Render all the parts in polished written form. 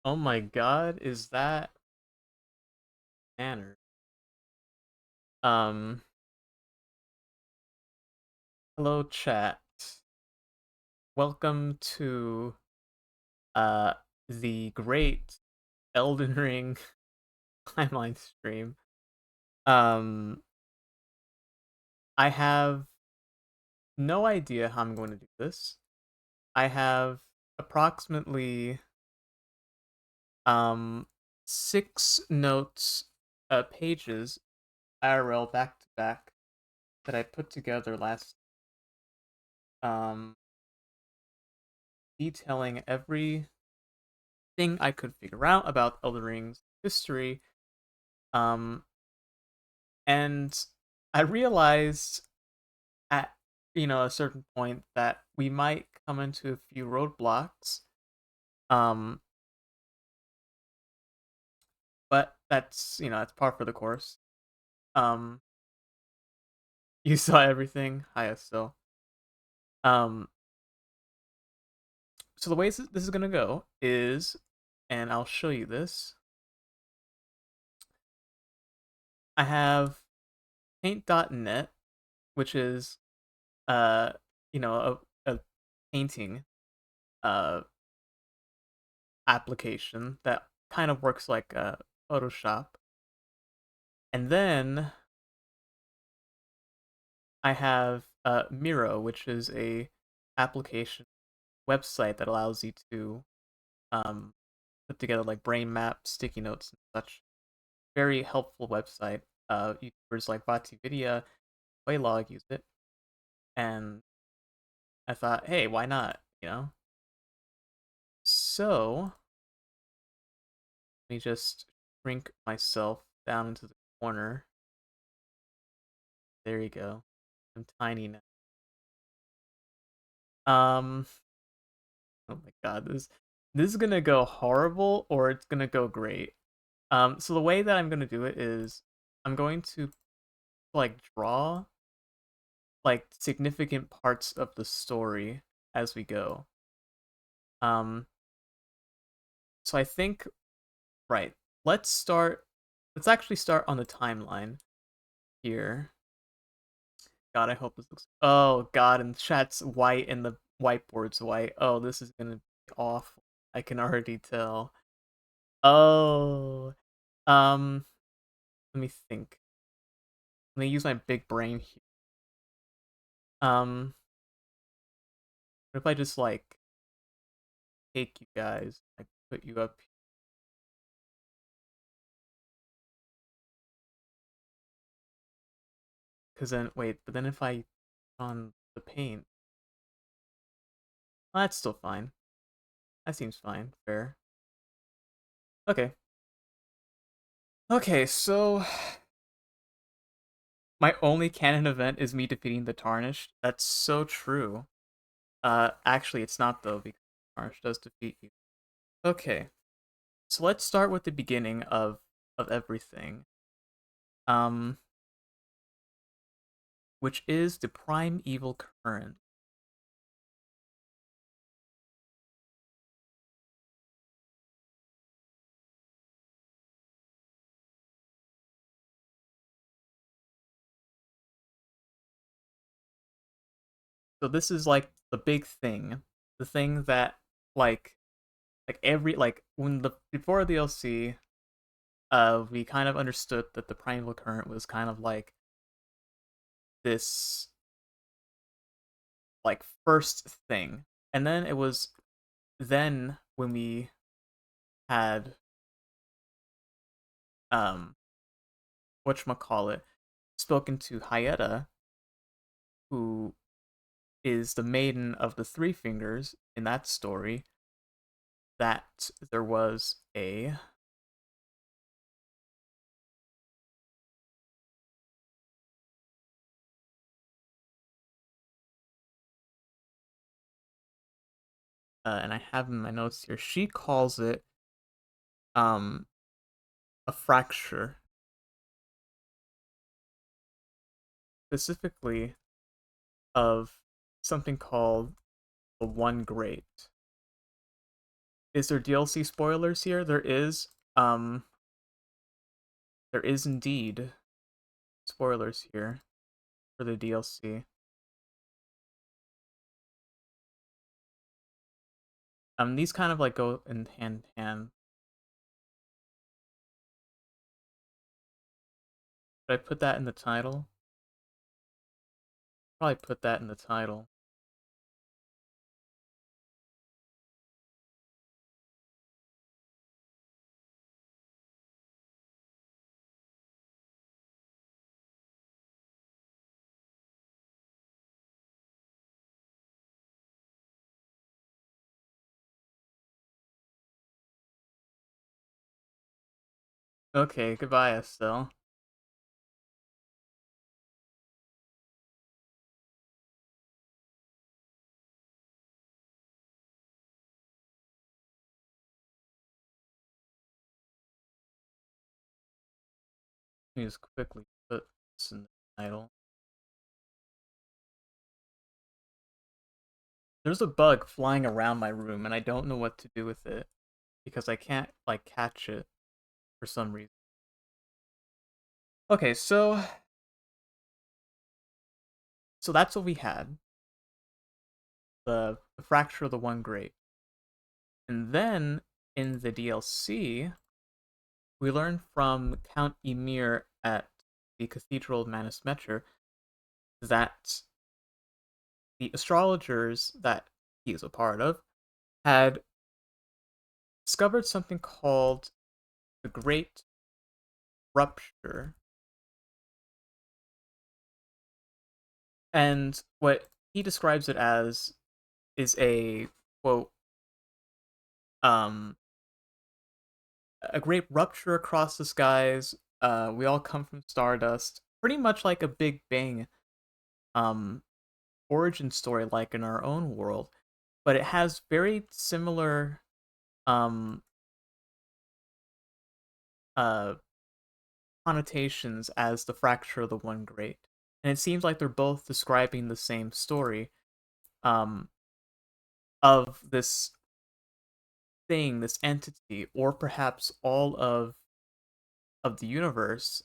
Oh my god, is that Banner? Um, Hello chat. Welcome to uh the great Elden Ring timeline stream. Um, I have no idea how I'm going to do this. I have approximately um 6 notes pages IRL back to back that I put together last um detailing everything I could figure out about Elden Ring's history. Um, and I realized at a certain point that we might come into a few roadblocks. Um, but that's par for the course. Um, you saw everything. Hi, still. Um, so the ways this is gonna go is, and I'll show you this. I have paint.net, which is uh, a painting uh application that kind of works like Photoshop. And then I have Miro, which is a application website that allows you to um, put together like brain maps, sticky notes, and such. Very helpful website. YouTubers like VatiVidya, Waylog use it, and I thought, hey, why not? So let me just shrink myself down into the corner. There you go. I'm tiny now. Um, oh my god, this is gonna go horrible or it's gonna go great. So the way that I'm gonna do it is I'm going to like draw like significant parts of the story as we go. Um, so I think right. Let's start. Let's actually start on the timeline here. God, I hope this looks. Oh God, and the chat's white and the whiteboard's white. Oh, this is gonna be awful. I can already tell. Oh, um, let me think. Let me use my big brain here. What if I just like take you guys, like put you up? Because then wait, but then if I on the paint, well, that's still fine. That seems fine, fair. Okay, okay. So my only canon event is me defeating the Tarnished. That's so true. Actually, it's not though because Tarnished does defeat you. Okay, so let's start with the beginning of everything. Um, which is the prime evil current. So this is like the big thing, the thing that like every like when the before the DLC, we kind of understood that the primeval current was kind of like this like first thing, and then it was then when we had um whatchamacallit spoken to Hyetta, who is the maiden of the Three Fingers in that story, that there was a and I have in my notes here. She calls it um a fracture, specifically of something called the One Great. Is there DLC spoilers here? Um, there is indeed spoilers here for the DLC. These kind of like go in hand in hand. Should I put that in the title? Probably put that in the title. Okay, goodbye, Estelle. Let me just quickly put this in the title. There's a bug flying around my room, and I don't know what to do with it because I can't like catch it for some reason. Okay, so that's what we had. The fracture of the one great. And then in the DLC, we learn from Count Emir at the Cathedral of Manus Mecher that the astrologers that he is a part of had discovered something called the Great Rupture. And what he describes it as is a quote, um, a great rupture across the skies. We all come from stardust, pretty much like a Big Bang um, origin story, like in our own world. But it has very similar um, uh, connotations as the fracture of the one great, and it seems like they're both describing the same story um, of this thing, this entity, or perhaps all of the universe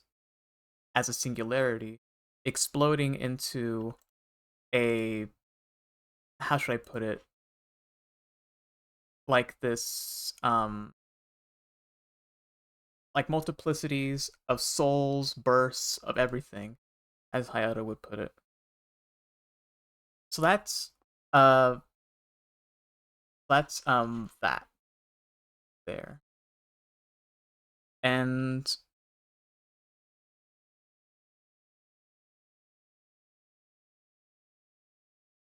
as a singularity exploding into a, how should I put it, like this like multiplicities of souls, bursts of everything, as Hayato would put it. So uh that there. And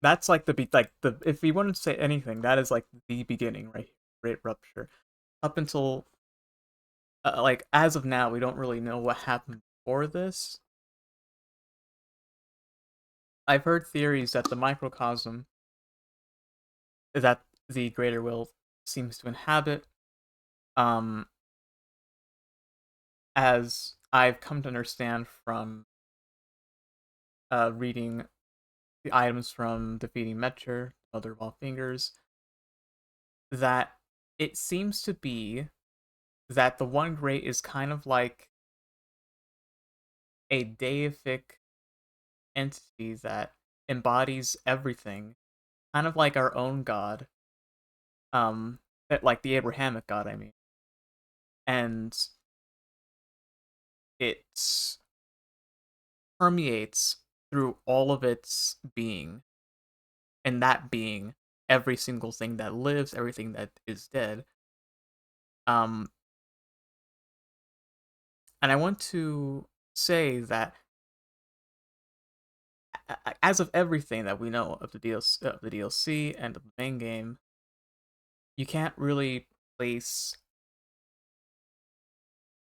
that's like like the, if we wanted to say anything, that is like the beginning, right here. Great rupture. Up until like as of now, we don't really know what happened before this. I've heard theories that the microcosm that the greater will seems to inhabit, um, as I've come to understand from reading the items from defeating Metcher, Mother of All Fingers, that it seems to be that the One Great is kind of like a deific entity that embodies everything, kind of like our own God, um, like the Abrahamic God, I mean, and it permeates through all of its being, and that being every single thing that lives, everything that is dead. Um, and I want to say that as of everything that we know of the DLC and of the main game, you can't really place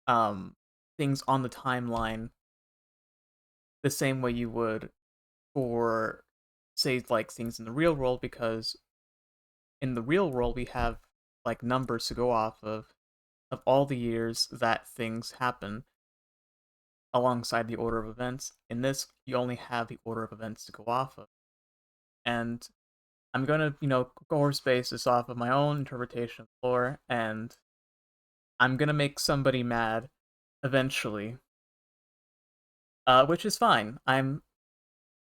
um things on the timeline the same way you would for, say, like things in the real world, because in the real world we have like numbers to go off of all the years that things happen alongside the order of events. In this, you only have the order of events to go off of. And I'm gonna, course base this off of my own interpretation of lore, and I'm gonna make somebody mad eventually, which is fine. I'm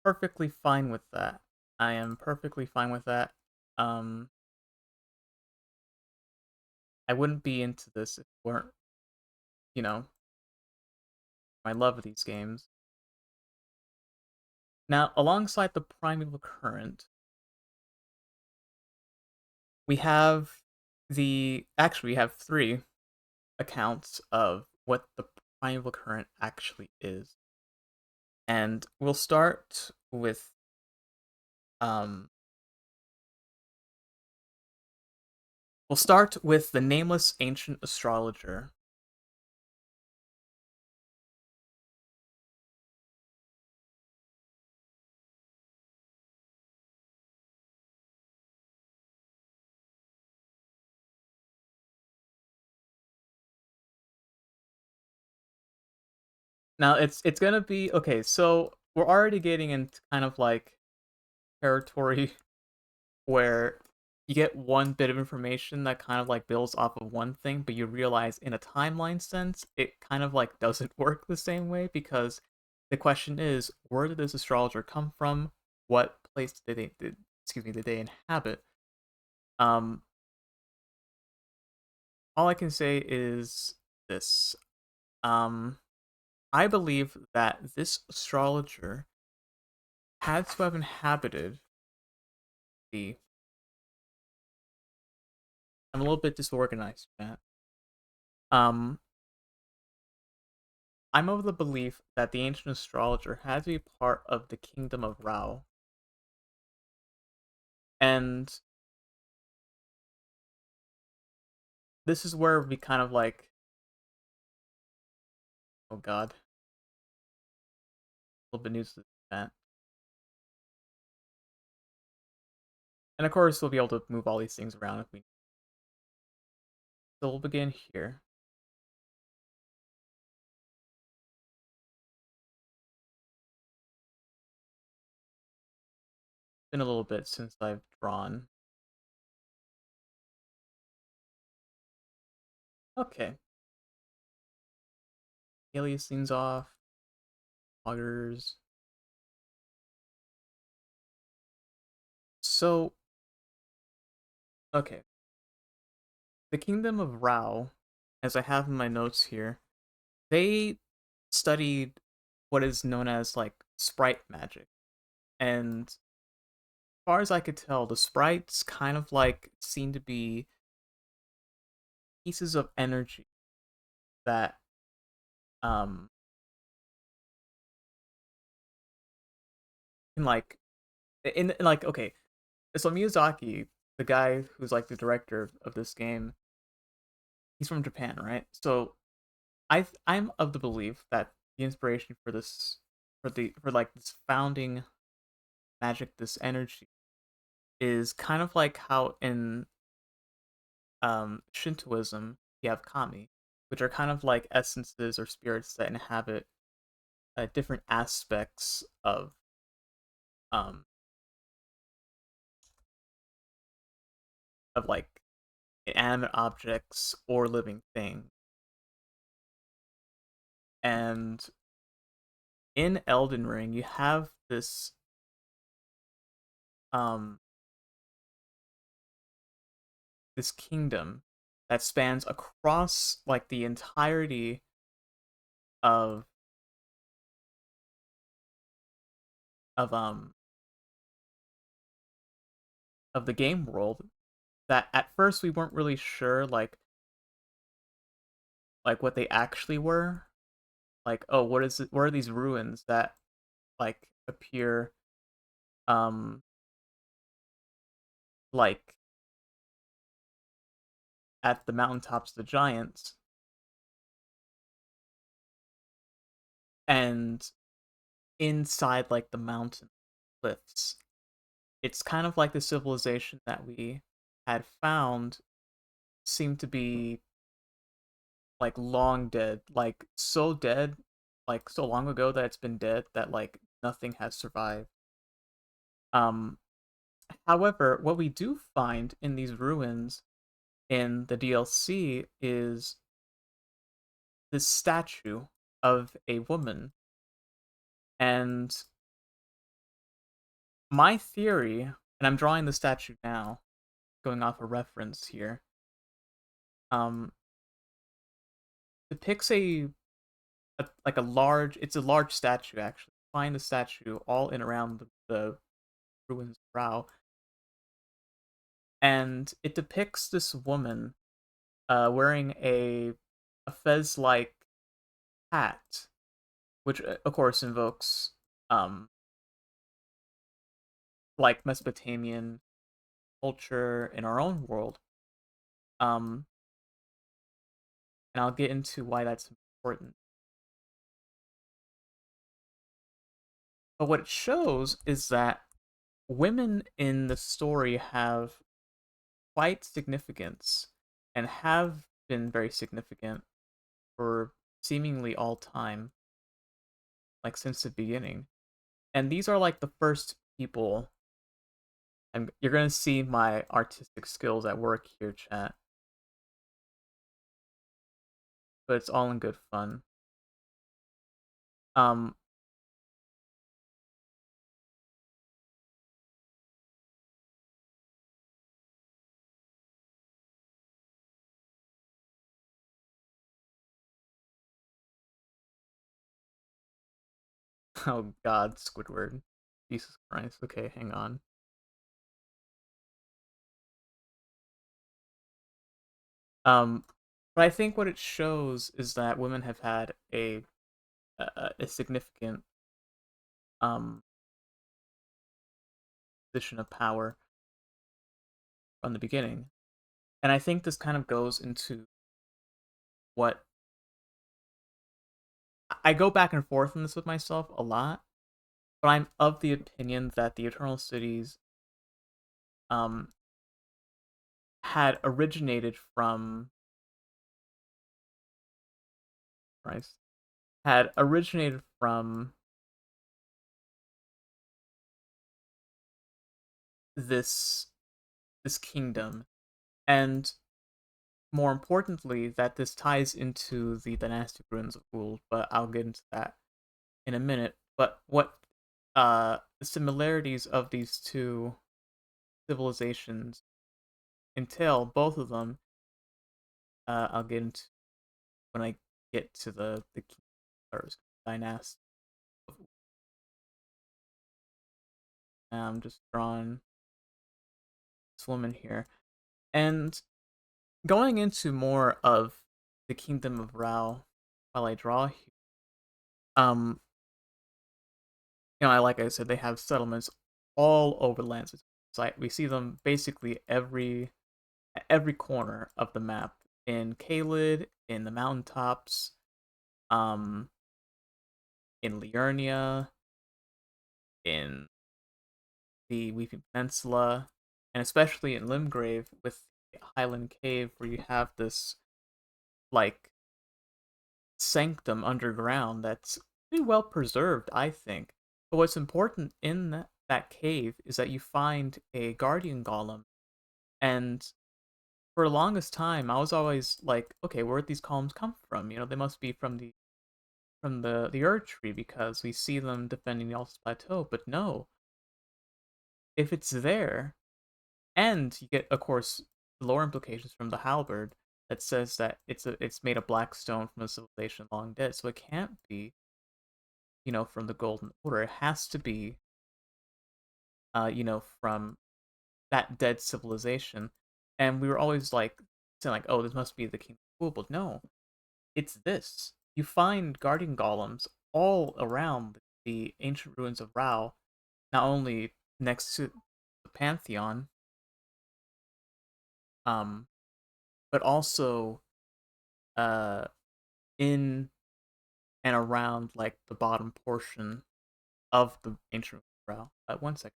perfectly fine with that. I am perfectly fine with that. Um, I wouldn't be into this if it weren't, you know, my love of these games. Now, alongside the Primeval Current, we have we have three accounts of what the Primeval Current actually is. And um we'll start with the nameless ancient astrologer. Now it's gonna be okay, so we're already getting into kind of like territory where you get one bit of information that kind of like builds off of one thing, but you realize in a timeline sense, it kind of like doesn't work the same way because the question is, where did this astrologer come from? What place did they inhabit? Um, all I can say is this. Um, I believe that this astrologer had to have inhabited the. I'm a little bit disorganized, Matt. Um, I'm of the belief that the ancient astrologer had to be part of the kingdom of Rao. And this is where we kind of like, oh god, a little bit news to that. And of course, we'll be able to move all these things around if we. So we'll begin here. It's been a little bit since I've drawn. Okay. Aliasing's off. Augers. So, okay. The kingdom of Rao, as I have in my notes here, they studied what is known as like sprite magic. And as far as I could tell, the sprites kind of like seem to be pieces of energy that um can like in like okay, so Miyazaki, the guy who's like the director of this game, he's from Japan, right? So I'm of the belief that the inspiration for this for like this founding magic, this energy, is kind of like how in Shintoism you have kami, which are kind of like essences or spirits that inhabit different aspects um of like inanimate objects or living things. And in Elden Ring, you have um this kingdom that spans across like the entirety of of um of the game world that at first we weren't really sure like what they actually were. Like, oh, what is it? What are these ruins that like appear um like at the mountaintops of the giants and inside like the mountain cliffs. It's kind of like the civilization that we had found seemed to be like long dead, like so dead, like so long ago that it's been dead that like nothing has survived. Um However, what we do find in these ruins in the DLC is this statue of a woman. And my theory, and I'm drawing the statue now, going off a reference here, um, depicts like a large. It's a large statue actually. Find the statue all in around the ruins of Rao, and it depicts this woman wearing a fez-like hat, which of course invokes um like Mesopotamian culture in our own world. Um, and I'll get into why that's important. But what it shows is that women in the story have quite significance and have been very significant for seemingly all time, like since the beginning. And these are like the first people. And you're gonna see my artistic skills at work here, chat. But it's all in good fun. Um, oh God, Squidward, Jesus Christ. Okay, hang on. Um, but I think what it shows is that women have had a significant um position of power from the beginning, and I think this kind of goes into what I go back and forth on this with myself a lot, but I'm of the opinion that the Eternal Cities um had originated from Christ had originated from this this kingdom, and more importantly, that this ties into the dynastic ruins of Ul, but I'll get into that in a minute. But what the similarities of these two civilizations entail, both of them, I'll get into when I get to the dynasty. I'm just drawing this woman here, and going into more of the kingdom of Rao while I draw here. Um, like I said, they have settlements all over the lands. So we see them basically every corner of the map in Caelid, in the mountaintops, um, in Liurnia, in the Weeping Peninsula, and especially in Limgrave with Highland Cave, where you have this like sanctum underground that's pretty well preserved, I think. But what's important in that cave is that you find a guardian golem, and for the longest time, I was always like, okay, where'd these columns come from? They must be from the Erd tree because we see them defending the Altus Plateau. But no, if it's there, and you get, of course, the lore implications from the halberd that says that it's made of black stone from a civilization long dead, so it can't be, from the Golden Order. It has to be, from that dead civilization. And we were always like saying like, oh, this must be the King of Cool, but no, it's this. You find guardian golems all around the ancient ruins of Rao, not only next to the Pantheon, um, but also uh in and around like the bottom portion of the ancient Rao. One second.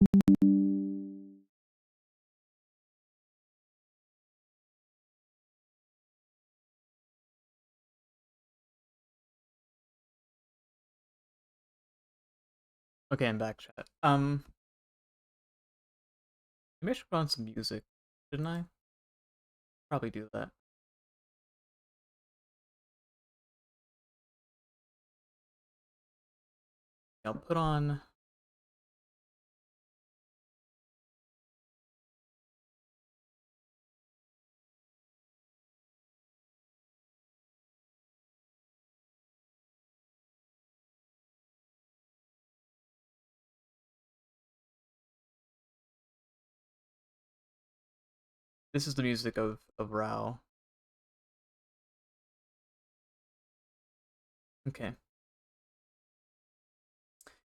Okay, I'm back, chat. Maybe I should put on some music, shouldn't I? Probably do that. I'll put on. This is the music of Rao. Okay.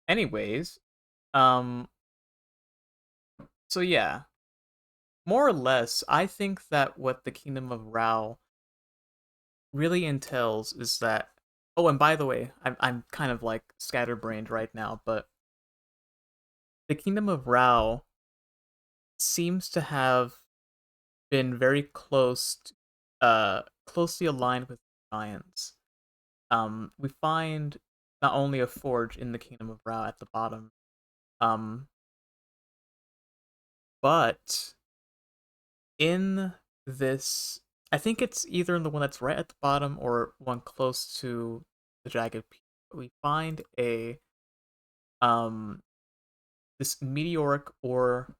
Anyways, um, so yeah, more or less, I think that what the Kingdom of Rao really entails is that. Oh, and by the way, I'm kind of like scatterbrained right now, but the Kingdom of Rao seems to have been very closely aligned with giants. We find not only a forge in the Kingdom of Rao at the bottom, um, but in this, I think it's either in the one that's right at the bottom or one close to the jagged peak. We find a um this meteoric or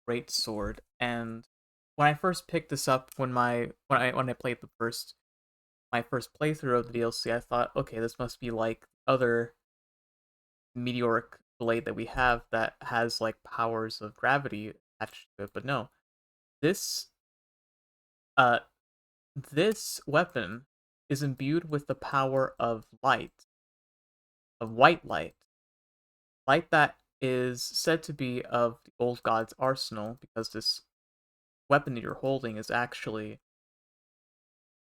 great sword, and when I first picked this up, when I played my first playthrough of the DLC, I thought, okay, this must be like other meteoric blade that we have that has like powers of gravity attached to it, but no, this uh this weapon is imbued with the power of light, of white light that is said to be of the old god's arsenal, because this weapon that you're holding is actually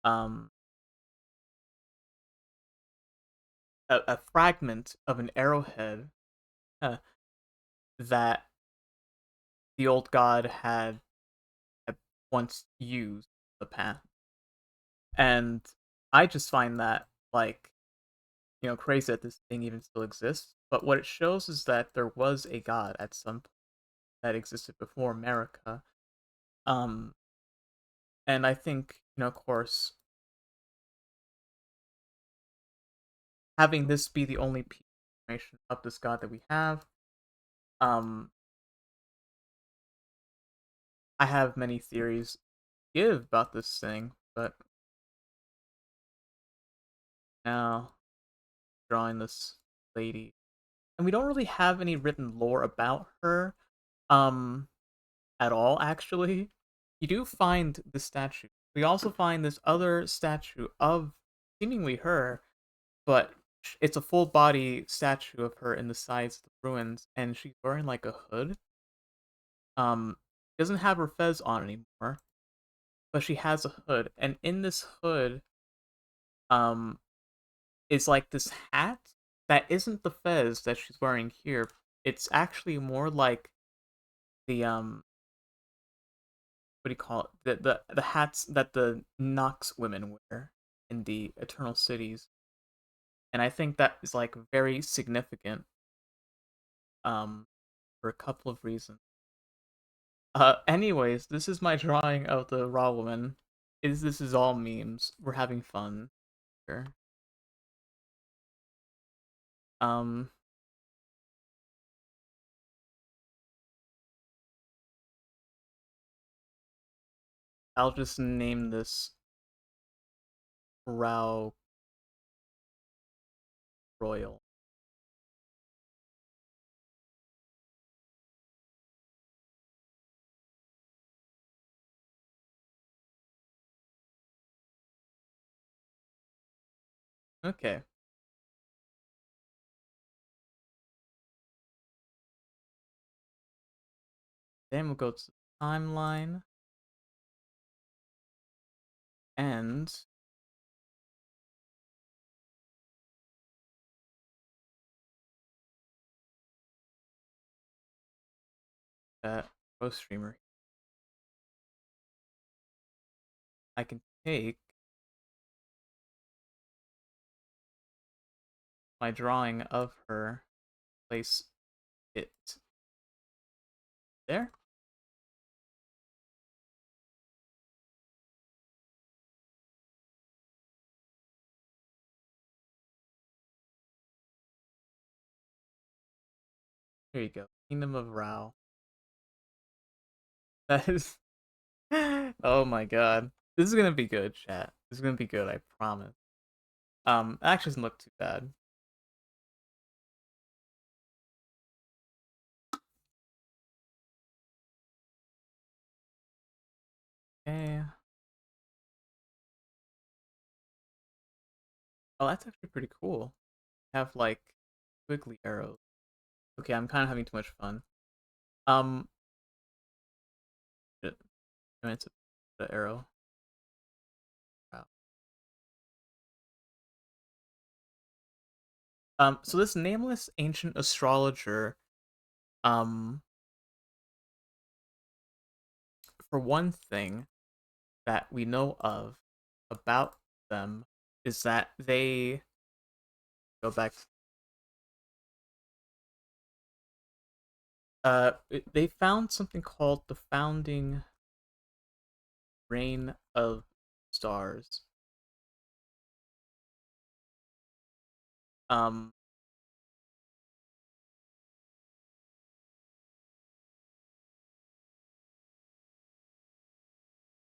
um a fragment of an arrowhead uh, that the old god had once used in the past. And I just find that, like, crazy that this thing even still exists. But what it shows is that there was a god at some point that existed before America. Um, and I think, of course, having this be the only piece of information of this god that we have, um, I have many theories to give about this thing, but now drawing this lady, and we don't really have any written lore about her. Um, at all, actually. You do find the statue. We also find this other statue of seemingly her, but it's a full body statue of her in the sides of the ruins, and she's wearing like a hood. Doesn't have her fez on anymore, but she has a hood, and in this hood, um, is like this hat that isn't the fez that she's wearing here. It's actually more like the what do you call it? The hats that the Nox women wear in the Eternal Cities, and I think that is like very significant. For a couple of reasons. Anyways, this is my drawing of the raw woman. This is all memes. We're having fun here. Um, I'll just name this Rao Royal. Okay, then we'll go to the timeline and that pro streamer. I can take my drawing of her, place it there. Here you go. Kingdom of Rao. That is. Oh my god. This is gonna be good, chat. This is gonna be good, I promise. It actually doesn't look too bad. Okay. Oh, that's actually pretty cool. Have like squiggly arrows. Okay, I'm kind of having too much fun. Um, shit. I mean, it's the arrow. Wow. So this nameless ancient astrologer, um, for one thing that we know of about them is that they go back. They found something called the founding reign of stars. Um,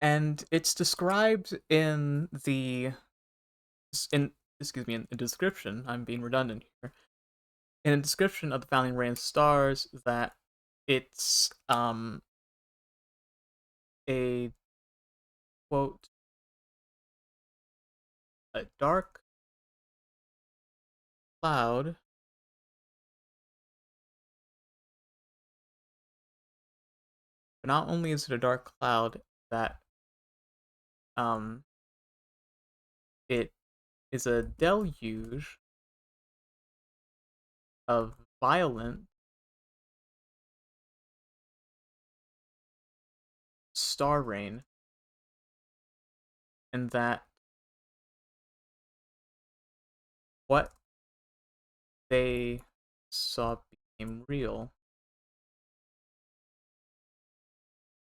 and it's described in the in excuse me in the description. I'm being redundant here. In a description of the founding reign of stars, that it's a quote a dark cloud. But not only is it a dark cloud, that um it is a deluge of violent star rain, and that what they saw became real.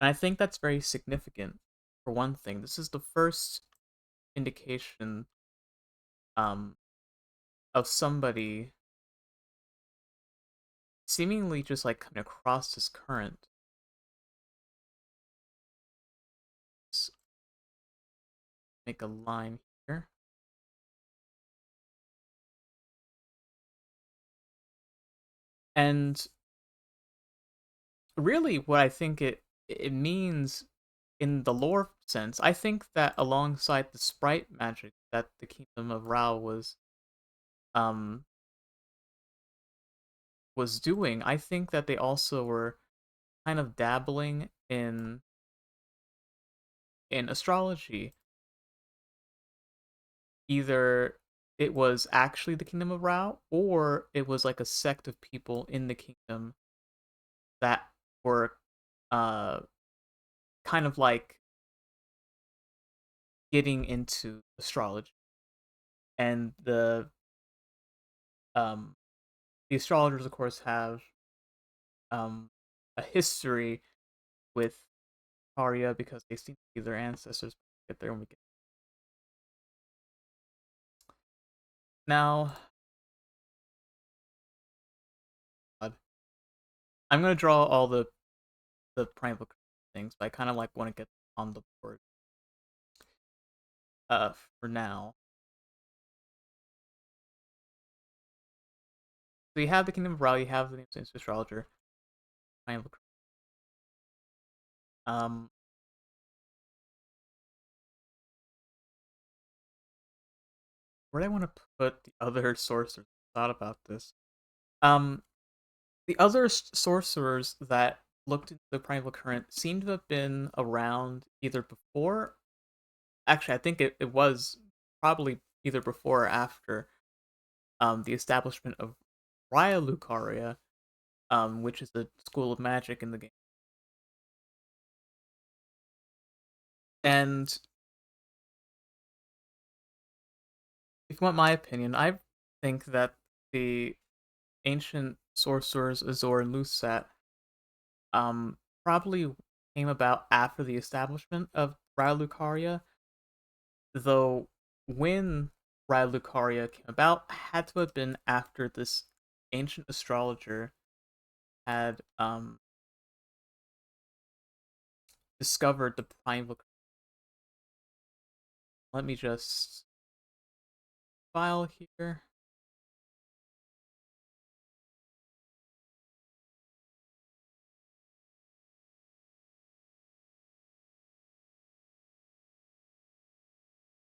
And I think that's very significant. For one thing, this is the first indication um of somebody seemingly just like coming across this current. Let's make a line here. And really what I think it means in the lore sense, I think that alongside the sprite magic that the Kingdom of Rao um was doing, I think that they also were kind of dabbling in astrology. Either it was actually the Kingdom of Rao, or it was like a sect of people in the kingdom that were uh kind of like getting into astrology. And um the astrologers of course have a history with Arya because they seem to be their ancestors. Get there when we get now. God, I'm gonna draw all the primal things, but I kind of like want to get on the board for now. So you have the Kingdom of Ra, you have the name of astrologer, primal. Um, where do I want to put the other sorcerers? I thought about this. Um, the other sorcerers that looked into the primal current seem to have been around either before. Actually, I think it was probably either before or after the establishment of Raya Lucaria, which is the school of magic in the game. And if you want my opinion, I think that the ancient sorcerers Azor and Lusat probably came about after the establishment of Raya Lucaria, though when Raya Lucaria came about had to have been after this ancient astrologer had discovered the primal. Let me just file here.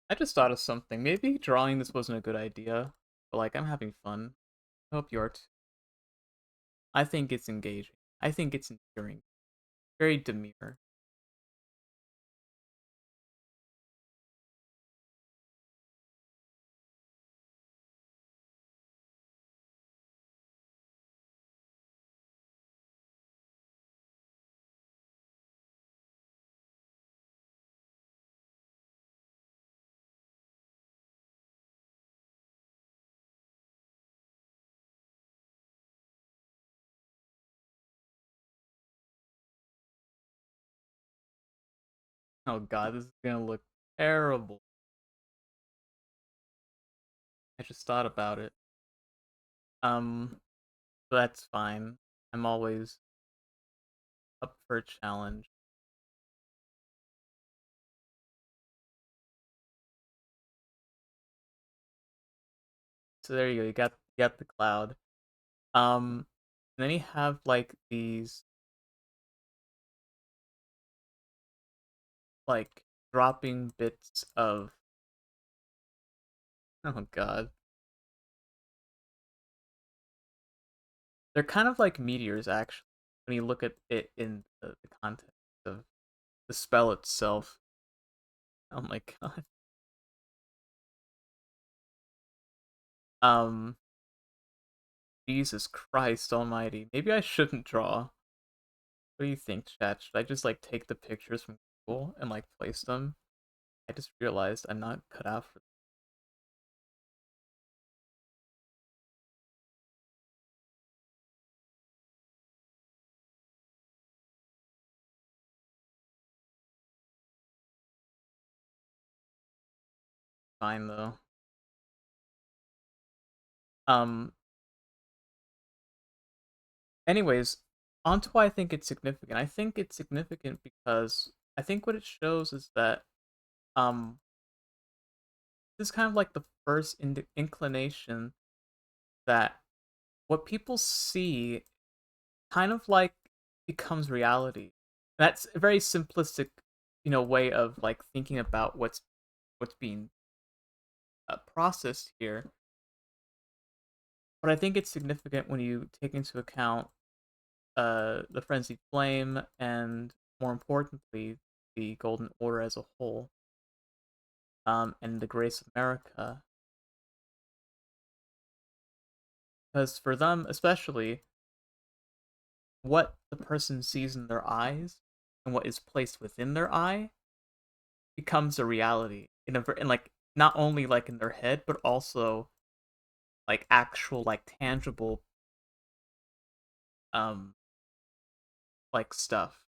I just thought of something. Maybe drawing this wasn't a good idea, but like I'm having fun. I hope you are too. I think it's engaging. I think it's endearing. Very demure. Oh god, this is gonna look terrible. I just thought about it. But that's fine. I'm always up for a challenge. So there you go. You got the cloud. And then you have like these like dropping bits of. Oh god, they're kind of like meteors actually. When you look at it in the context of the spell itself. Oh my god. Um, Jesus Christ Almighty. Maybe I shouldn't draw. What do you think, chat? Should I just like take the pictures from Google and like place them? I just realized I'm not cut out for. Fine though. Um. Anyways, onto why I think it's significant. I think it's significant because I think what it shows is that um this is kind of like the first inclination that what people see kind of like becomes reality. That's a very simplistic, way of like thinking about what's being processed here. But I think it's significant when you take into account the Frenzied Flame and more importantly the Golden Order as a whole, and the Grace of America. Because for them, especially, what the person sees in their eyes and what is placed within their eye becomes a reality in like not only like in their head but also like actual like tangible um like stuff,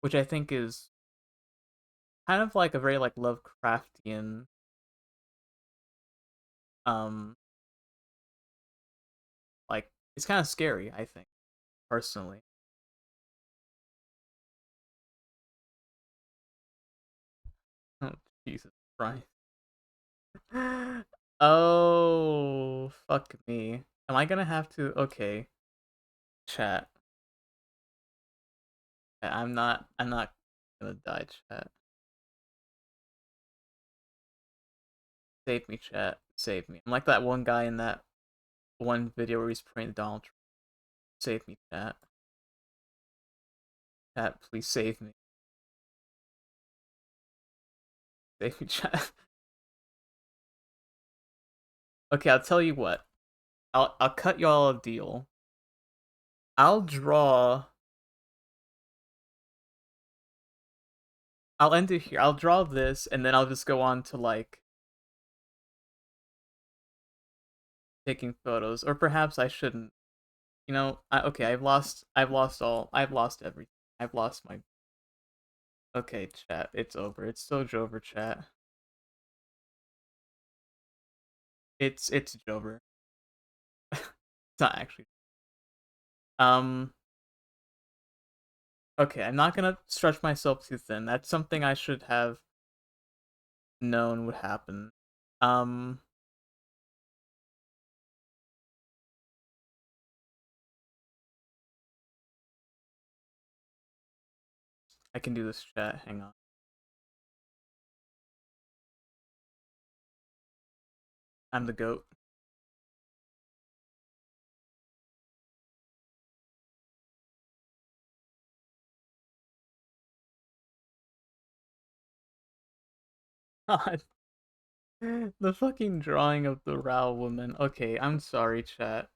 which I think is kind of like a very like Lovecraftian um like it's kind of scary, I think, personally. Oh, Jesus Christ. Oh, fuck me. Am I gonna have to? Okay, chat. I'm not gonna die, chat. Save me, chat. Save me. I'm like that one guy in that one video where he's praying to Donald Trump. Save me, chat. Chat, please save me. Save me, chat. Okay, I'll tell you what. I'll cut y'all a deal. I'll draw I'll end it here. I'll draw this, and then I'll just go on to like taking photos, or perhaps I shouldn't. Okay, I've lost everything. I've lost my. Okay, chat, it's over. It's so over, chat. It's over. It's not actually. Um. Okay, I'm not gonna stretch myself too thin. That's something I should have known would happen. Um. I can do this, chat. Hang on. I'm the goat. God. The fucking drawing of the Rao woman. Okay, I'm sorry, chat.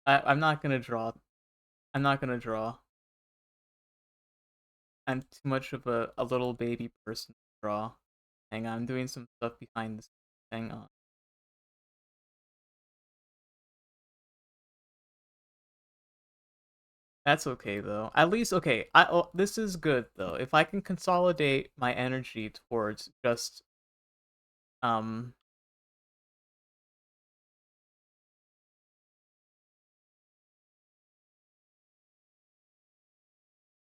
I'm not gonna draw. I'm not gonna draw. I'm too much of a little baby person to draw. Hang on, I'm doing some stuff behind this. Hang on. That's okay though. At least okay. This is good though. If I can consolidate my energy towards um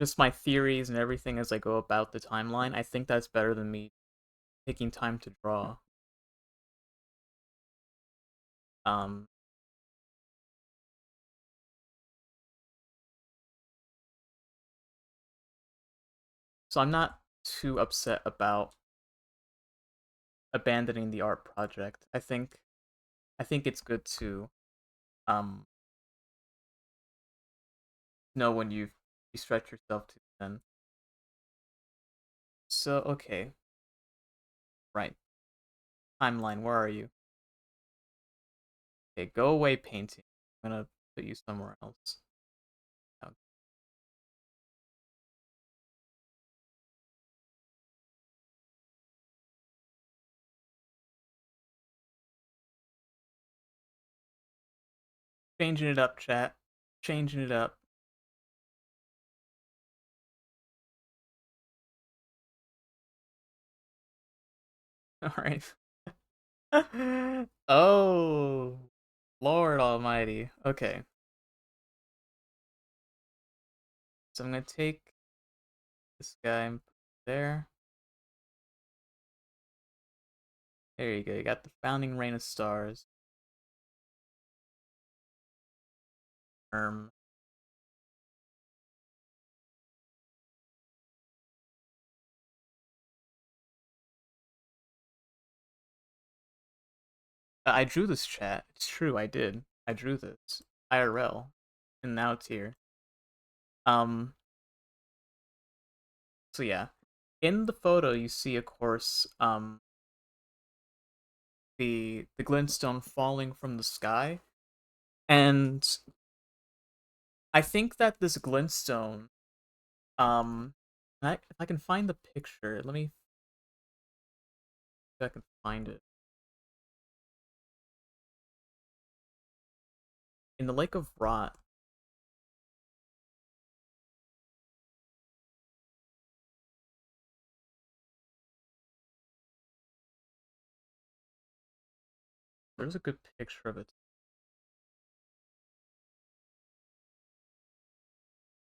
just my theories and everything as I go about the timeline, I think that's better than me taking time to draw. Um so I'm not too upset about abandoning the art project. I think it's good to um know when you stretch yourself too thin. So okay, right. Timeline, where are you? Okay, go away painting. I'm gonna put you somewhere else. Oh, changing it up, chat. Changing it up. Alright. Oh, Lord Almighty. Okay, so I'm gonna take this guy and put it there. There you go. You got the founding rain of stars. Um, I drew this, chat. It's true. I did. I drew this IRL, and now it's here. Um. So yeah, in the photo you see, of course, the glintstone falling from the sky, and I think that this glintstone, if I can find the picture, let me see if I can find it in the Lake of Rot. There's a good picture of it.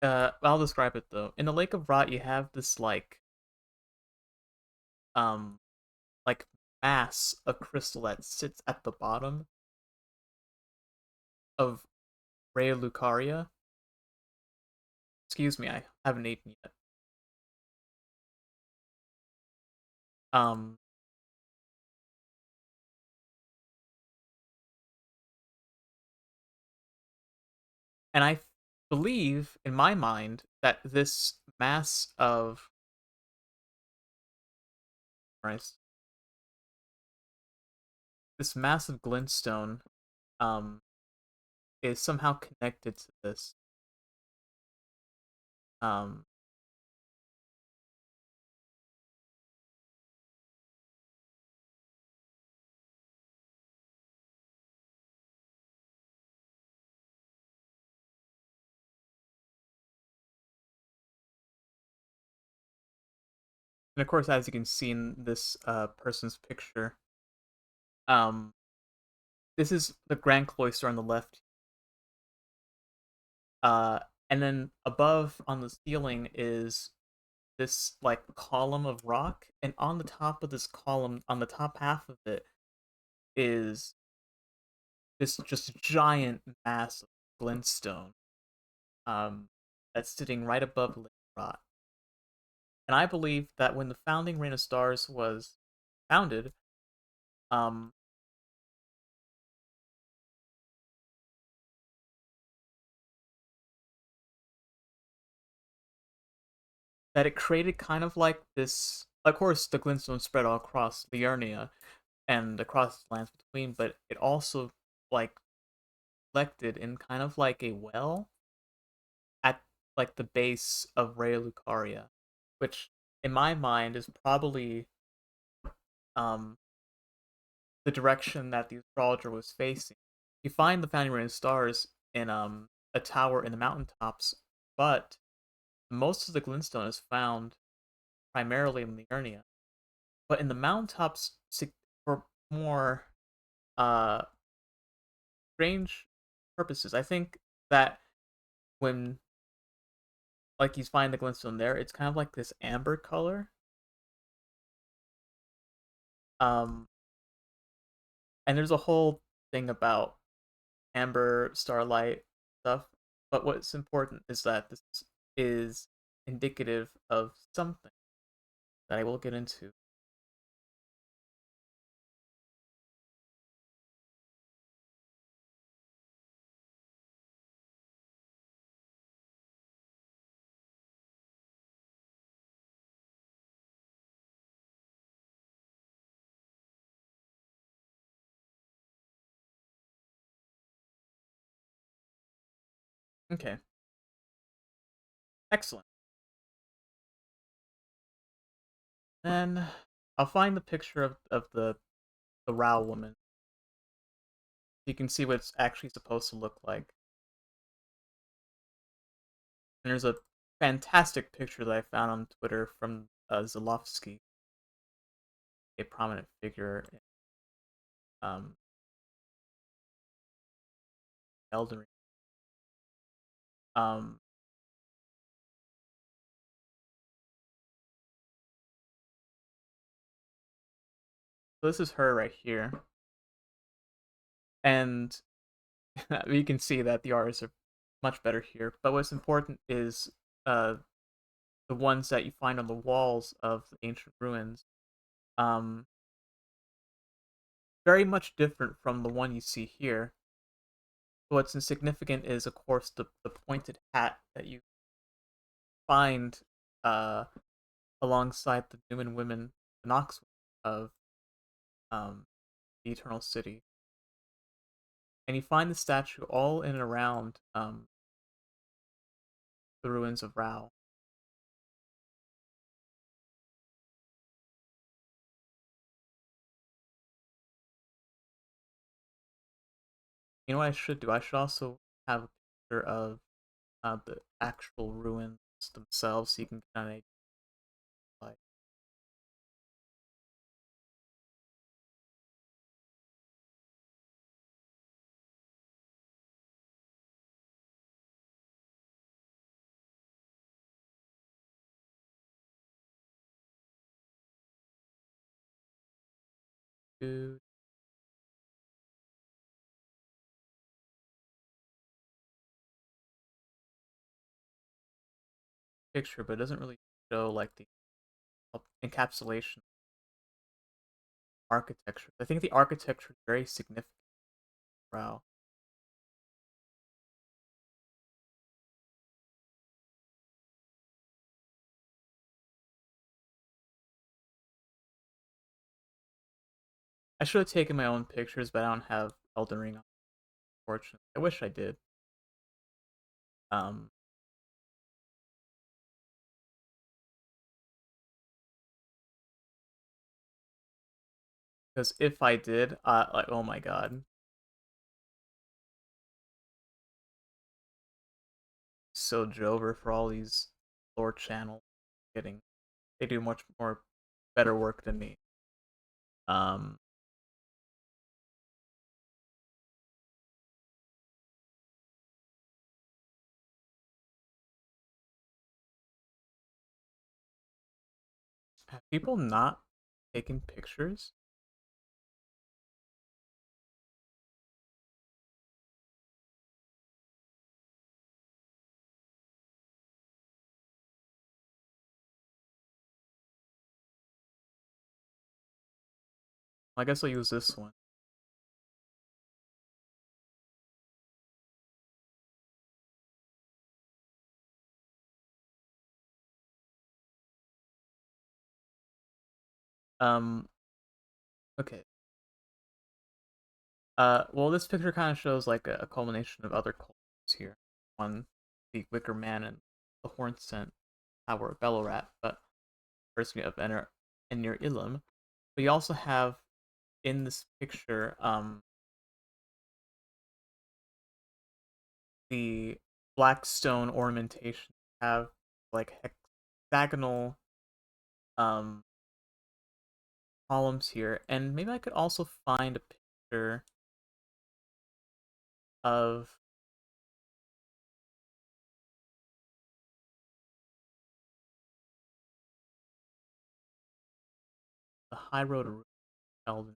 I'll describe it though. In the Lake of Rot, you have this um, like mass of crystal that sits at the bottom of Rhea Lucaria. Excuse me, I haven't eaten yet. Um, and I believe, in my mind, that this mass of Christ, this massive glintstone, um, is somehow connected to this. Um, And of course, as you can see in this person's picture, um, this is the Grand Cloister on the left. Uh, and then above on the ceiling is this like column of rock, and on the top of this column, on the top half of it, is this just giant mass of glintstone, um, that's sitting right above Lake Rot. And I believe that when the founding Reign of Stars was founded, um, that it created kind of like this. Of course, the glintstone spread all across Liurnia and across the lands between, but it also like collected in kind of like a well at like the base of Raya Lucaria, which in my mind is probably um the direction that the astrologer was facing. You find the founding Reign of Stars in a tower in the mountaintops, but most of the glintstone is found primarily in Liurnia. But in the mountaintops, for more uh strange purposes, I think that when like you find the glintstone there, it's kind of like this amber color. Um, and there's a whole thing about amber starlight stuff. But what's important is that this is indicative of something that I will get into. Okay, excellent. Then I'll find the picture of the Rao woman. You can see what it's actually supposed to look like. And there's a fantastic picture that I found on Twitter from Zalowski, a prominent figure in um, Elden Ring. Um, so this is her right here, and you can see that the artists are much better here. But what's important is uh, the ones that you find on the walls of the ancient ruins. Um, Very much different from the one you see here. What's insignificant is, of course, the pointed hat that you find uh, alongside the Newman women, the Nox of the Eternal City. And you find the statue all in and around the ruins of Rao. You know what I should do? I should also have a picture of the actual ruins themselves, so you can kind of like do picture, but it doesn't really show like the encapsulation architecture. I think the architecture is very significant. Rao. I should have taken my own pictures, but I don't have Elden Ring, unfortunately. I wish I did. Um, because if I did, like, oh my god, so Jover for all these lore channel getting, they do much more better work than me. Um, have people not taken pictures? I guess I'll use this one. Um, okay. Well, this picture kind of shows like a culmination of other cultures here. One, the Wicker Man and the Horn Scent Tower of Belorat, but first we have Enter Ilum. But you also have in this picture, the black stone ornamentation have like hexagonal um columns here, and maybe I could also find a picture of the High Road of Elden.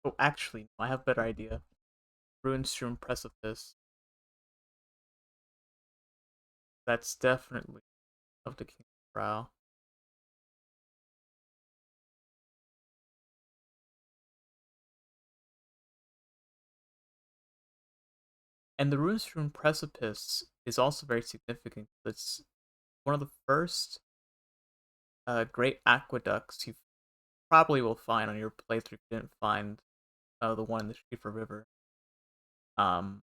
Oh, actually, no, I have a better idea. Ruinstream Precipice. That's definitely of the King's Brow. And the Ruinstream Precipice is also very significant. It's one of the first great aqueducts you probably will find on your playthrough if you didn't find the one in the Schiefer River. Um,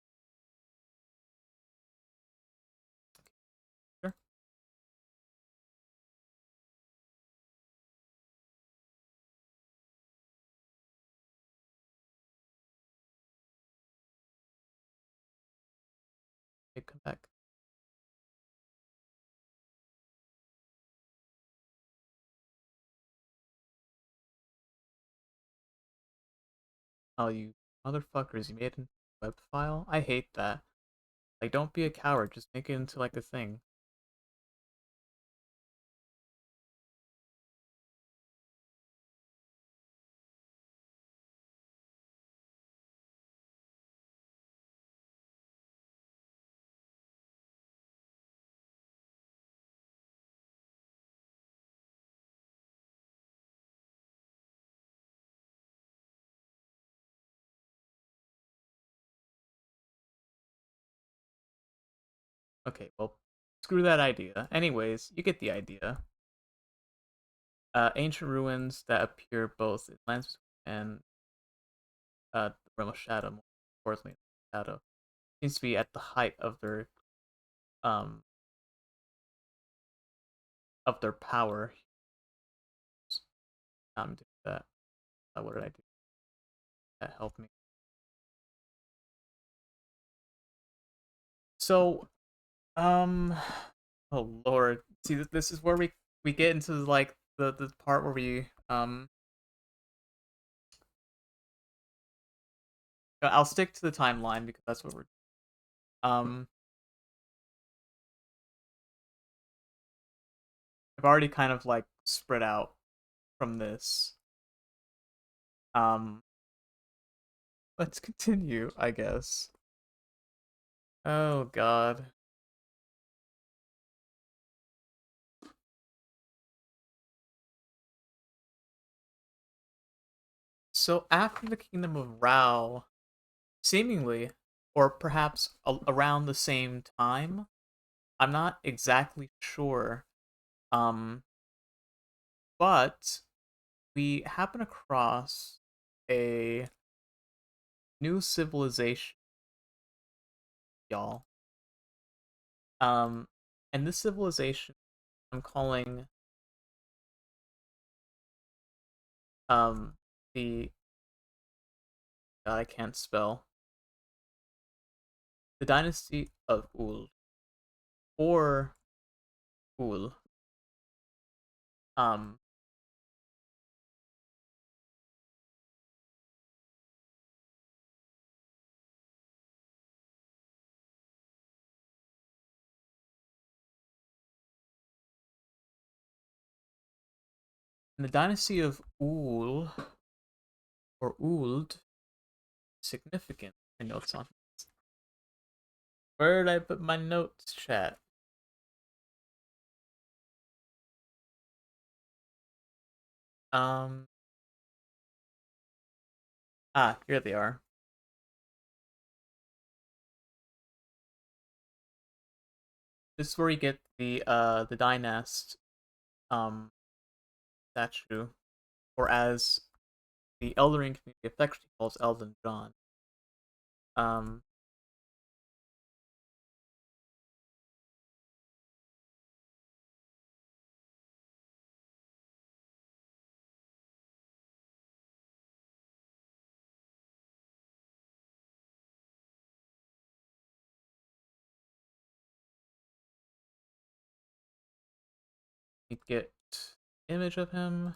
sure. Okay, come back. Oh, you motherfuckers, you made a web file? I hate that. Like, don't be a coward, just make it into, like, a thing. Okay, well, screw that idea. Anyways, you get the idea. Ancient ruins that appear both in lands and the realm of shadow, more importantly, shadow, seems to be at the height um of their power. Do that. What did I do? That helped me. So, um, oh Lord, see, this is where we get into like the part where we I'll stick to the timeline because that's what we're um I've already kind of like spread out from this. Um, let's continue, I guess. Oh God. So after the Kingdom of Rao, seemingly, or perhaps around the same time, I'm not exactly sure. Um, but we happen across a new civilization, y'all. Um, and this civilization I'm calling um the God, I can't spell the dynasty of Ul or Ul. Um, and the dynasty of Ul or Uld significant. My notes on this. Where did I put my notes, chat? Um, here they are. This is where you get the Dynast statue, or as the Eldering community affectionately calls Elden John. Um, you get image of him.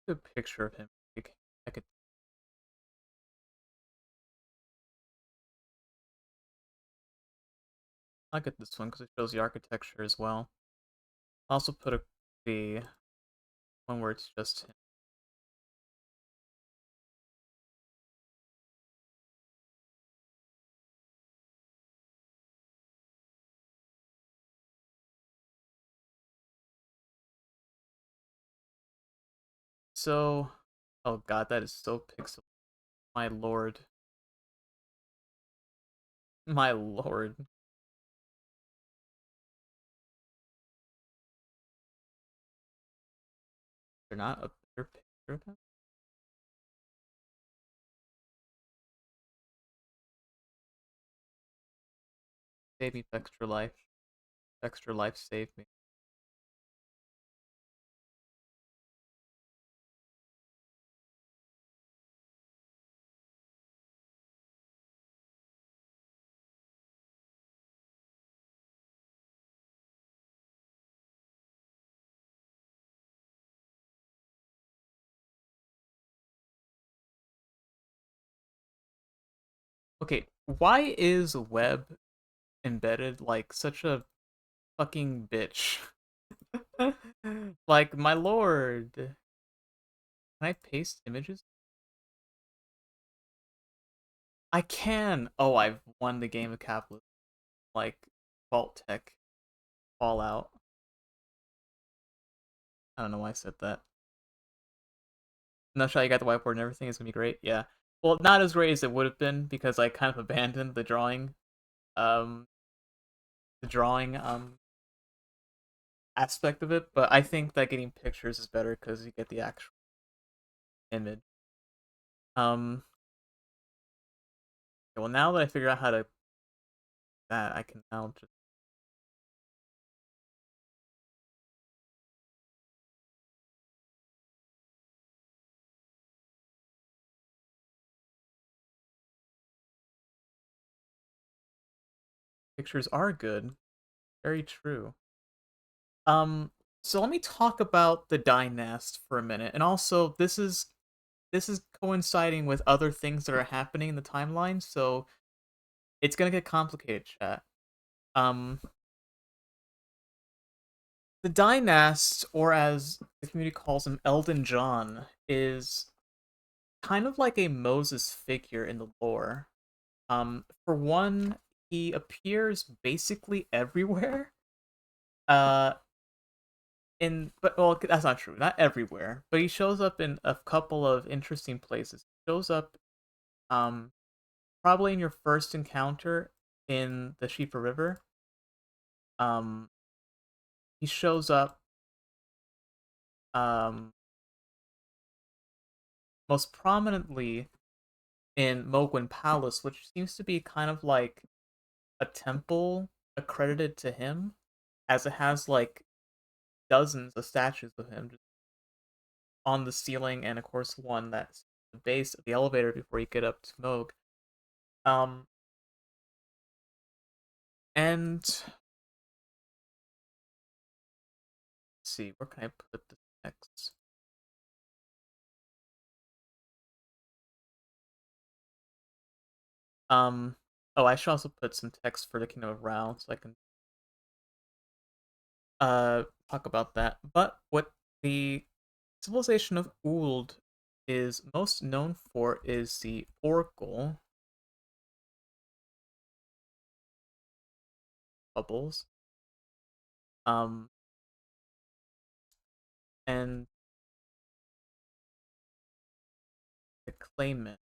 A picture of him. I could I get this one because it shows the architecture as well. I also put the one where it's just him. So, oh god, that is so pixel. My lord, my lord. They're not a better picture of him. Save me extra life. Extra life save me. Okay, why is web embedded like such a fucking bitch? Like, my lord. Can I paste images? I can. Oh, I've won the game of capitalism. Like, Vault Tech, Fallout. I don't know why I said that. No shot, you got the whiteboard and everything. It's gonna be great. Yeah. Well, not as great as it would have been because I kind of abandoned um, the drawing aspect of it. But I think that getting pictures is better because you get the actual image. Um, well, now that I figure out how to that, I can now just pictures are good. Very true. Um, so let me talk about the Dynast for a minute, and also this is coinciding with other things that are happening in the timeline, so it's gonna get complicated, chat. Um, the Dynast, or as the community calls him, Elden John, is kind of like a Moses figure in the lore. For one, he appears basically everywhere. Uh, in but well, that's not true. Not everywhere, but he shows up in a couple of interesting places. He shows up um probably in your first encounter in the Shifa River. Um he shows up um most prominently in Mogwin Palace, which seems to be kind of like a temple accredited to him, as it has like dozens of statues of him just on the ceiling, and of course one that's the base of the elevator before you get up to Moog. Um, and let's see, where can I put the text? Um, oh, I should also put some text for the Kingdom of Rao so I can talk about that. But what the civilization of Uld is most known for is the Oracle bubbles. Um, and the claimant.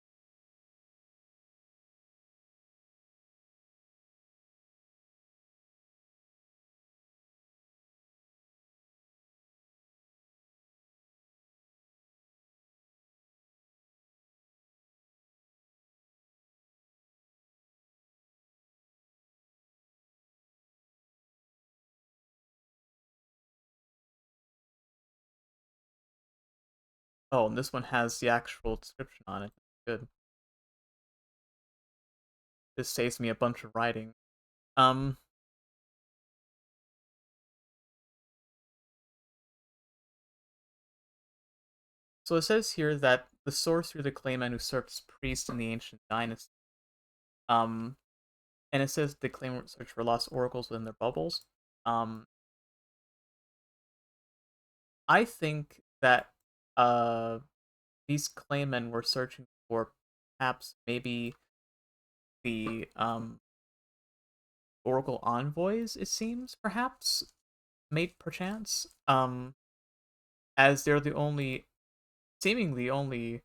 Oh, and this one has the actual description on it. Good. This saves me a bunch of writing. Um, so it says here that the sorcerer, the claimant who served as priest in the ancient dynasty. Um, and it says the claimant search for lost oracles within their bubbles. Um, I think that these claimants were searching for perhaps maybe the oracle envoys. It seems perhaps, made perchance. As they're the only, seemingly only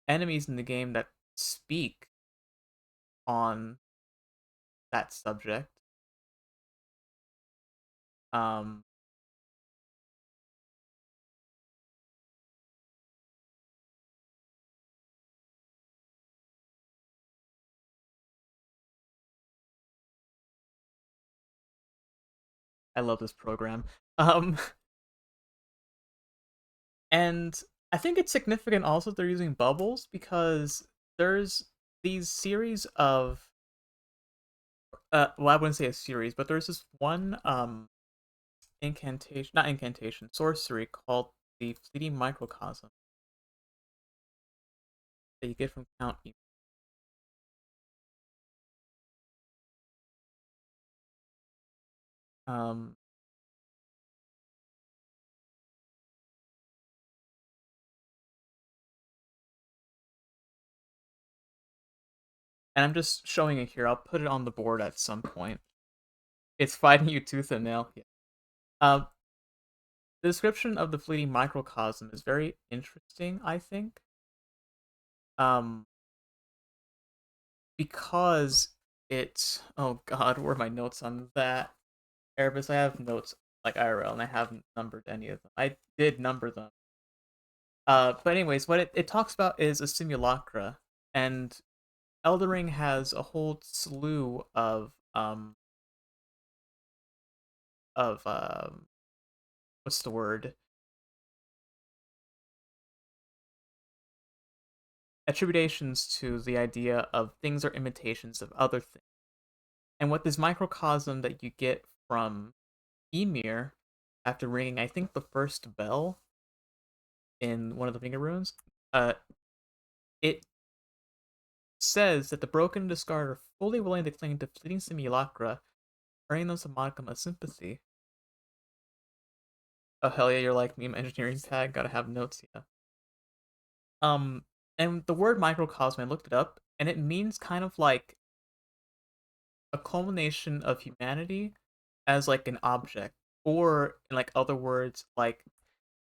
enemies in the game that speak on that subject. Um, I love this program. Um, and I think it's significant also they're using bubbles because there's these series of well, I wouldn't say a series, but there's this one incantation, not incantation, sorcery called the fleeting microcosm that you get from Count E. Um, and I'm just showing it here. I'll put it on the board at some point. It's fighting you tooth and nail. Yeah. Um, the description of the fleeting microcosm is very interesting, I think. Um, because it's, oh god, where are my notes on that? Erebus, I have notes like IRL, and I haven't numbered any of them. I did number them. But anyways, what it talks about is a simulacra, and Elden Ring has a whole slew of what's the word, attributions to the idea of things are imitations of other things. And what this microcosm that you get from Ymir after ringing, I think, the first bell in one of the finger runes, uh, it says that the broken and discarded are fully willing to cling to fleeting simulacra, earning them some modicum of sympathy. Oh hell yeah, you're like me, my engineering tag, gotta have notes, yeah. Um, and the word microcosm, I looked it up, and it means kind of like a culmination of humanity as like an object. Or in like other words, like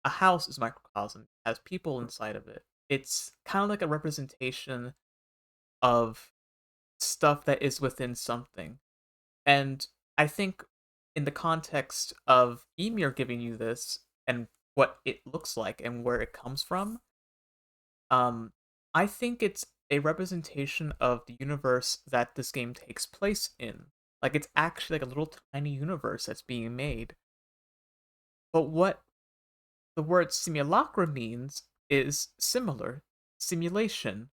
a house is microcosm, has people inside of it. It's kind of like a representation of stuff that is within something. And I think in the context of Emir giving you this and what it looks like and where it comes from, um, I think it's a representation of the universe that this game takes place in. Like it's actually like a little tiny universe that's being made. But what the word simulacra means is similar. Simulation,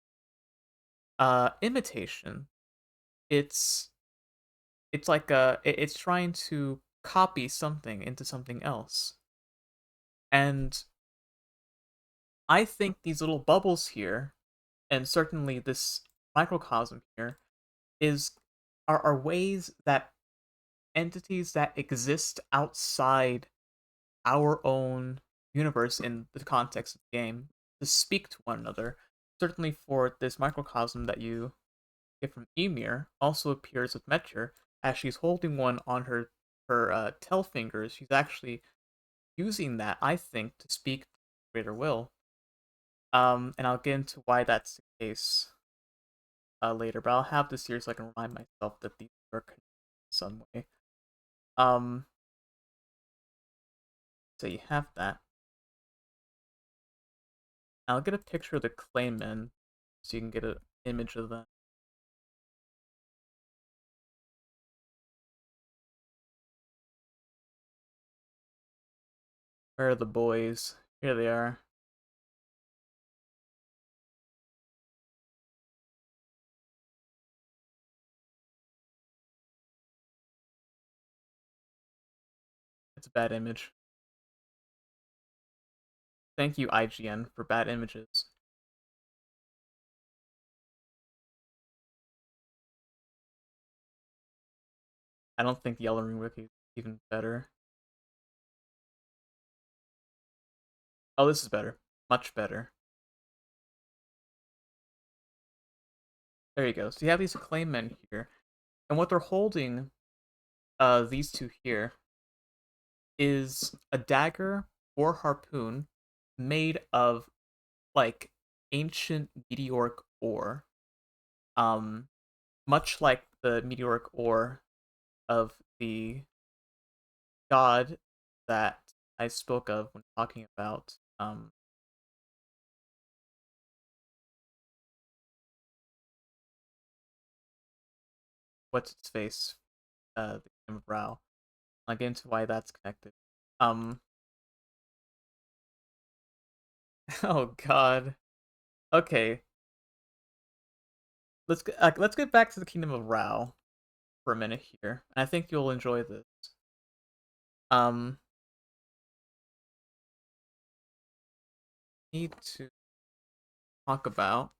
imitation. It's it's like it's trying to copy something into something else. And I think these little bubbles here, and certainly this microcosm here, is are ways that entities that exist outside our own universe in the context of the game to speak to one another. Certainly for this microcosm that you get from Emir, also appears with Mecher as she's holding one on her tail fingers. She's actually using that, I think, to speak to greater will. And I'll get into why that's the case later, but I'll have this here so I can remind myself that these are connected in some way. Um, so you have that. I'll get a picture of the Clayman so you can get an image of that. Where are the boys? Here they are. It's a bad image. Thank you, IGN, for bad images. I don't think the Elden Ring Wiki is even better. Oh, this is better. Much better. There you go. So you have these acclaim men here, and what they're holding, these two here, is a dagger or harpoon made of like ancient meteoric ore. Um, much like the meteoric ore of the god that I spoke of when talking about what's its face, the Kingdom of Rao. I'll get into why that's connected. Um, oh god. Okay, let's get back to the Kingdom of Rao for a minute here. And I think you'll enjoy this. Um, need to talk about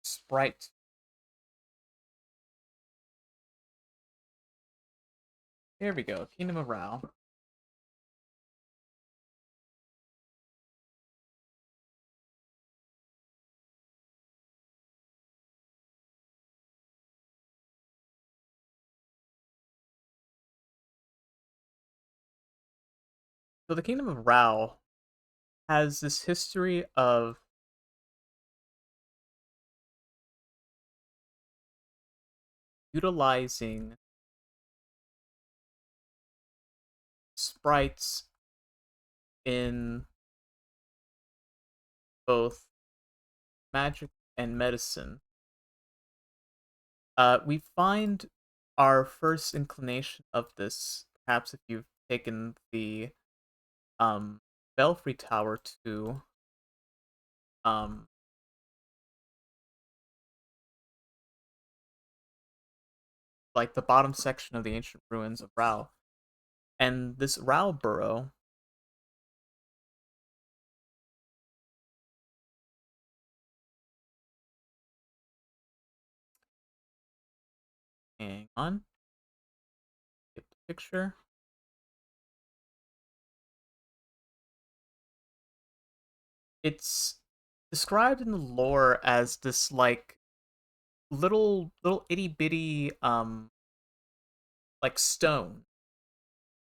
Sprite. Here we go, Kingdom of Rao. So the Kingdom of Rao has this history of utilizing sprites in both magic and medicine. We find our first inclination of this, perhaps if you've taken the Belfry Tower to um like the bottom section of the ancient ruins of Rao. And this Rao burrow, hang on, get the picture. It's described in the lore as this like little itty bitty like stone,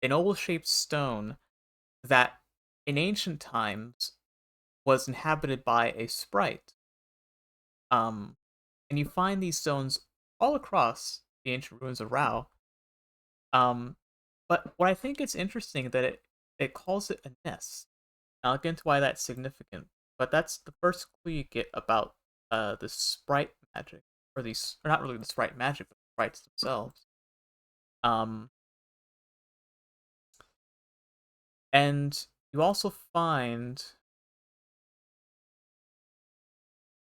an oval shaped stone that in ancient times was inhabited by a sprite. Um, and you find these stones all across the ancient ruins of Rao. Um, but what I think is interesting that it calls it a nest. I'll get into why that's significant, but that's the first clue you get about the sprite magic, or these, or not really the sprite magic, but the sprites themselves. Um, and you also find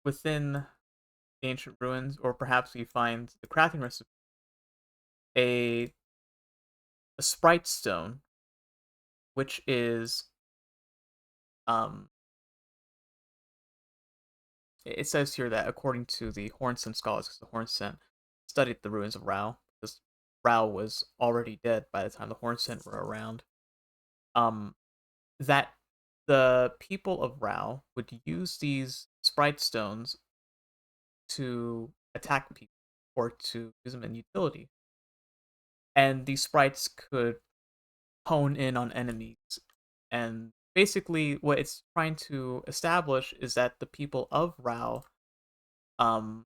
within the ancient ruins, or perhaps you find the crafting recipe, a a sprite stone, which is um, it says here that according to the Hornsent scholars, because the Hornsent studied the ruins of Rao, because Rao was already dead by the time the Hornsent were around. Um, that the people of Rao would use these sprite stones to attack people or to use them in utility. And these sprites could hone in on enemies. And basically, what it's trying to establish is that the people of Rao um,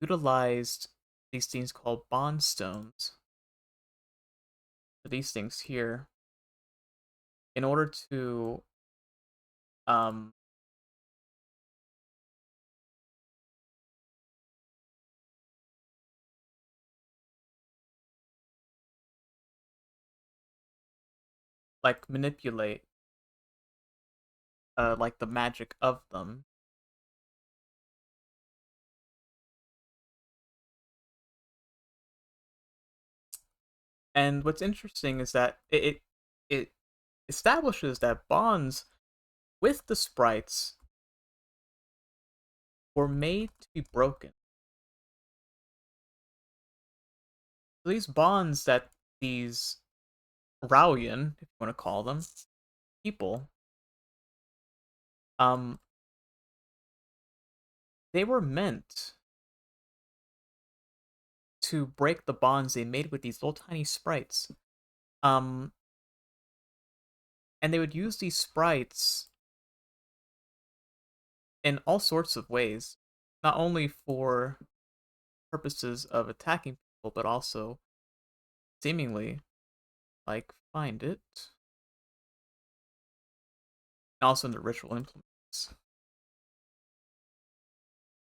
utilized these things called bond stones, for these things here, in order to um, like manipulate like the magic of them. And what's interesting is that it establishes that bonds with the sprites were made to be broken. So these bonds that these Rauyan, if you want to call them, people, um, they were meant to break the bonds they made with these little tiny sprites. Um, and they would use these sprites in all sorts of ways, not only for purposes of attacking people, but also seemingly like find it, and also in the ritual implements.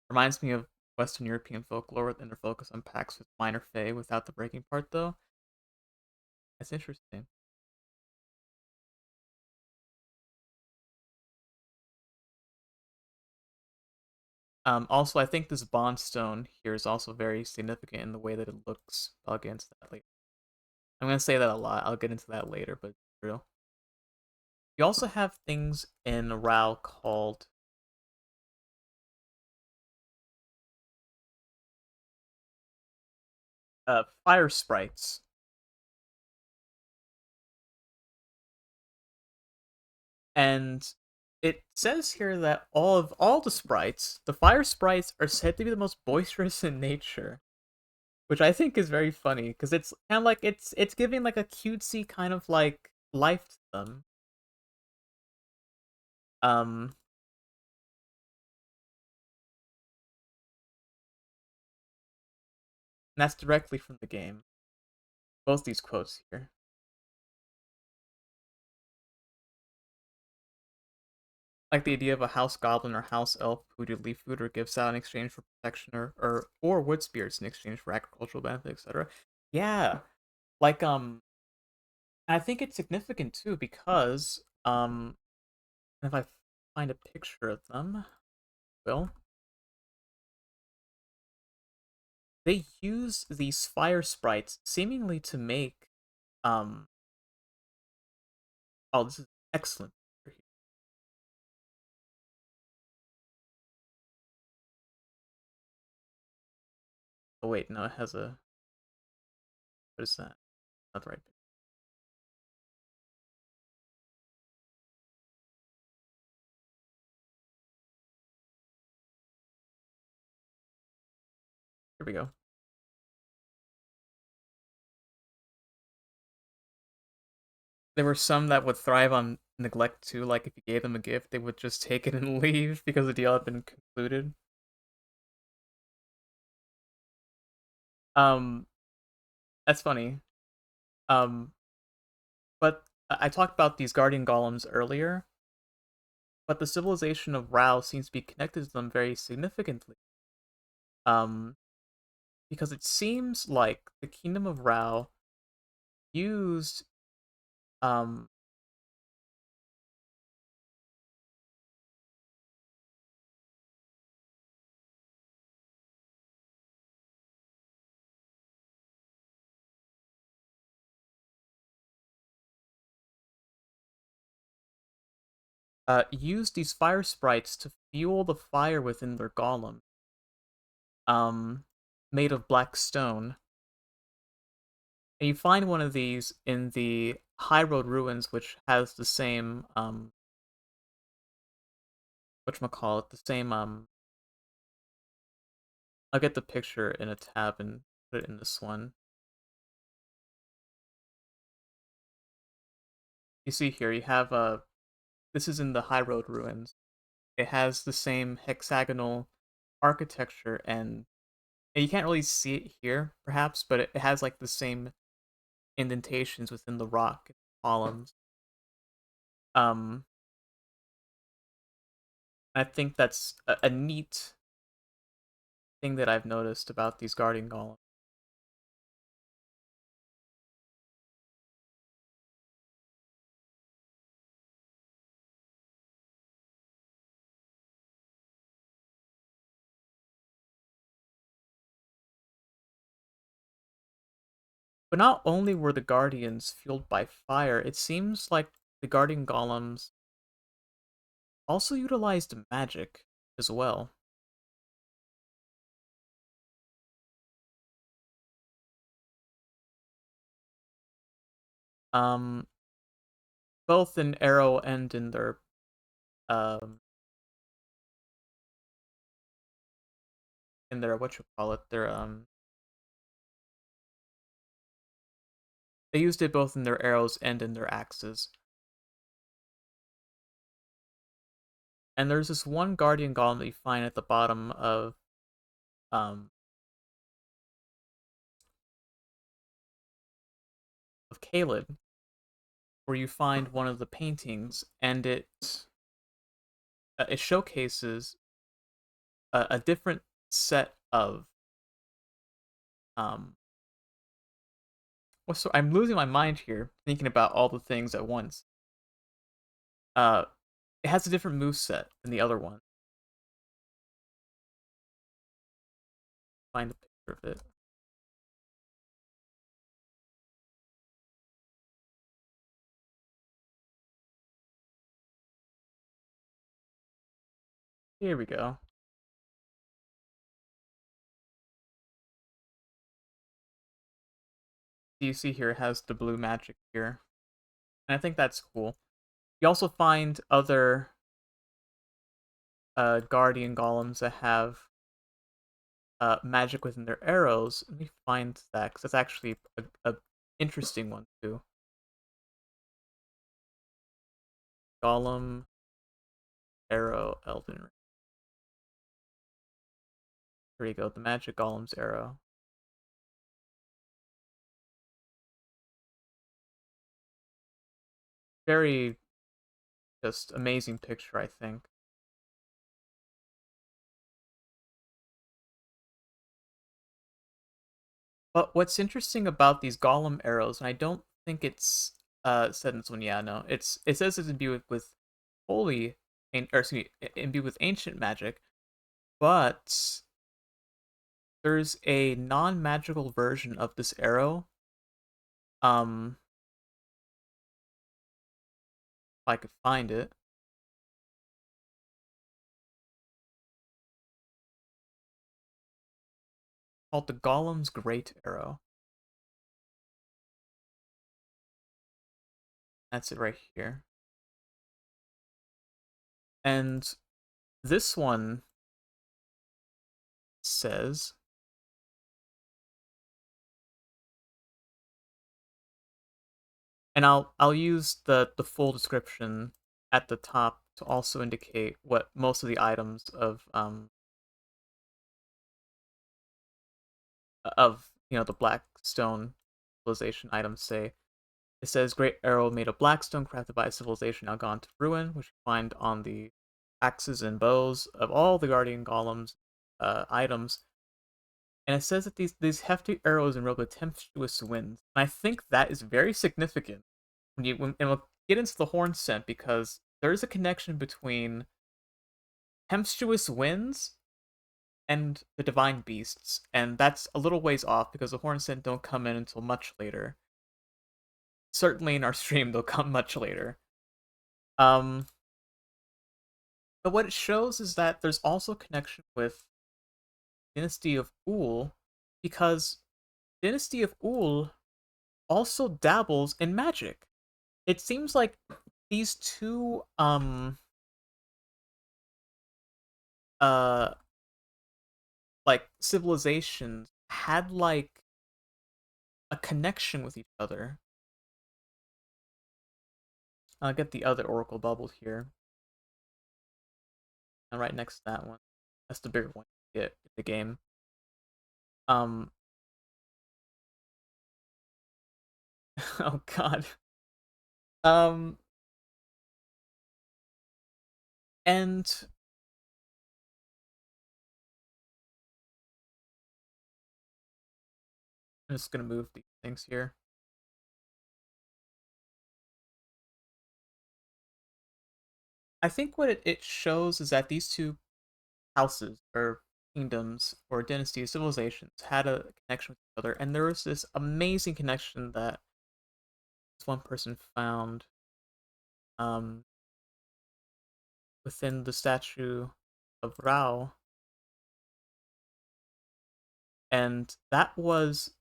Reminds me of Western European folklore, and their focus on pacts with minor fae without the breaking part, though. That's interesting. Also, I think this bond stone here is also very significant in the way that it looks. I'll get into that later. I'm gonna say that a lot. I'll get into that later, but it's true. You also have things in Rao called fire sprites, and it says here that all the sprites, the fire sprites, are said to be the most boisterous in nature, which I think is very funny because it's kind of like it's giving like a cutesy kind of like life to them. Um, and that's directly from the game. Both these quotes here. Like the idea of a house goblin or house elf who do leaf food or gives out in exchange for protection or wood spirits in exchange for agricultural benefits, etc. Yeah, like I think it's significant too because if I find a picture of them, well, they use these fire sprites seemingly to make um oh, this is excellent. Oh wait, no, it has a, what is that? Not the right. we go. There were some that would thrive on neglect too, like if you gave them a gift, they would just take it and leave because the deal had been concluded. Um, that's funny. Um, but I talked about these guardian golems earlier, but the civilization of Rao seems to be connected to them very significantly. Um, because it seems like the kingdom of Rao used um used these fire sprites to fuel the fire within their golem, um, made of black stone. And you find one of these in the High Road ruins, which has the same whatchamacallit, the same I'll get the picture in a tab and put it in this one. You see here, you have this is in the High Road ruins. It has the same hexagonal architecture, and you can't really see it here, perhaps, but it has like the same indentations within the rock columns. Um, I think that's a neat thing that I've noticed about these guardian golems. But not only were the guardians fueled by fire, it seems like the guardian golems also utilized magic as well. Um, both in arrow and um in their what you call it, their they used it both in their arrows and in their axes. And there's this one guardian golem that you find at the bottom um of Caelid, where you find one of the paintings, and it showcases a different set of um. Well, so I'm losing my mind here, thinking about all the things at once. Uh, it has a different move set than the other one. Find a picture of it. Here we go. You see here it has the blue magic here, and I think that's cool. You also find other guardian golems that have magic within their arrows. Let me find that because that's actually a interesting one too. Golem arrow Elden Ring. Here you go, the magic golem's arrow. Very just amazing picture, I think. But what's interesting about these golem arrows, and I don't think it's said in this one, yeah, no, it says it's imbued with holy, or excuse me, imbued with ancient magic, but there's a non-magical version of this arrow. Um, if I could find it, called the Golem's Great Arrow. That's it right here. And this one says And I'll use the full description at the top to also indicate what most of the items of the Blackstone civilization items say. It says great arrow made of blackstone crafted by a civilization now gone to ruin, which you find on the axes and bows of all the guardian golems items. And it says that these hefty arrows enrobe with tempestuous winds. And I think that is very significant and we'll get into the horn scent because there is a connection between tempestuous winds and the divine beasts, and that's a little ways off because the horn scent don't come in until much later. Certainly in our stream, they'll come much later. Um, but what it shows is that there's also connection with Dynasty of Ul because Dynasty of Ul also dabbles in magic. It seems like these two uh like civilizations had like a connection with each other. I'll get the other oracle bubble here. And right next to that one. That's the bigger one you get in the game. Um oh god. Um and I'm just gonna move these things here. I think what it shows is that these two houses or kingdoms or dynasties, civilizations had a connection with each other, and there was this amazing connection that this one person found um within the statue of Rao, and that was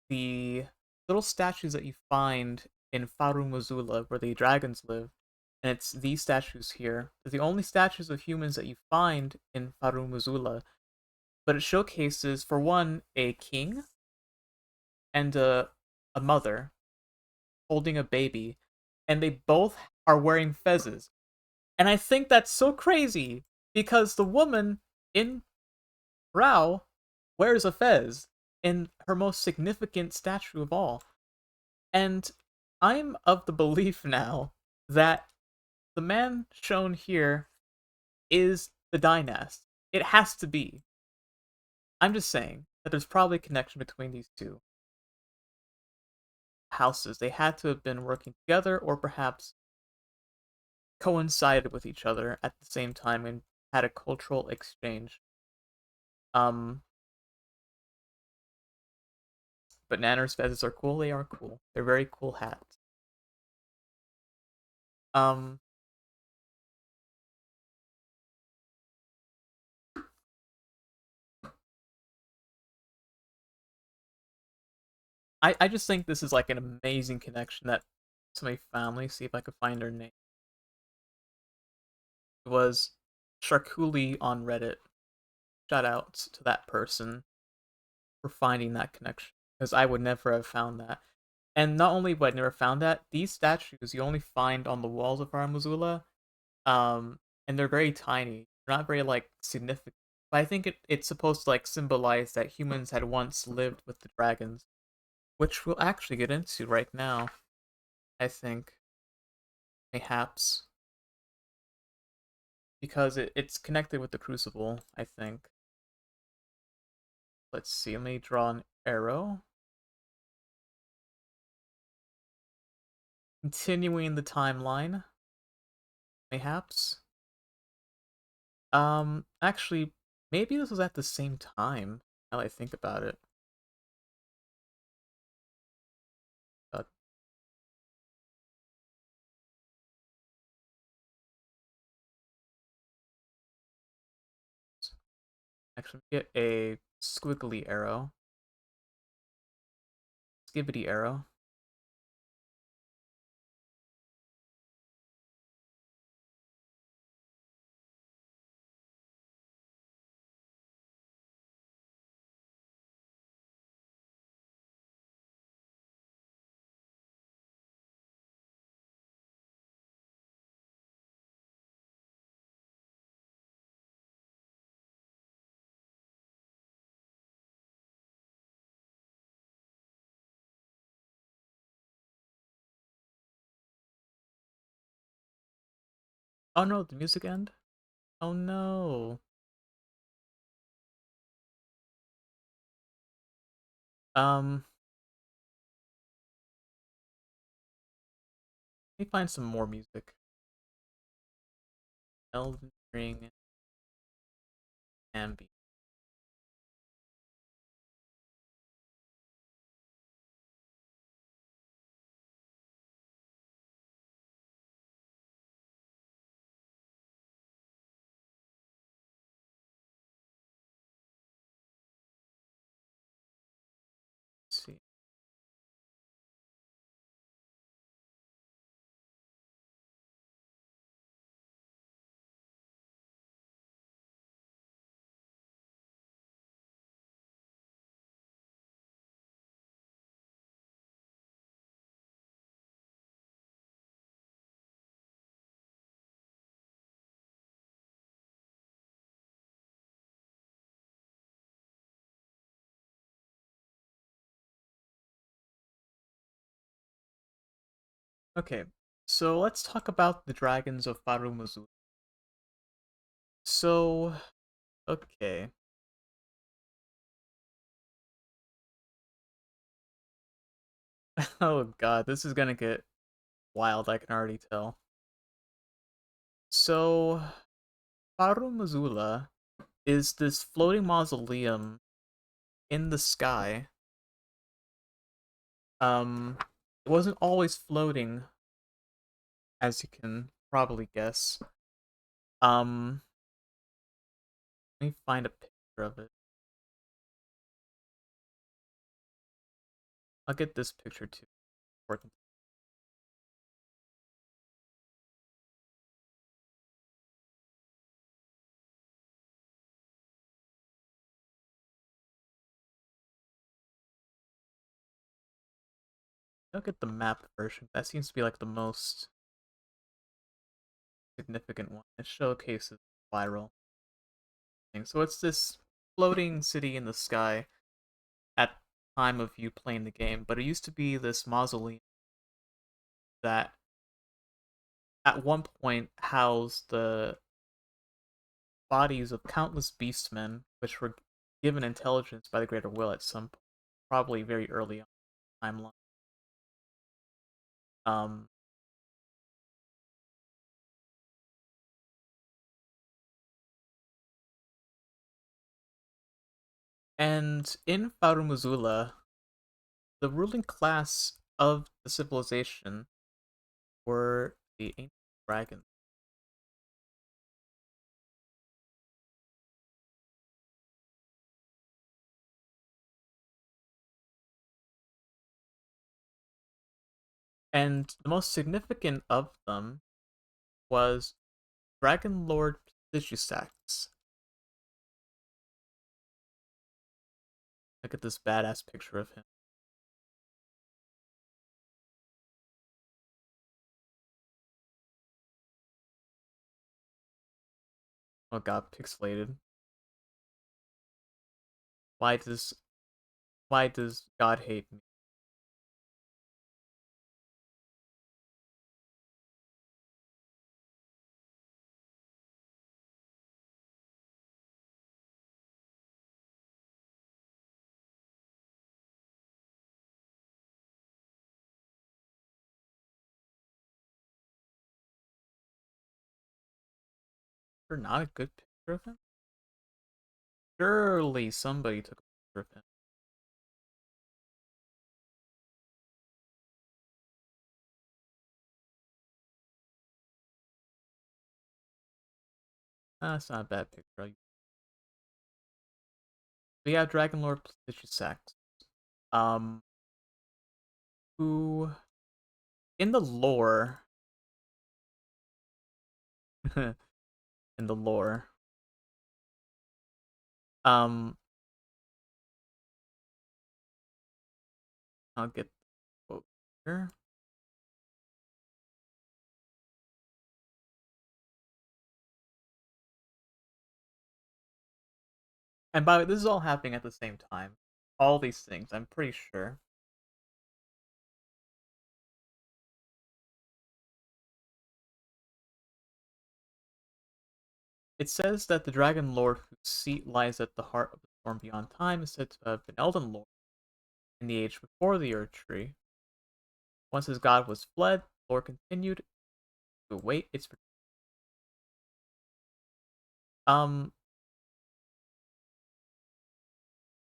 the little statues that you find in Farum Mazula, where the dragons live. And it's these statues here. They're the only statues of humans that you find in Farum Mazula. But it showcases, for one, a king and a mother holding a baby, and they both are wearing fezzes. And I think that's so crazy because the woman in Rao wears a fez in her most significant statue of all. And I'm of the belief now that the man shown here is the dynast. It has to be. I'm just saying that there's probably a connection between these two houses. They had to have been working together or perhaps coincided with each other at the same time and had a cultural exchange. Um, but Nanner's feathers are cool. They are cool. They're very cool hats. Um, I just think this is like an amazing connection that to my family. See if I could find her name. It was Sharkuli on Reddit. Shout out to that person for finding that connection because I would never have found that. And not only would I never found that, these statues you only find on the walls of Aramazula, and they're very tiny. They're not very like significant. But I think it's supposed to like symbolize that humans had once lived with the dragons, which we'll actually get into right now. I think mayhaps because it's connected with the Crucible. I think. Let's see. Let me draw an arrow. Continuing the timeline, mayhaps. Actually, maybe this was at the same time. Now that I think about it. Uh, actually, get a squiggly arrow, skibbity arrow. Oh no, the music end? Oh no. Um, Let me find some more music. Elden Ring ambient. Let's see. Okay, so let's talk about the dragons of Farumuzu. So, okay. Oh god, this is gonna get wild, I can already tell. So, Farumazula is this floating mausoleum in the sky. It wasn't always floating, as you can probably guess. Um, Let me find a picture of it. I'll get this picture too. Important. I'll get the map version. That seems to be like the most significant one. It showcases viral thing. So it's this floating city in the sky at time of you playing the game, but it used to be this mausoleum that at one point housed the bodies of countless beastmen, which were given intelligence by the Greater Will at some point, probably very early on in the timeline. Um, and in Farumuzula, the ruling class of the civilization were the ancient dragons. And the most significant of them was Dragon Lord Plishusax. Look at this badass picture of him. Oh god, pixelated. Why does why does God hate me? Or not a good picture of him? Surely somebody took a picture of him. That's not a bad picture. We have Dragon Lord Plishusax. Um, who in the lore, in the lore, um, I'll get the quote here. And by the way, this is all happening at the same time. All these things, I'm pretty sure. It says that the Dragon Lord whose seat lies at the heart of the storm beyond time is said to have been Elden Lord in the age before the Earth Tree. Once his god was fled, the Lord continued to await its return. Um,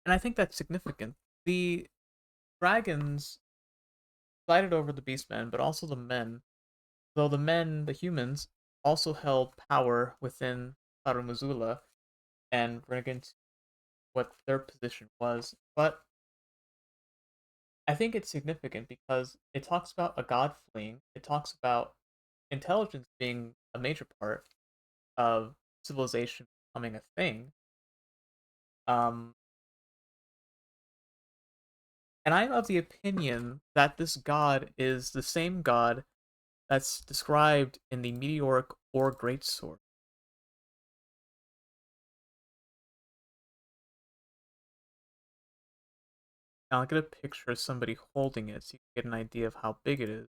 and I think that's significant. The dragons sided over the beastmen, but also the men. Though the men, the humans, also held power within Tarumazula, and we're going to get into what their position was. But I think it's significant because it talks about a god fleeing. It talks about intelligence being a major part of civilization becoming a thing. Um, and I'm of the opinion that this god is the same god that's described in the meteoric or greatsword. Now I'll get a picture of somebody holding it so you can get an idea of how big it is.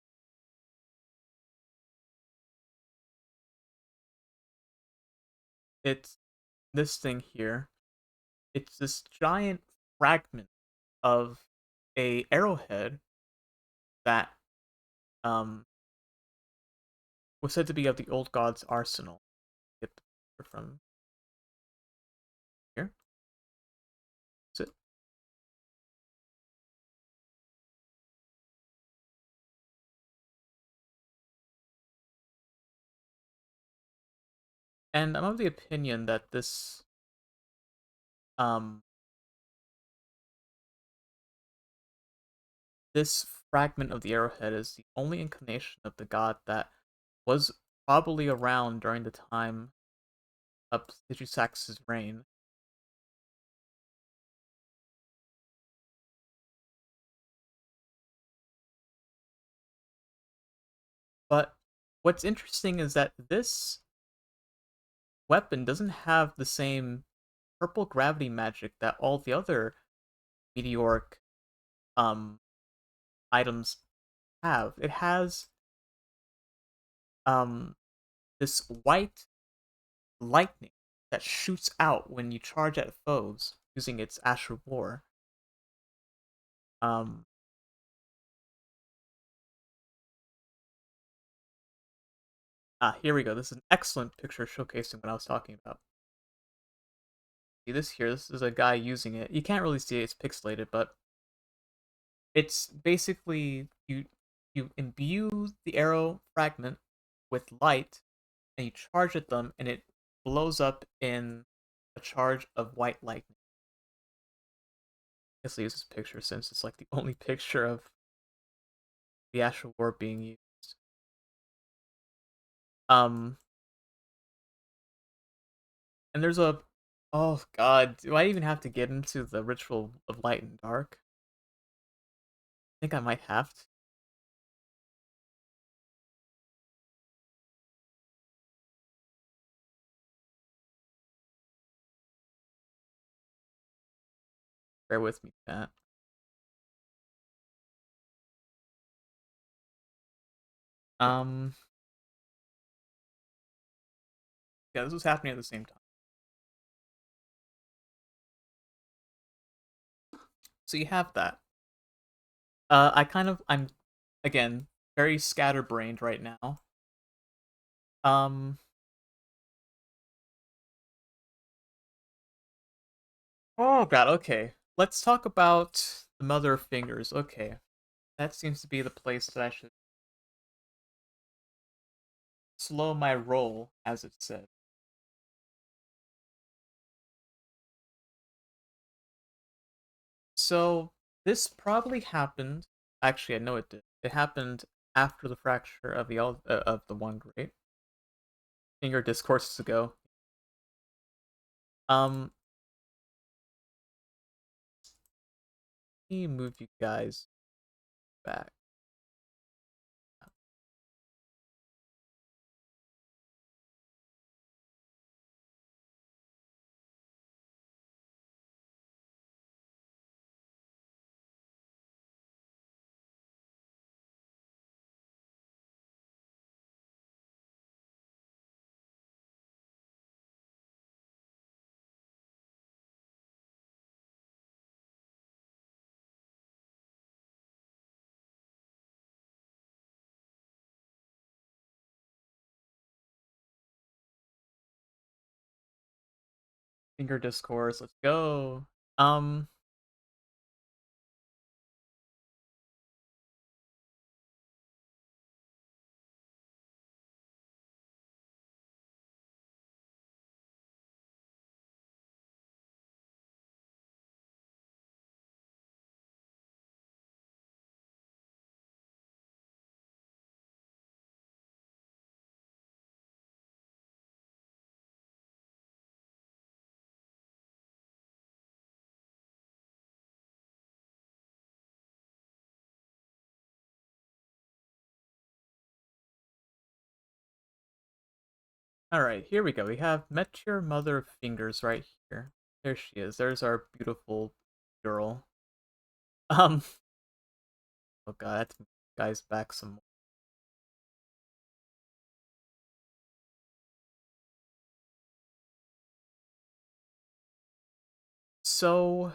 It's this thing here. It's this giant fragment of a arrowhead that um was said to be of the old god's arsenal. Get the picture from here. Is it? And I'm of the opinion that um this fragment of the arrowhead is the only incarnation of the god that was probably around during the time of Sigisax's reign. But what's interesting is that this weapon doesn't have the same purple gravity magic that all the other meteoric um items have. It has um this white lightning that shoots out when you charge at foes using its Astral War. Um Here we go. This is an excellent picture showcasing what I was talking about. See this here? This is a guy using it. You can't really see it, it's pixelated, but it's basically you imbue the arrow fragment with light and you charge at them and it blows up in a charge of white lightning. I guess I use this picture since it's like the only picture of the actual war being used. Um and there's a oh god, do I even have to get into the ritual of light and dark? I think I might have to. Bear with me, Pat. Um yeah, this was happening at the same time. So you have that. I'm again very scatterbrained right now. Um oh god, okay. Let's talk about the Mother of Fingers. Okay. That seems to be the place that I should slow my roll, as it said. So this probably happened. Actually, I know it did. It happened after the fracture of of the One Great Finger discourses ago. Um, Let me move you guys back. Finger discourse. Let's go. Um. All right. Here we go. We have met your mother of fingers right here. There she is. There's our beautiful girl. Um. Oh god, that's guys back some more. So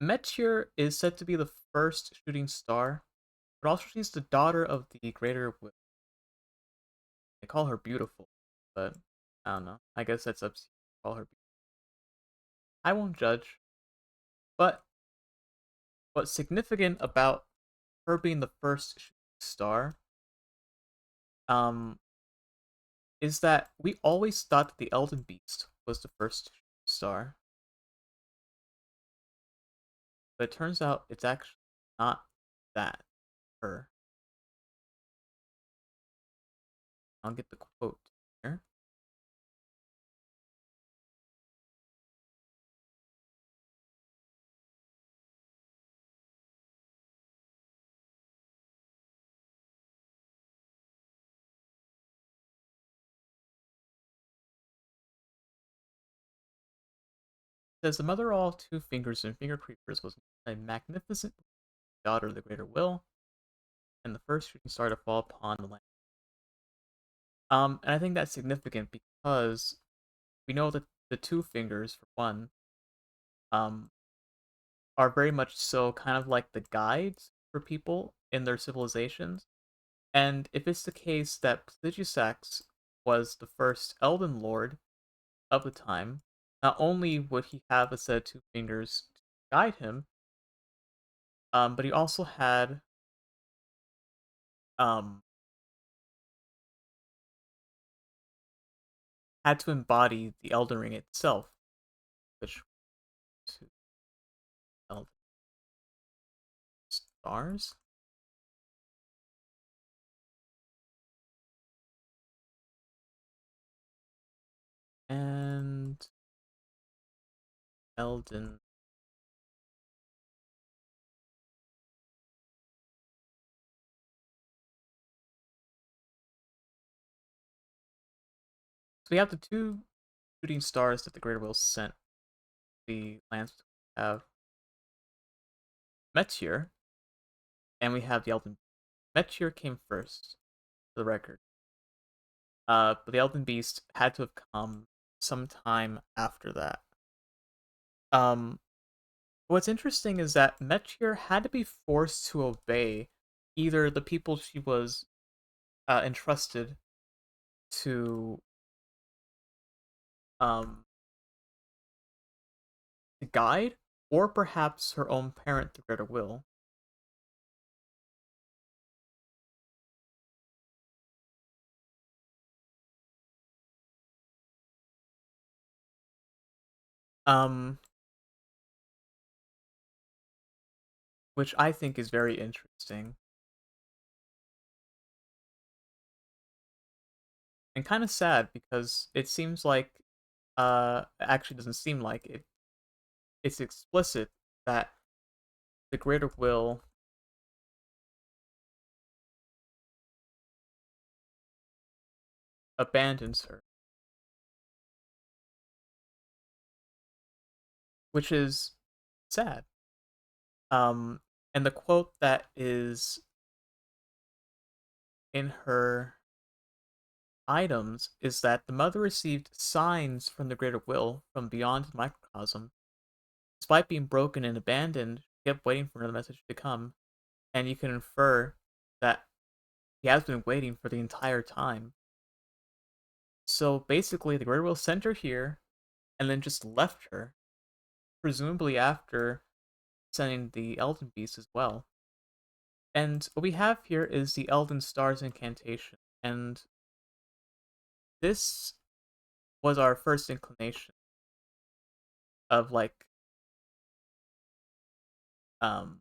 Meteor is said to be the first shooting star, but also she's the daughter of the Greater Will. They call her beautiful, but I don't know. I guess that's up to you to call her. I won't judge. But what's significant about her being the first shooting star, um, is that we always thought that the Elden Beast was the first shooting star, but it turns out it's actually not that her. I'll get the quote here. It says the mother of all two fingers and finger creepers was a magnificent daughter of the Greater Will, and the first shooting star to fall upon the land. And I think that's significant because we know that the two fingers, for one, um, are very much so kind of like the guides for people in their civilizations. And if it's the case that Pligisax was the first Elven Lord of the time, not only would he have a set of two fingers to guide him, but he also um, had to embody the Elden Ring itself, which to Elden stars and Elden. So we have the two shooting stars that the Greater Will sent the lands. We have Meteor, and we have the Elden. Meteor came first, for the record. But the Elden Beast had to have come sometime after that. Um, what's interesting is that Meteor had to be forced to obey either the people she was entrusted to um to guide, or perhaps her own parent, the Greater Will. Um, which I think is very interesting and kind of sad because it seems like actually doesn't seem like it. It's explicit that the Greater Will abandons her, which is sad. Um, and the quote that is in her items is that the mother received signs from the Greater Will from beyond the microcosm. Despite being broken and abandoned, she kept waiting for another message to come, and you can infer that he has been waiting for the entire time. So basically, the Greater Will sent her here and then just left her, presumably after sending the Elden Beast as well. And what we have here is the Elden Stars incantation, and this was our first inclination of um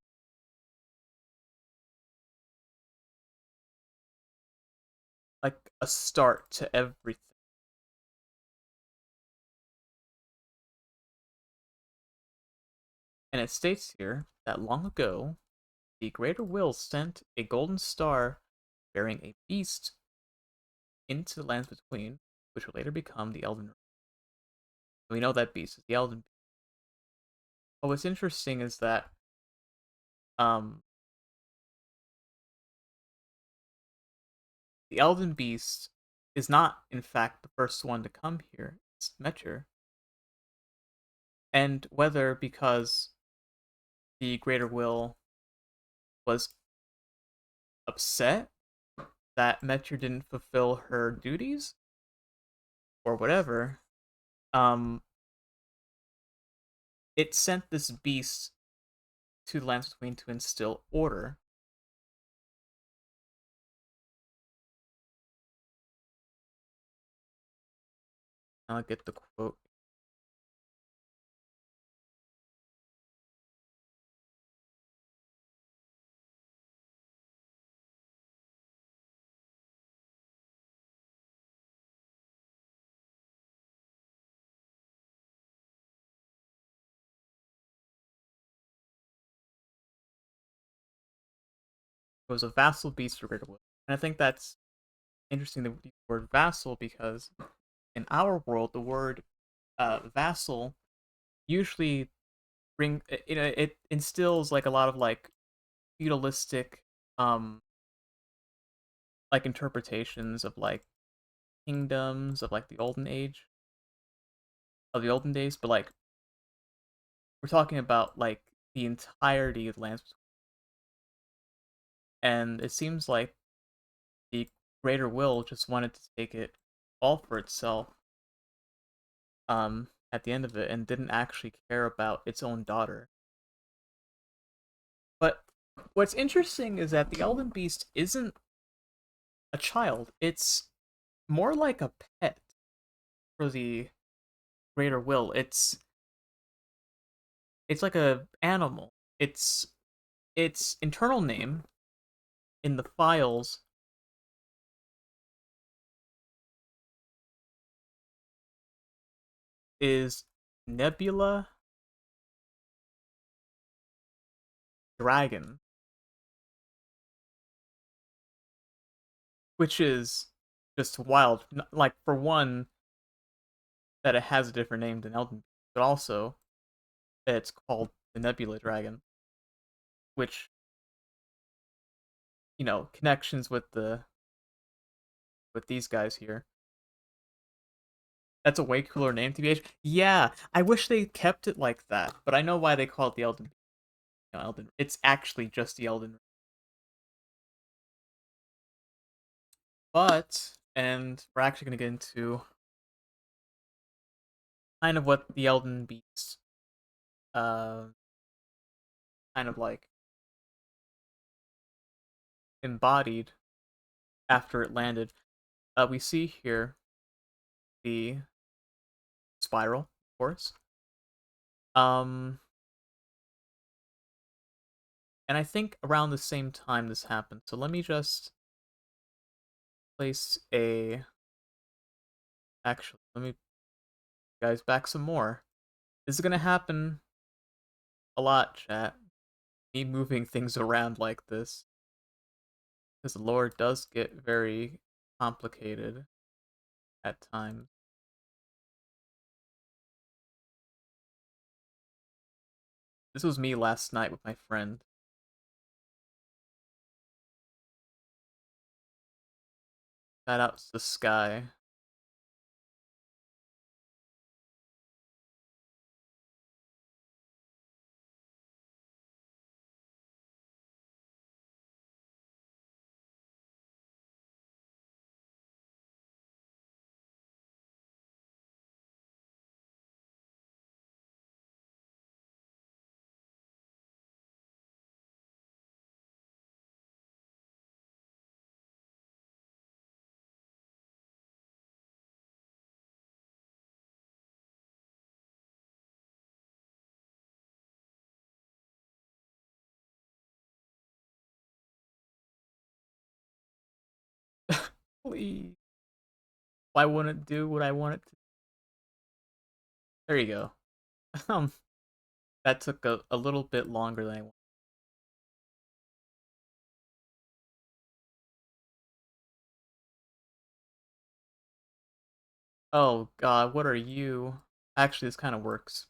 like a start to everything. And it states here that long ago, the Greater Will sent a golden star bearing a beast into the lands between, which would later become the Elden Ring. We know that beast is the Elden Beast. But what's interesting is that um the Elden Beast is not, in fact, the first one to come here. It's Mecher. And whether because the Greater Will was upset that Mecher didn't fulfill her duties or whatever, um, it sent this beast to the lands between to instill order. I'll get the quote. It was a vassal beast for Greater Will. And I think that's interesting, the word vassal, because in our world, the word vassal usually it instills like a lot of like feudalistic um like interpretations of like kingdoms of like the olden age of the olden days, but like we're talking about like the entirety of the lands, and it seems like the greater will just wanted to take it all for itself at the end of it, and didn't actually care about its own daughter. But what's interesting is that the Elden Beast isn't a child. It's more like a pet for the greater will. It's like a animal. Its internal name in the files is Nebula Dragon, which is just wild. Like for one, that it has a different name than Elden, but also that it's called the Nebula Dragon, which connections with these guys here. That's a way cooler name to be. Yeah, I wish they kept it like that, but I know why they call it the Elden. Elden. It's actually just the Elden. And we're actually gonna get into kind of what the Elden Beast, uh, kind of like embodied after it landed. We see here the spiral, of course. Um, and I think around the same time this happened. So let me just place a. Actually, let me guys back some more. This is gonna happen a lot, chat. Me moving things around like this, because the lore does get very complicated at times. This was me last night with my friend. Shout out to the sky. Please. Why wouldn't it do what I want it to? There you go. Um, that took a little bit longer than I wanted. Oh god, what are you? Actually, this kind of works.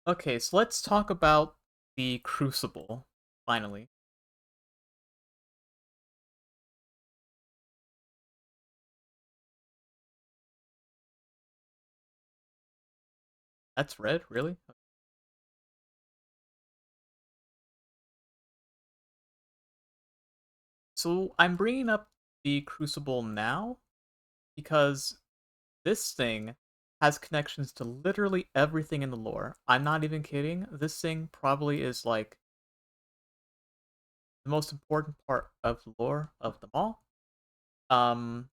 Okay, so let's talk about the Crucible, finally. That's red, really? So I'm bringing up the Crucible now because this thing has connections to literally everything in the lore. I'm not even kidding. This thing probably is like the most important part of the lore of them all. Um,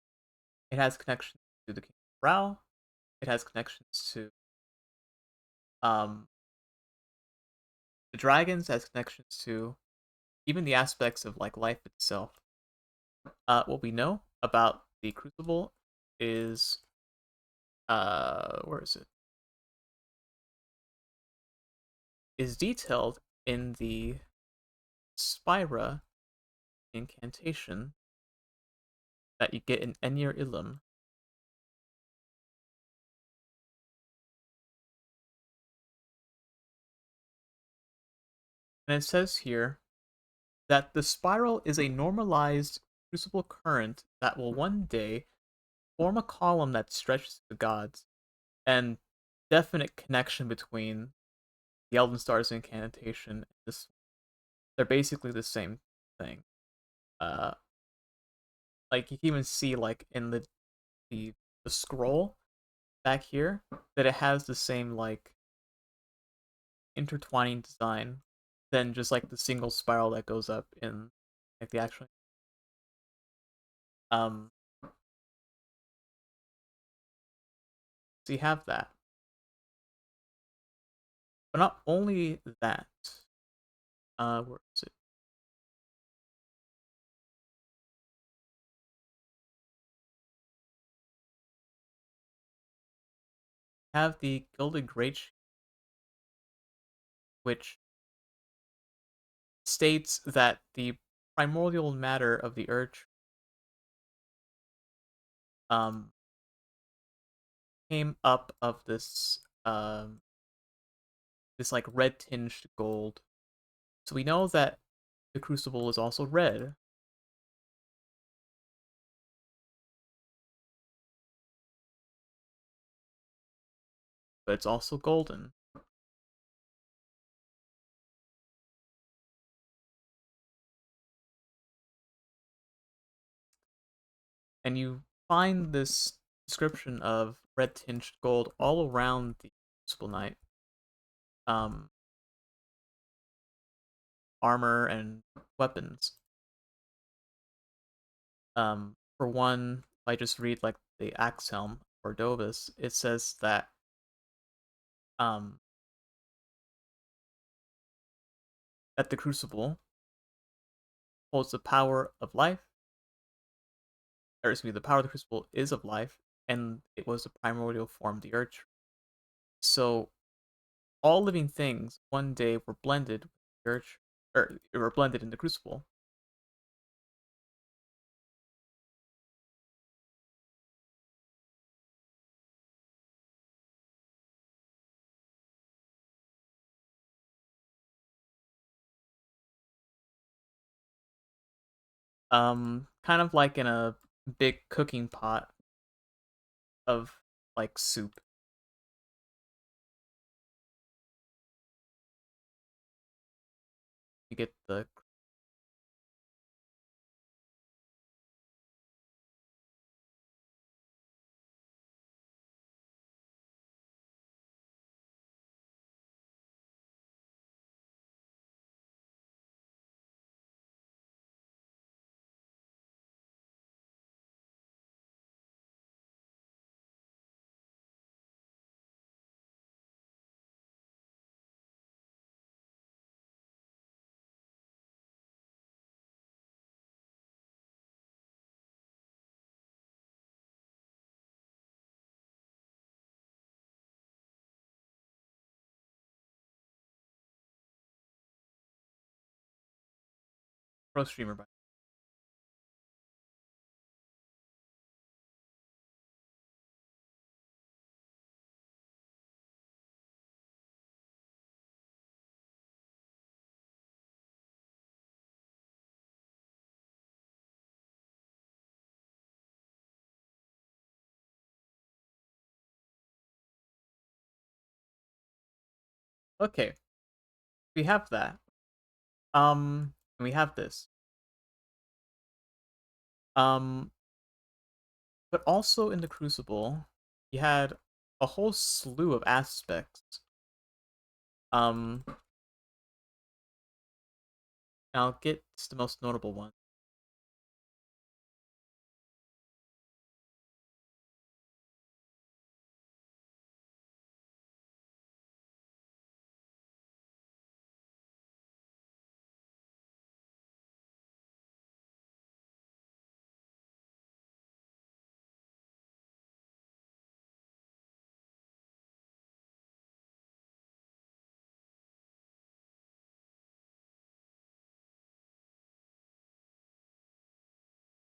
it has connections to the King of Rao. It has connections to um the dragons. It has connections to even the aspects of like life itself. What we know about the Crucible is where is it? Is detailed in the Spira incantation that you get in Enir Ilum. And it says here that the spiral is a normalized crucible current that will one day form a column that stretches to the gods, and definite connection between the Elden Stars incantation and this. They're basically the same thing. Uh, like you can even see like in the the scroll back here that it has the same like intertwining design than just like the single spiral that goes up in like the actual um so you have that. But not only that, where is it? Have the Gilded Great which states that the primordial matter of the earth um came up of this like red tinged gold. So we know that the crucible is also red, but it's also golden. And you find this description of red tinged gold all around the Crucible Knight um, armor and weapons. For one, if I just read like the axe helm or Dovis, it says um, that the Crucible holds the power of life, or excuse me, the power of the Crucible is of life, and it was the primordial form of the earth. So all living things one day were blended with the earth, or were blended in the Crucible. Kind of like in a big cooking pot of like soup. You get the pro streamer. Okay, we have that. We have this. Um, but also in the Crucible, you had a whole slew of aspects. Um, and I'll get to the most notable one.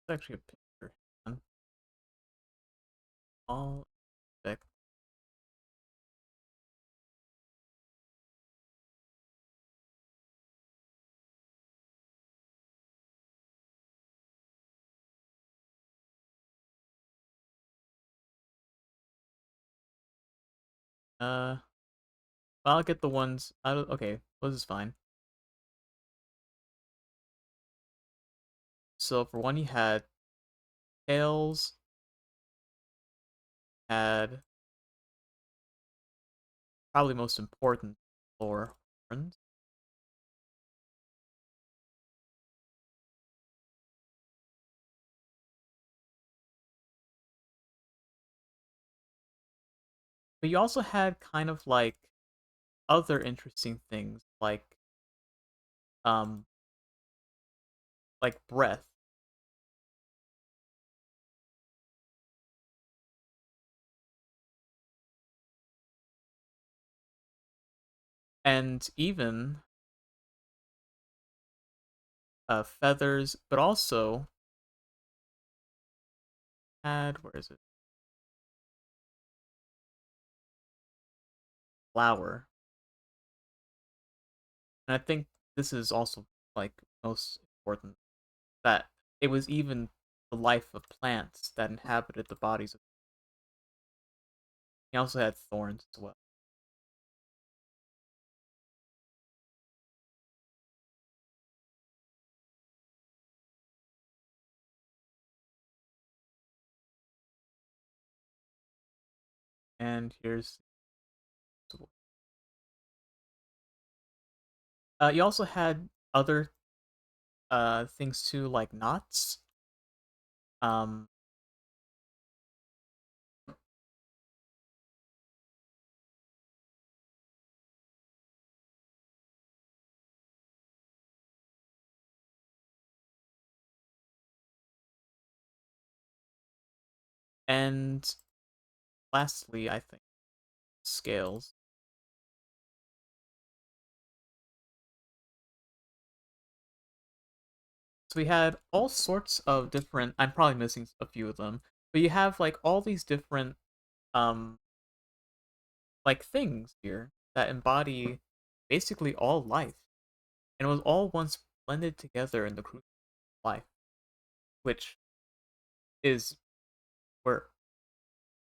It's actually a picture. All aspects. Uh, I'll get the ones. Okay, this is fine. So for one, you had tails, had probably most important for horns, but you also had kind of like other interesting things um like breath and even feathers, but also had where is it? Flower. And I think this is also like most important that it was even the life of plants that inhabited the bodies of. He also had thorns as well. And here's you also had other things too, like knots. Um, and lastly, I think scales. So we had all sorts of different. I'm probably missing a few of them, but you have like all these different um like things here that embody basically all life, and it was all once blended together in the crucible of life, which is where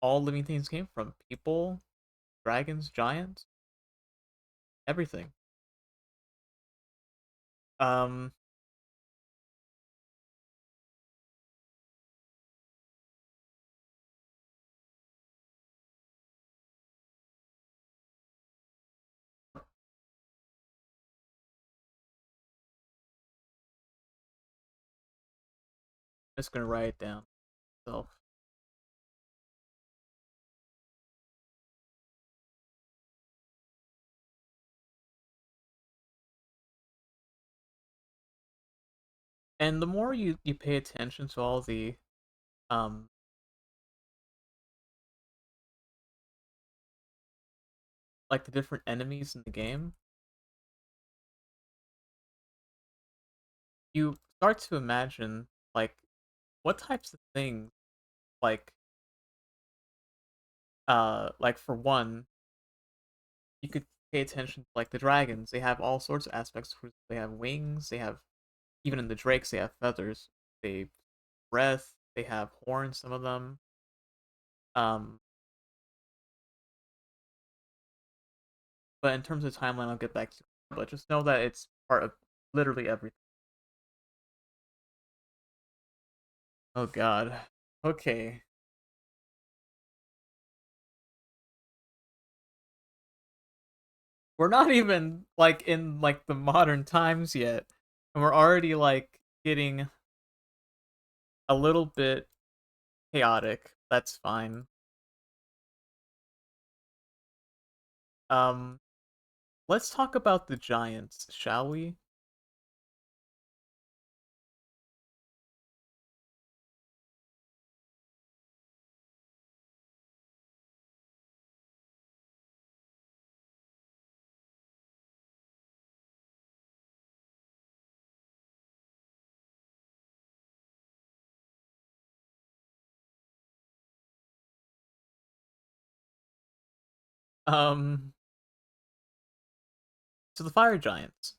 all living things came from: people, dragons, giants, everything. Um, just gonna write it down. So, and the more you pay attention to all the um like the different enemies in the game, you start to imagine like what types of things like for one, you could pay attention to like the dragons. They have all sorts of aspects. They have wings. They have even in the drakes they have feathers. They breath. They have horns. Some of them. Um, but in terms of timeline, I'll get back to. But just know that it's part of literally everything. Oh God. Okay. We're not even like in like the modern times yet, and we're already like getting a little bit chaotic. That's fine. Um, let's talk about the giants, shall we? Um, so the fire giants.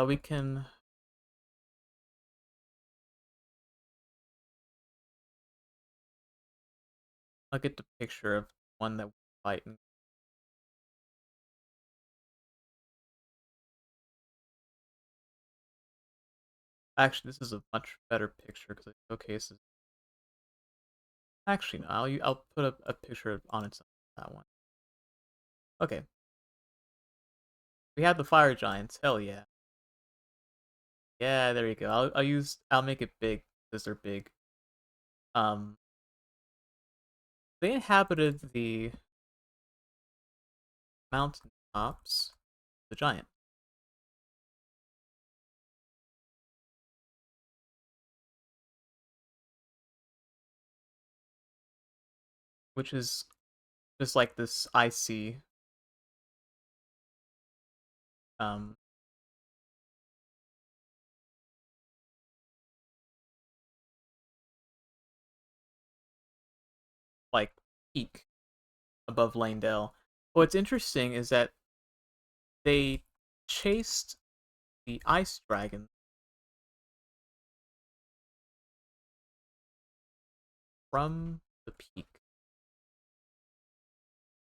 We can. I'll get the picture of one that we're fighting. Actually, this is a much better picture because it showcases. Actually, no. I'll put a picture on its own. That one. Okay. We have the fire giants. Hell yeah. Yeah, there you go. I'll make it big because they're big. Um, they inhabited the mountain tops. The giant, which is just like this icy um like peak above Langdale. What's interesting is that they chased the ice dragon from the peak.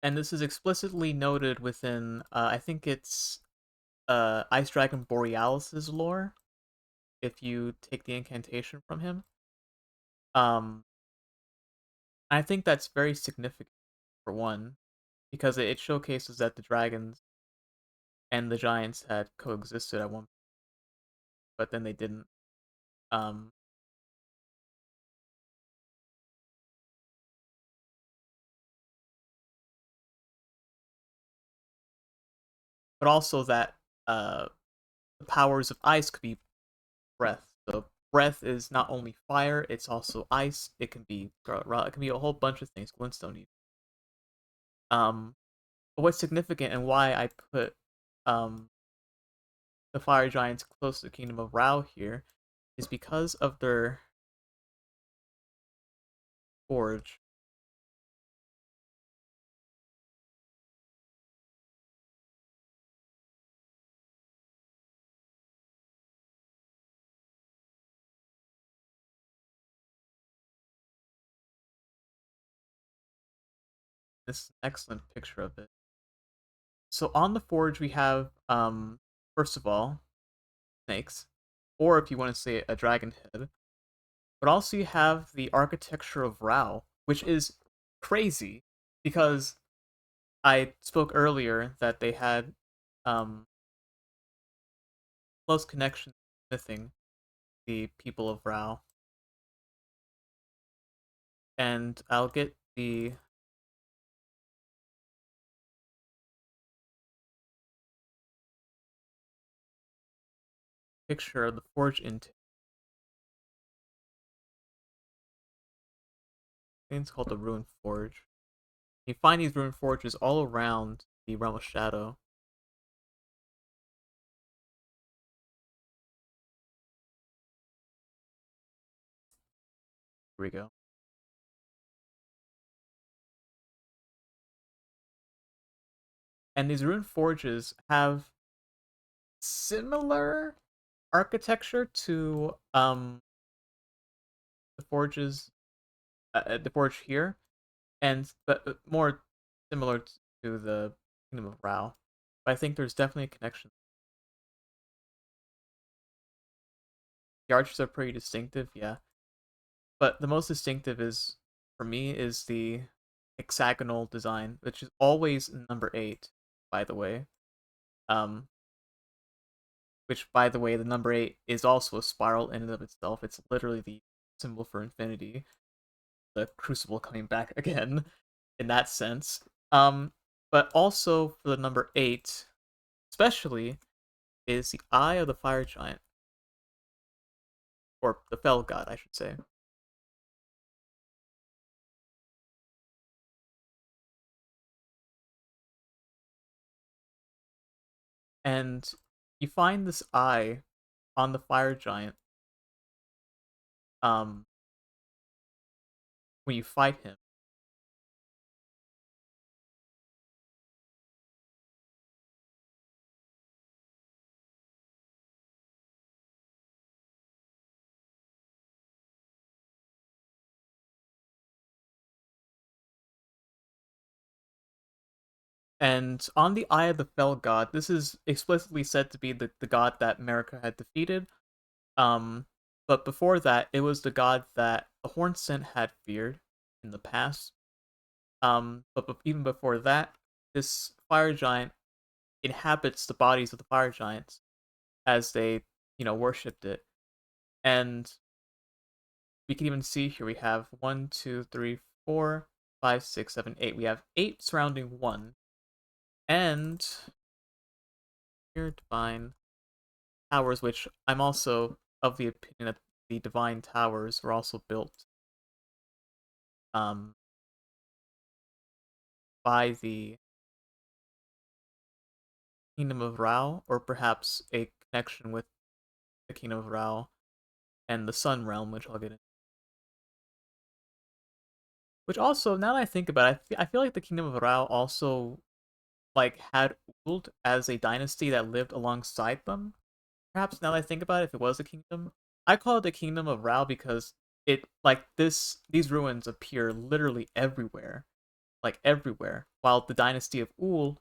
And this is explicitly noted within I think it's Ice Dragon Borealis's lore if you take the incantation from him. Um I think that's very significant for one because it showcases that the dragons and the giants had coexisted at one point, but then they didn't. Um but also that the powers of ice could be breath. So breath is not only fire, it's also ice. It can be it can be a whole bunch of things. Glintstone even. But what's significant and why I put um the fire giants close to the kingdom of Rao here is because of their forge. This is an excellent picture of it. So on the forge we have first of all snakes, or if you want to say a dragon head. But also you have the architecture of Rao, which is crazy because I spoke earlier that they had um, close connection to mything, the people of Rao, and I'll get the picture of the forge intake. I think it's called the Ruined Forge. You find these ruined forges all around the Realm of Shadow. Here we go. And these rune forges have similar architecture to the forge here, and but more similar to the Kingdom of Rao. But I think there's definitely a connection. The arches are pretty distinctive, yeah. But the most distinctive is for me is the hexagonal design, which is always number 8, by the way. Um, which by the way, the number 8 is also a spiral in and of itself. It's literally the symbol for infinity, the crucible coming back again in that sense. But also for the number 8, especially, is the eye of the fire giant, or the fell god, I should say. And you find this eye on the fire giant um when you fight him. And on the eye of the fell god, this is explicitly said to be the god that America had defeated. Um, but before that, it was the god that the Hornsent had feared in the past. But even before that, this fire giant inhabits the bodies of the fire giants as they, worshipped it. And we can even see here we have one, two, three, 4, 5, 6, 7, 8. We have 8 surrounding one. And here, divine towers, which I'm also of the opinion that the divine towers were also built um by the Kingdom of Rao, or perhaps a connection with the Kingdom of Rao and the Sun Realm, which I'll get into. Which also, now that I think about it, I feel like the Kingdom of Rao also like had Uld as a dynasty that lived alongside them. Perhaps now that I think about it, if it was a kingdom, I call it the Kingdom of Rao because it like these ruins appear literally everywhere, like everywhere, while the dynasty of Uld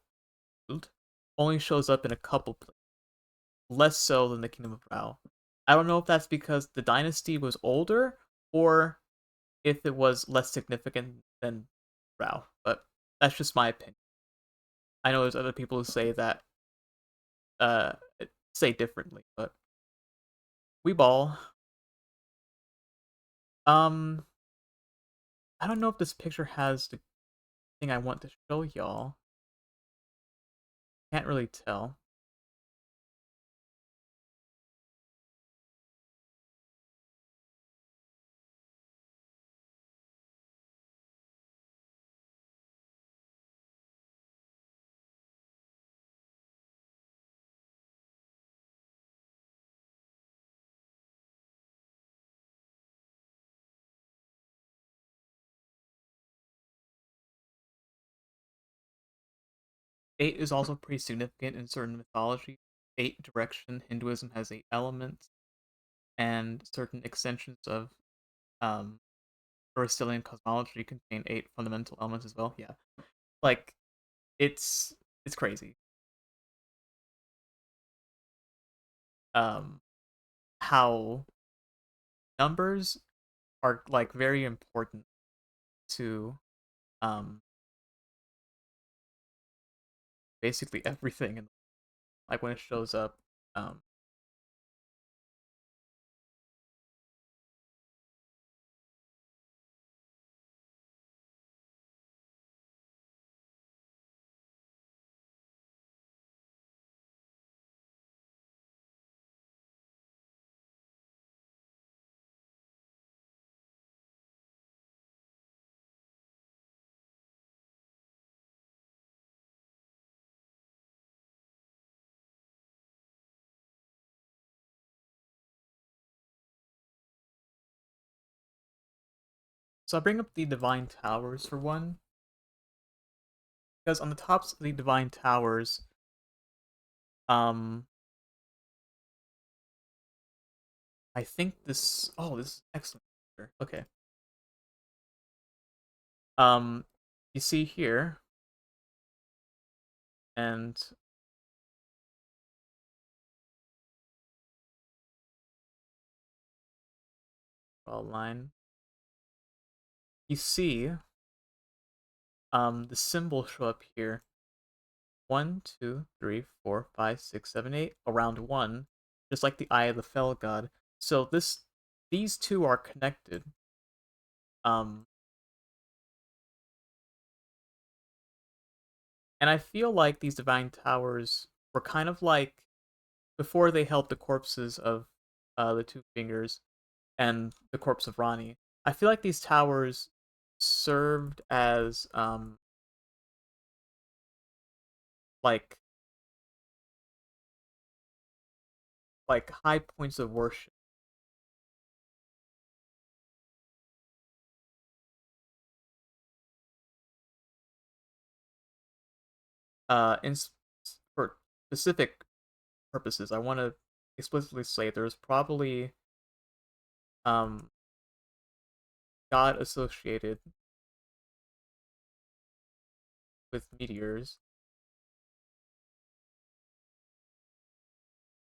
only shows up in a couple places, less so than the Kingdom of Rao. I don't know if that's because the dynasty was older or if it was less significant than Rao, but that's just my opinion. I know there's other people who say that uh say differently, but we ball. Um, I don't know if this picture has the thing I want to show y'all. Can't really tell. 8 is also pretty significant in certain mythology. 8 direction, Hinduism has 8 elements, and certain extensions of um Aristotelian cosmology contain 8 fundamental elements as well. Yeah. Like it's it's crazy. Um how numbers are like very important to um basically everything, and like when it shows up um So I bring up the Divine Towers for one, because on the tops of the Divine Towers, um, I think this. Oh, this is excellent. Okay. Um, you see here, and draw a line. You see, the symbol show up here. 1, 2, 3, 4, 5, 6, 7, 8. Around one, just like the Eye of the Fell God. So these two are connected. Um, and I feel like these divine towers were kind of like before they held the corpses of the two fingers and the corpse of Ronnie. I feel like these towers served as like high points of worship. In for specific purposes, I want to explicitly say there's probably um God associated with meteors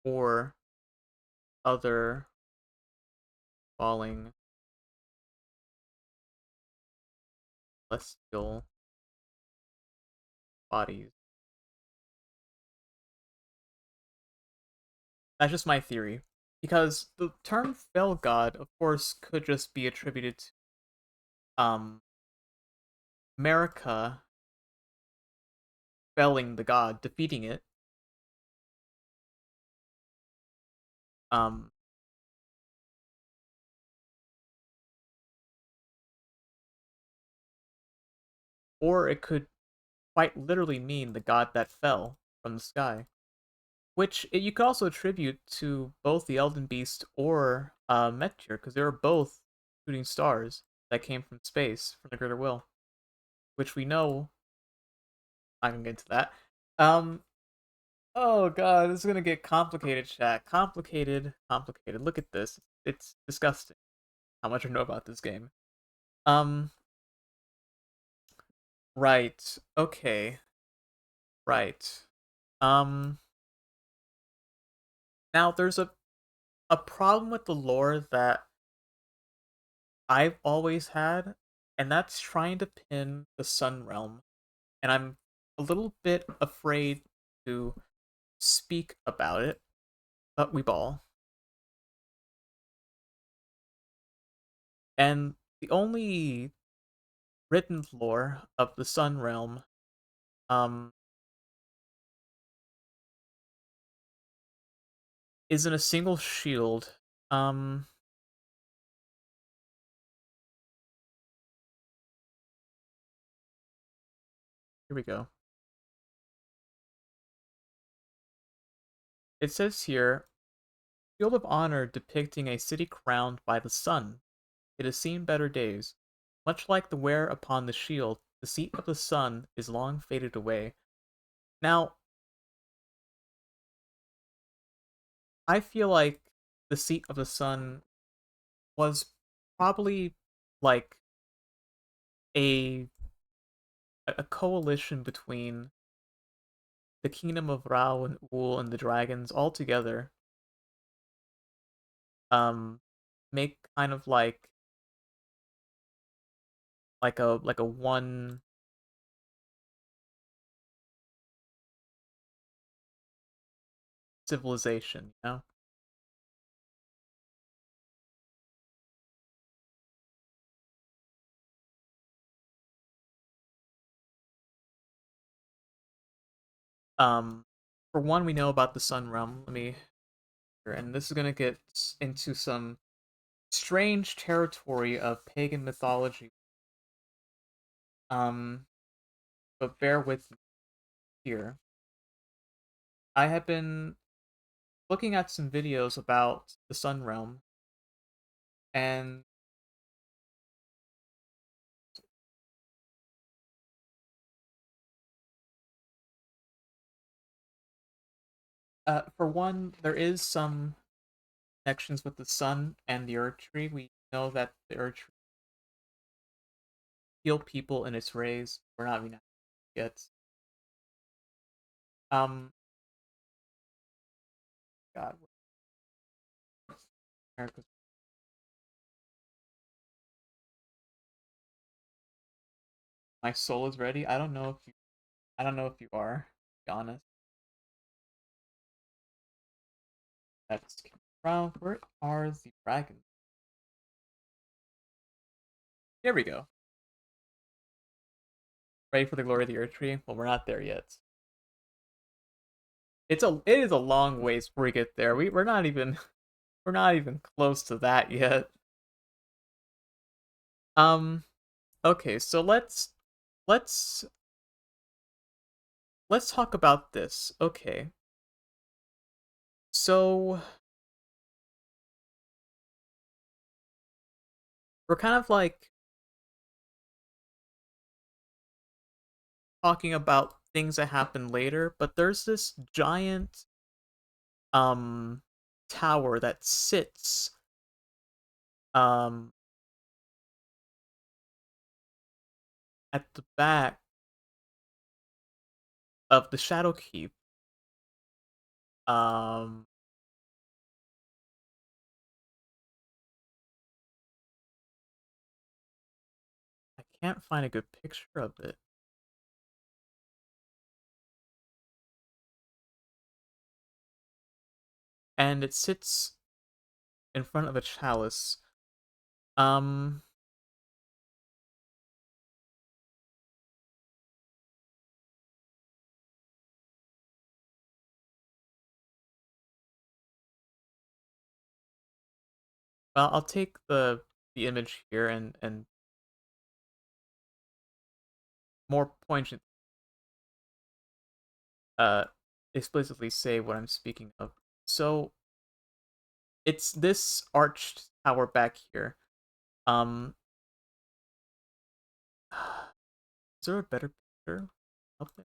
or other falling celestial bodies. That's just my theory. Because the term fell god, of course, could just be attributed to America felling the god, defeating it. Um, or it could quite literally mean the god that fell from the sky. Which you could also attribute to both the Elden Beast or Meteor, because they were both shooting stars that came from space, from the Greater Will, which we know. I can get into that. Um, oh god, this is gonna get complicated, chat. Complicated, complicated. Look at this. It's disgusting how much I know about this game. Um, right. Okay. Right. Um, now there's a problem with the lore that I've always had, and that's trying to pin the Sun Realm. And I'm a little bit afraid to speak about it, but we ball. And the only written lore of the Sun Realm um, is in a single shield. Um, Here we go. It says here, Shield of Honor depicting a city crowned by the sun. It has seen better days. Much like the wear upon the shield, the seat of the sun is long faded away. Now, I feel like the seat of the sun was probably like a a coalition between the kingdom of Rao and Ul and the dragons all together. Um, make kind of like a one civilization, you know? Um, for one, we know about the Sun Realm. Let me, and this is gonna get into some strange territory of pagan mythology. Um, but bear with me here. I have been looking at some videos about the Sun Realm, and For one, there is some connections with the sun and the Earth tree. We know that the Earth tree heal people in its rays. We're not even yet. Um, God, America's my soul is ready. I don't know if you are. To be honest, that's around. Where are the dragons? Here we go. Ready for the glory of the Earth tree? Well, we're not there yet. It is a long ways before we get there. We're not even we're not even close to that yet. Um. Okay, so let's let's talk about this. Okay, so we're kind of like talking about things that happen later, but there's this giant um tower that sits um at the back of the Shadow Keep. Um I can't find a good picture of it. And it sits in front of a chalice. Um well, I'll take the image here and more poignant uh explicitly say what I'm speaking of. So it's this arched tower back here. Um is there a better picture up there?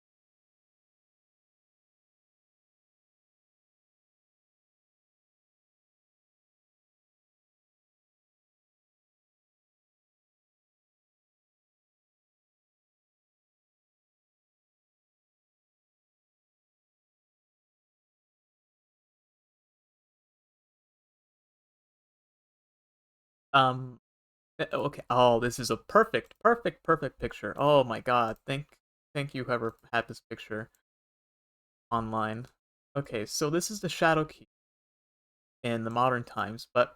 Um okay. Oh, this is a perfect picture. Oh my god. Thank you whoever had this picture online. Okay, so this is the Shadow Keep in the modern times, but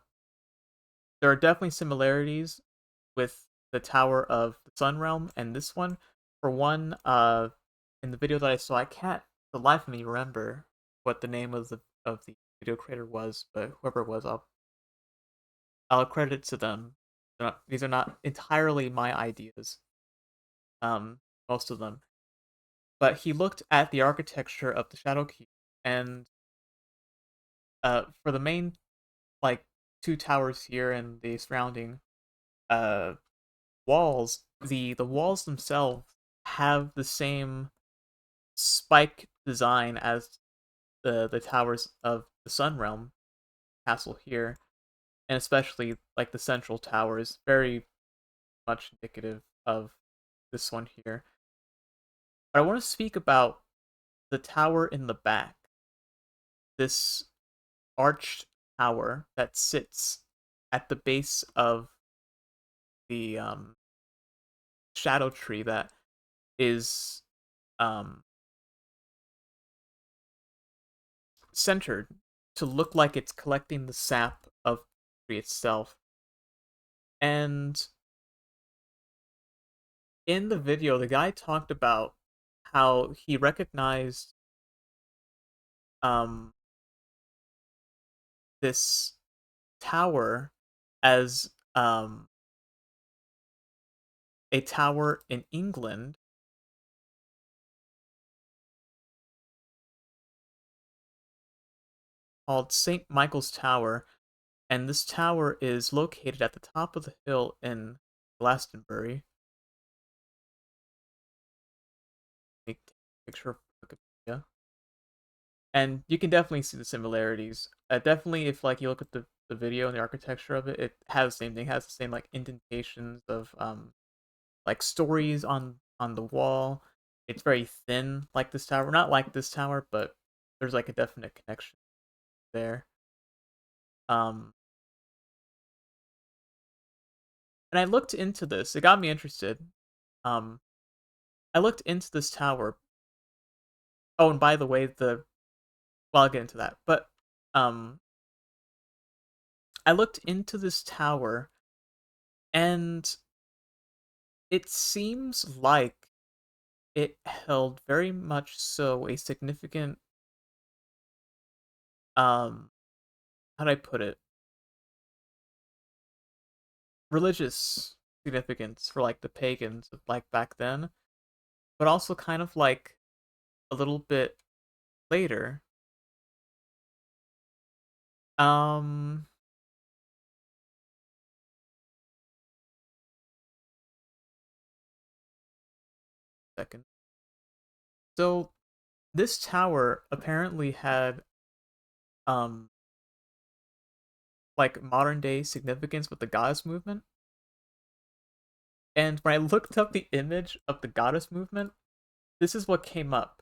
there are definitely similarities with the Tower of the Sun Realm and this one. For one, in the video that I saw, I can't for the life of me remember what the name of the video creator was, but whoever it was, I'll credit to them. These are not entirely my ideas. Most of them, but he looked at the architecture of the Shadow Keep, and for the main like two towers here and the surrounding uh walls, the walls themselves have the same spike design as the towers of the Sun Realm castle here, and especially like the central tower is very much indicative of this one here. But I want to speak about the tower in the back. This arched tower that sits at the base of the shadow tree that is um, centered to look like it's collecting the sap of the tree itself. And in the video, the guy talked about how he recognized um, this tower as a tower in England called St. Michael's Tower, and this tower is located at the top of the hill in Glastonbury. Take a picture of Wikipedia. and you can definitely see the similarities. Definitely, if like you look at the video and the architecture of it, it has the same thing. It has the same like indentations of like stories on the wall. It's very thin, like this tower. Not like this tower, but there's like a definite connection there. Um, and I looked into this. It got me interested. Um, I looked into this tower. Oh, and by the way, the well, I'll get into that. But um, I looked into this tower, and it seems like it held very much so a significant how do I put it? Religious significance for like the pagans of like back then, but also kind of like a little bit later. Um Second. So this tower apparently had um like modern day significance with the goddess movement. And when I looked up the image of the goddess movement, this is what came up.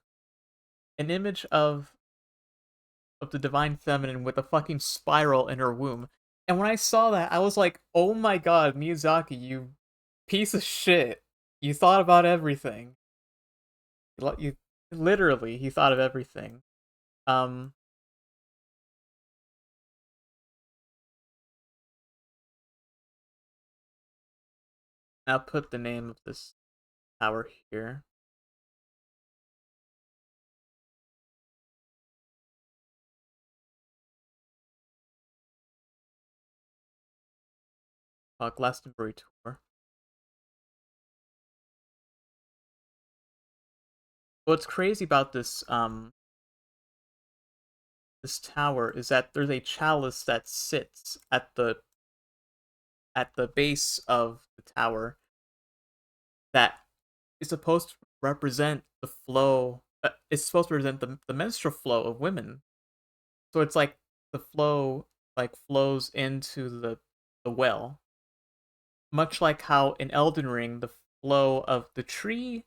An image of the divine feminine with a fucking spiral in her womb. And when I saw that, I was like, "Oh my god, Miyazaki, you piece of shit. You thought about everything. You literally, he thought of everything." Um I'll put the name of this tower here. Glastonbury tour. What's crazy about this tower is that there's a chalice that sits at the base of the tower that is supposed to represent the flow. It's supposed to represent the menstrual flow of women. So it's like the flow like flows into the well, much like how in Elden Ring the flow of the tree,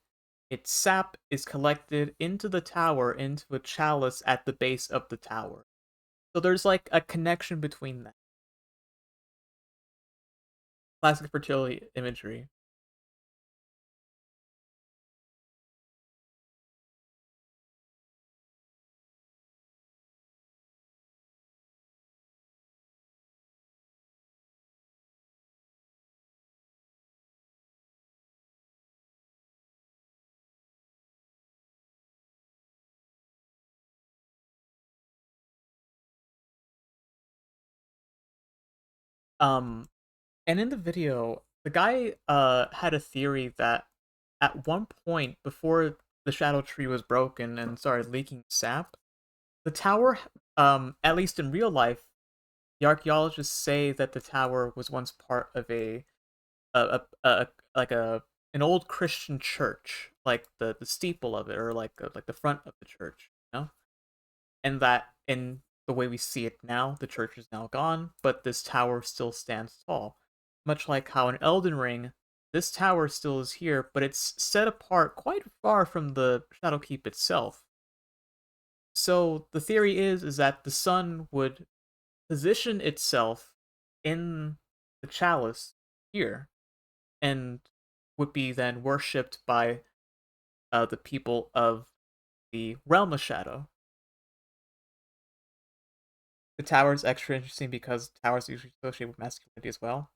its sap is collected into the tower into a chalice at the base of the tower. So there's like a connection between that classic fertility imagery. Um, and in the video, the guy had a theory that at one point before the shadow tree was broken and started leaking sap, the tower, at least in real life, the archaeologists say that the tower was once part of a like a an old Christian church, like the steeple of it, or like the front of the church, you know, and that in the way we see it now, the church is now gone, but this tower still stands tall, much like how in Elden Ring, this tower still is here, but it's set apart quite far from the Shadowkeep itself. So the theory is that the sun would position itself in the chalice here and would be then worshipped by the people of the realm of shadow. The tower is extra interesting because towers are usually associated with masculinity as well.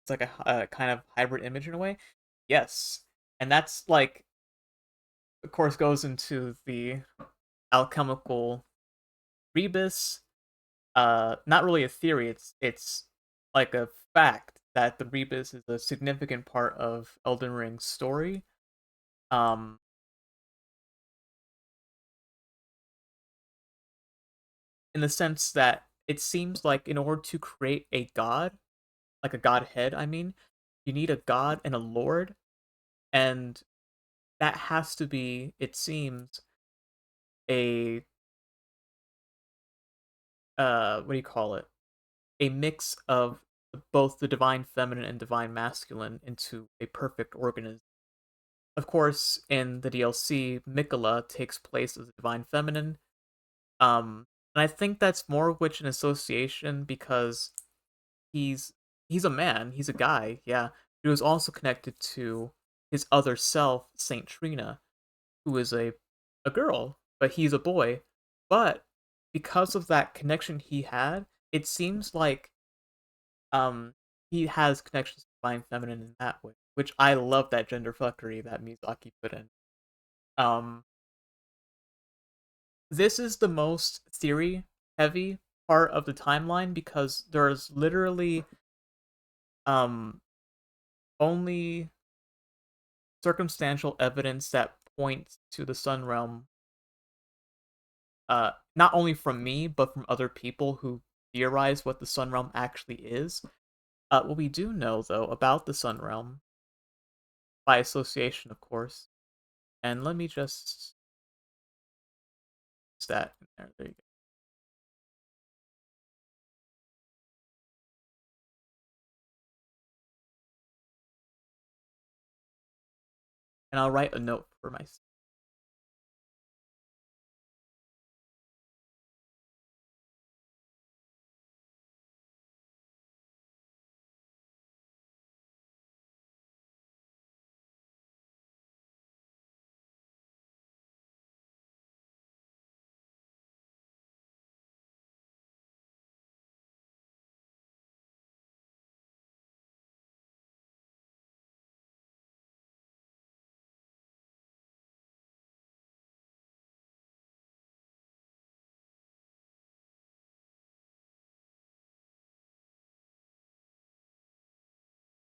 It's like a kind of hybrid image in a way. Yes, and that's like, of course, goes into the alchemical rebus. Not really a theory. It's like a fact that the rebus is a significant part of Elden Ring's story. Um, in the sense that it seems like in order to create a god, like a godhead, I mean, you need a god and a lord, and that has to be, it seems, a what do you call it? A mix of both the divine feminine and divine masculine into a perfect organism. Of course, in the DLC, Mikola takes place as a divine feminine. And I think that's more of which an association because he's he's a man, he's a guy, yeah. He was also connected to his other self, Saint Trina, who is a girl, but he's a boy. But because of that connection he had, it seems like he has connections to divine feminine in that way, which I love that gender fuckery that Mizaki put in. Um this is the most theory heavy part of the timeline because there's literally um only circumstantial evidence that points to the Sun Realm, not only from me but from other people who theorize what the Sun Realm actually is. What we do know though about the Sun Realm, by association of course, and let me just stat in there. There you go. And I'll write a note for myself.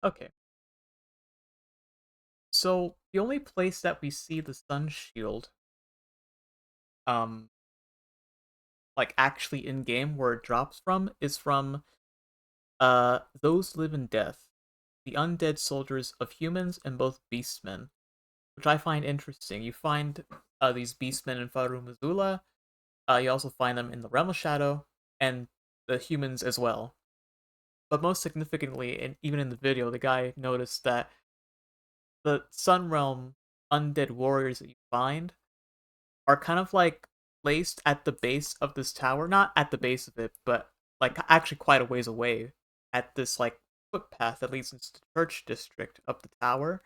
Okay. So the only place that we see the sun shield, um, like actually in game where it drops from, is from those live in death, the undead soldiers of humans and both beastmen, which I find interesting. You find these beastmen in Faru Mazula. You also find them in the Realm of Shadow and the humans as well. But most significantly, and even in the video, the guy noticed that the Sun Realm undead warriors that you find are kind of like placed at the base of this tower. Not at the base of it, but like actually quite a ways away at this like footpath that leads into the church district of the tower.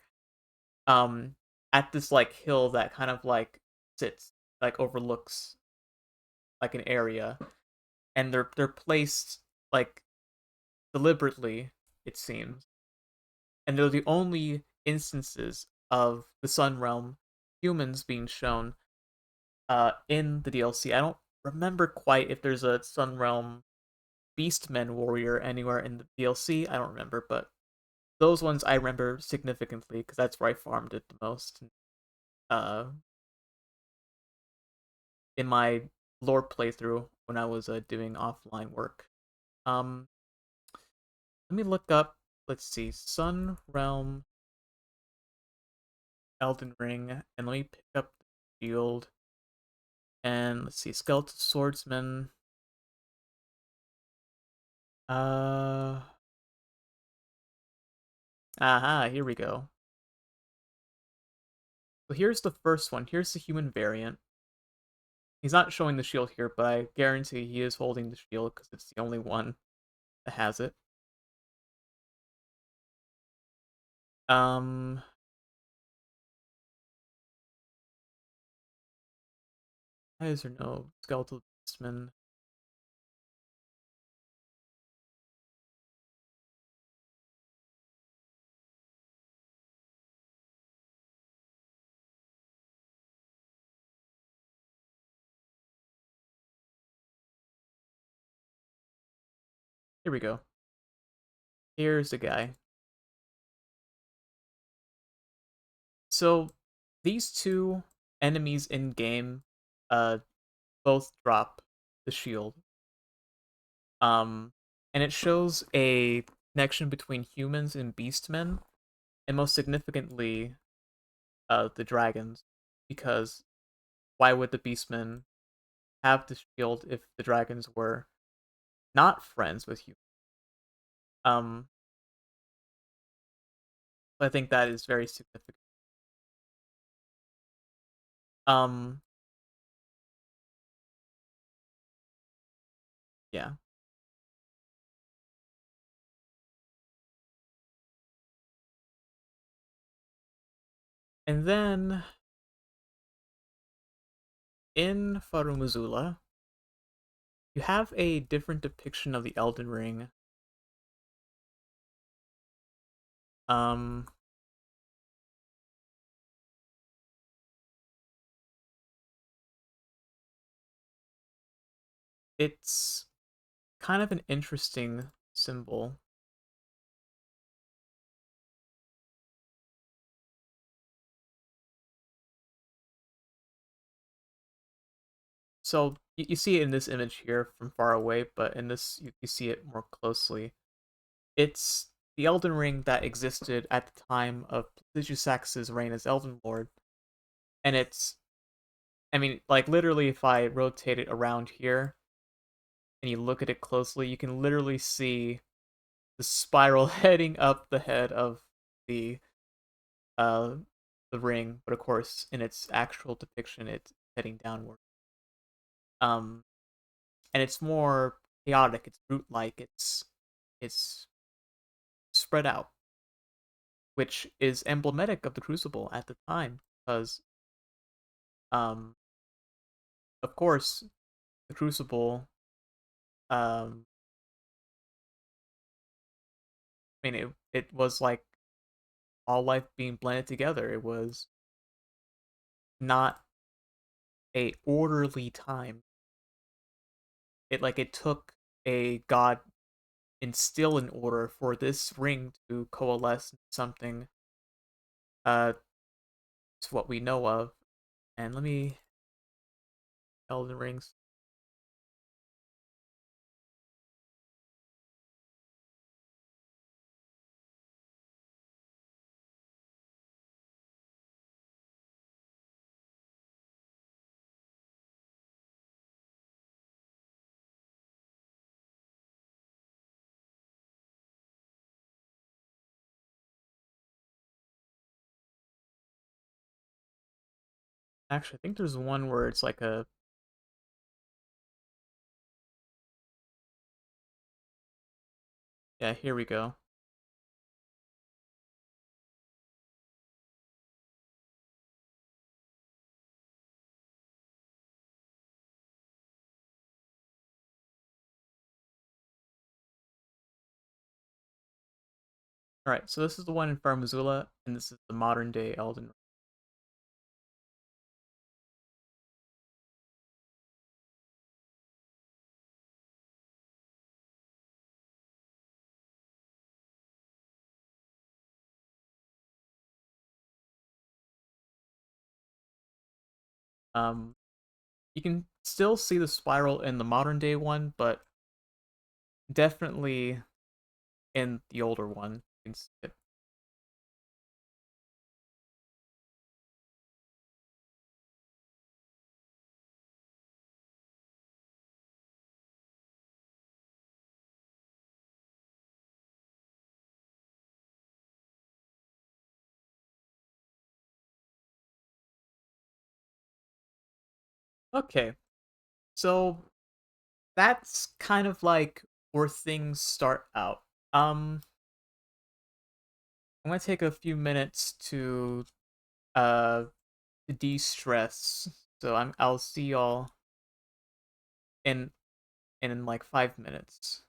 Um, at this like hill that kind of like sits like overlooks like an area, and they're placed like deliberately, it seems, and they're the only instances of the Sun Realm humans being shown in the DLC. I don't remember quite if there's a Sun Realm Beastmen warrior anywhere in the DLC. I don't remember, but those ones I remember significantly because that's where I farmed it the most. Uh, in my lore playthrough when I was doing offline work. Um, let me look up. Let's see, Sun Realm Elden Ring, and let me pick up the shield. And let's see, Skeletal Swordsman. Uh, aha, here we go. So here's the first one. Here's the human variant. He's not showing the shield here, but I guarantee he is holding the shield because it's the only one that has it. Um, why is there no skeletal beastman? Here we go. Here's the guy. So these two enemies in game, uh, both drop the shield. Um, and it shows a connection between humans and beastmen, and most significantly, the dragons, because why would the beastmen have the shield if the dragons were? not friends with humans. Um, I think that is very significant. Um, yeah. And then in Farumazula, you have a different depiction of the Elden Ring. Um, it's kind of an interesting symbol. So you see it in this image here from far away, but in this you see it more closely. It's the Elden Ring that existed at the time of Sax's reign as Elden Lord, and it's, I mean, like literally, if I rotate it around here and you look at it closely, you can literally see the spiral heading up the head of the uh the ring, but of course, in its actual depiction, it's heading downward. Um, and it's more chaotic. It's root-like. It's spread out, which is emblematic of the Crucible at the time, because um, of course, the Crucible. Um, I mean, it was like all life being blended together. It was not a orderly time. It took a god instill an order for this ring to coalesce into something to what we know of. And let me Elden Rings. Actually, I think there's one where it's like a, yeah, here we go. All right, so this is the one in Farmazula, and this is the modern day Elden Ring. Um, you can still see the spiral in the modern day one, but definitely in the older one. You can see it. Okay, so that's kind of like where things start out. Um, I'm gonna take a few minutes uh to de-stress. So I'll see y'all in in like 5 minutes.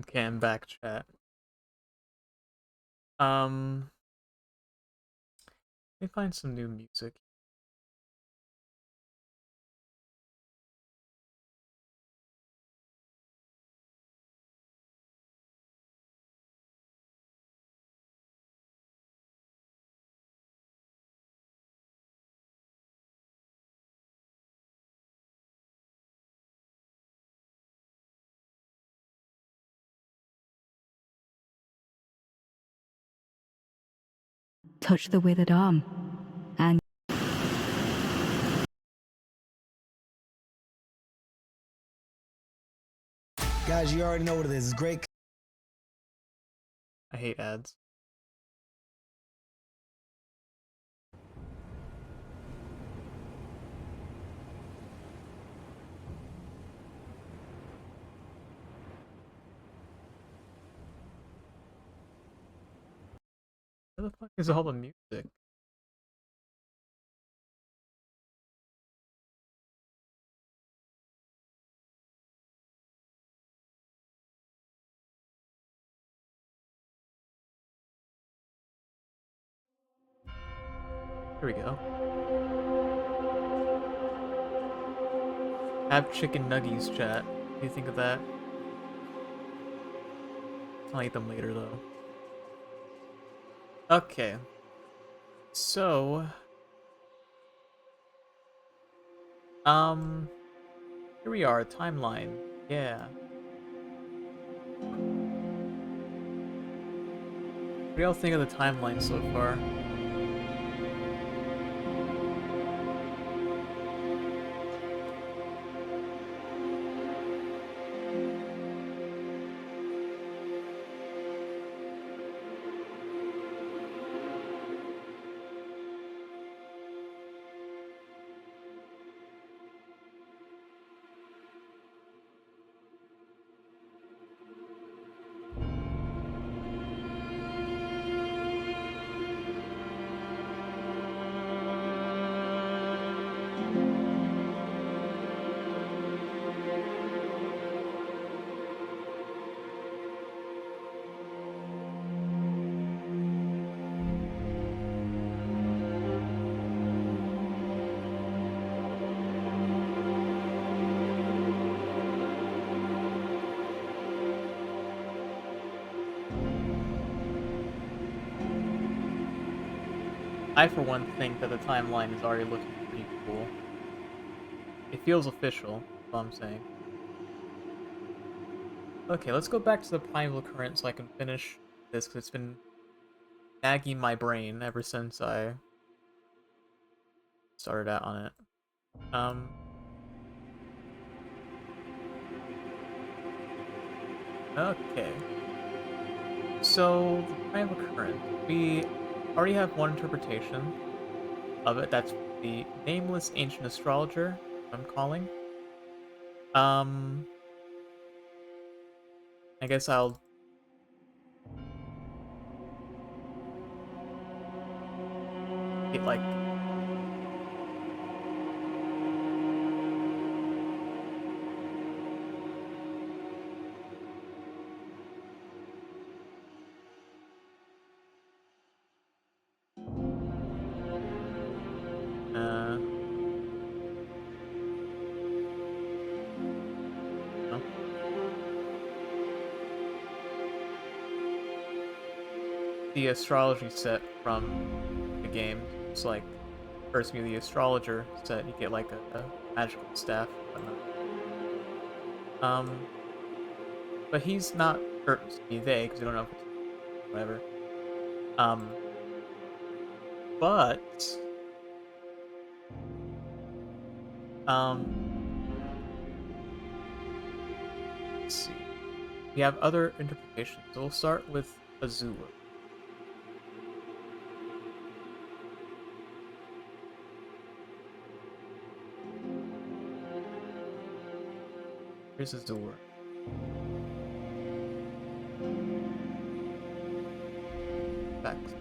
Okay, I'm back, chat. Let me find some new music. Touch the withered arm, and Guys, you already know what it is. It's great. I hate ads. Where the fuck is all the music? Here we go. Have chicken nuggies, chat. What do you think of that? I'll eat them later, though. Okay. So... Here we are, timeline. Yeah. What do y'all think of the timeline so far? I, for one, think that the timeline is already looking pretty cool. It feels official, that's all I'm saying. Okay, let's go back to the primal current so I can finish this, because it's been nagging my brain ever since I started out on it. Okay. So, the primal current. We already have one interpretation of it. That's the nameless ancient astrologer, I'm calling. Um, I guess I'll get, like... Uh... No. The astrology set from the games. It's like, first you the astrologer set, you get like a magical staff and whatnot. But he's not, or excuse me, they, because you don't know if it's whatever. Um, but um, let's see. We have other interpretations. So we'll start with Azula. Here's Azula. Facts.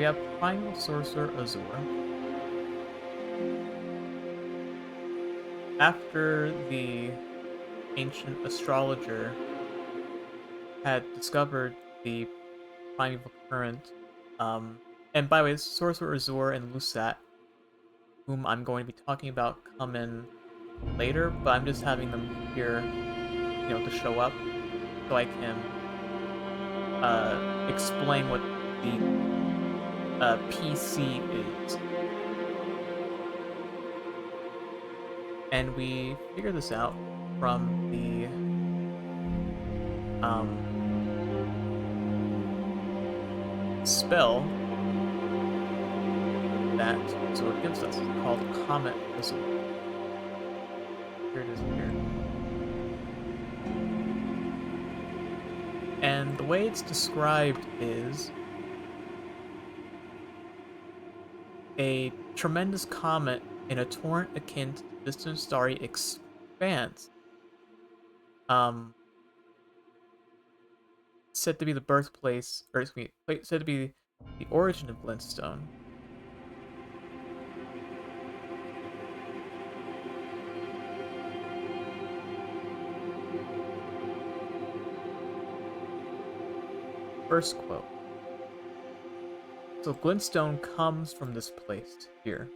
we have Primal Sorcerer Azur. After the ancient astrologer had discovered the primeval current, and by the way, Sorcerer Azur and Lusat, whom I'm going to be talking about, come in later, but I'm just having them here, to show up so I can explain what the PC is. And we figure this out from the um, spell that Azure gives us. It's called Comet Azure. Here it is here. And the way it's described is a tremendous comet in a torrent akin to the distant starry expanse. Um, Said to be the birthplace, or excuse me, said to be the origin of Glintstone. First quote. So Glintstone comes from this place here.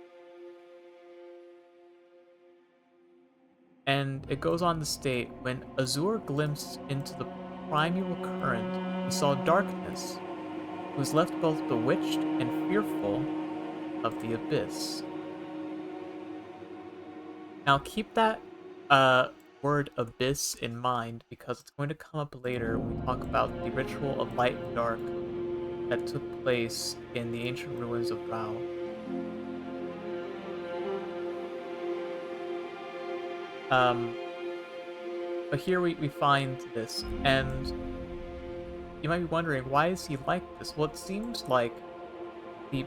And it goes on to state, when Azure glimpsed into the primeval current, he saw darkness, who was left both bewitched and fearful of the abyss. Now keep that word abyss in mind, because it's going to come up later when we talk about the ritual of light and dark that took place in the ancient ruins of Rao. But here we find this, and you might be wondering, why is he like this? Well, it seems like the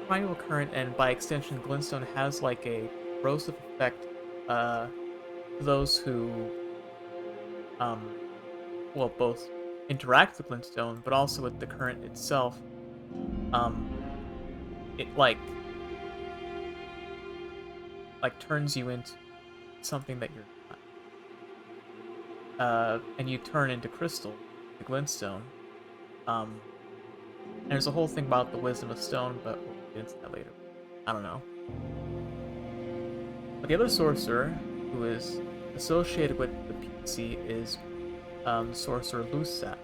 primal current, and by extension Glintstone, has like a corrosive effect to those who um both interact with Glintstone but also with the current itself. um it turns you into something that you're not, and you turn into crystal, the Glintstone. And there's a whole thing about the wisdom of stone, but we'll get into that later. I don't know. But the other sorcerer who is associated with the PC is Sorcerer Lusat.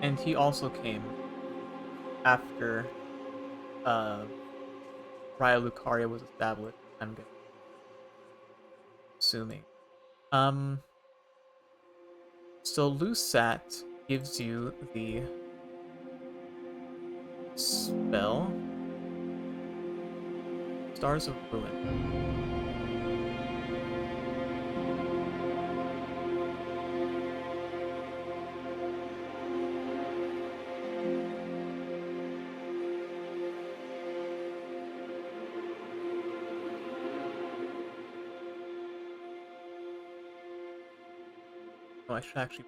And he also came after uh, Raya Lucaria was established, I'm assuming. Um, so Lusat gives you the spell Stars of Ruin. Oh, I should actually.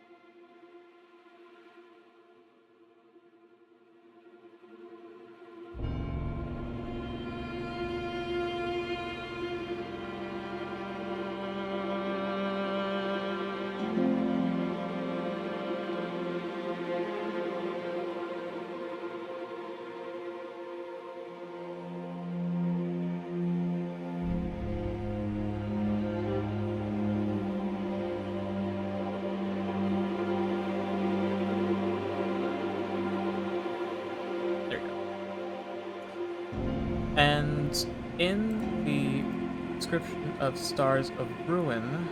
There you go. And in the description of Stars of Ruin,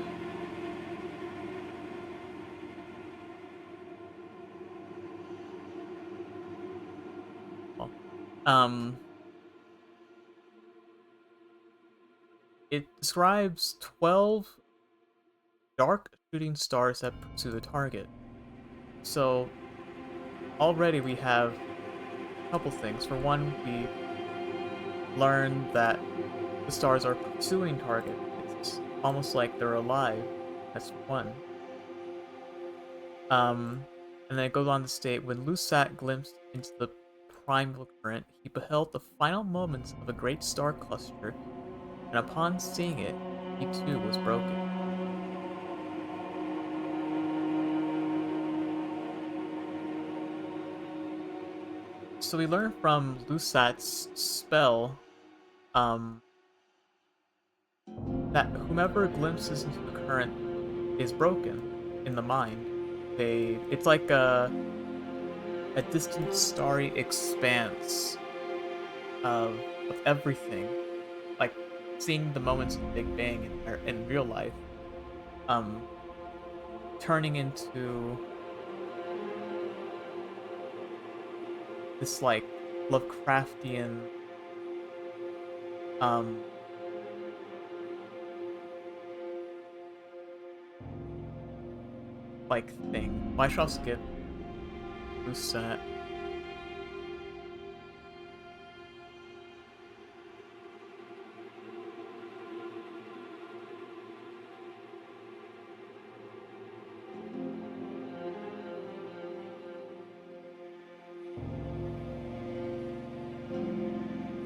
well, um, it describes 12 dark shooting stars that pursue the target. So already we have a couple things. For one, we learned that the stars are pursuing target. It's almost like they're alive. That's one. Um, and then it goes on to state, when Lusat glimpsed into the primal current, he beheld the final moments of a great star cluster, and upon seeing it, he too was broken. So we learn from Lusat's spell, um, that whomever glimpses into the current is broken in the mind. It's like a distant starry expanse of everything, like seeing the moments of the Big Bang in real life, um, turning into this like Lovecraftian um like thing. Well, I shall skip Lucet.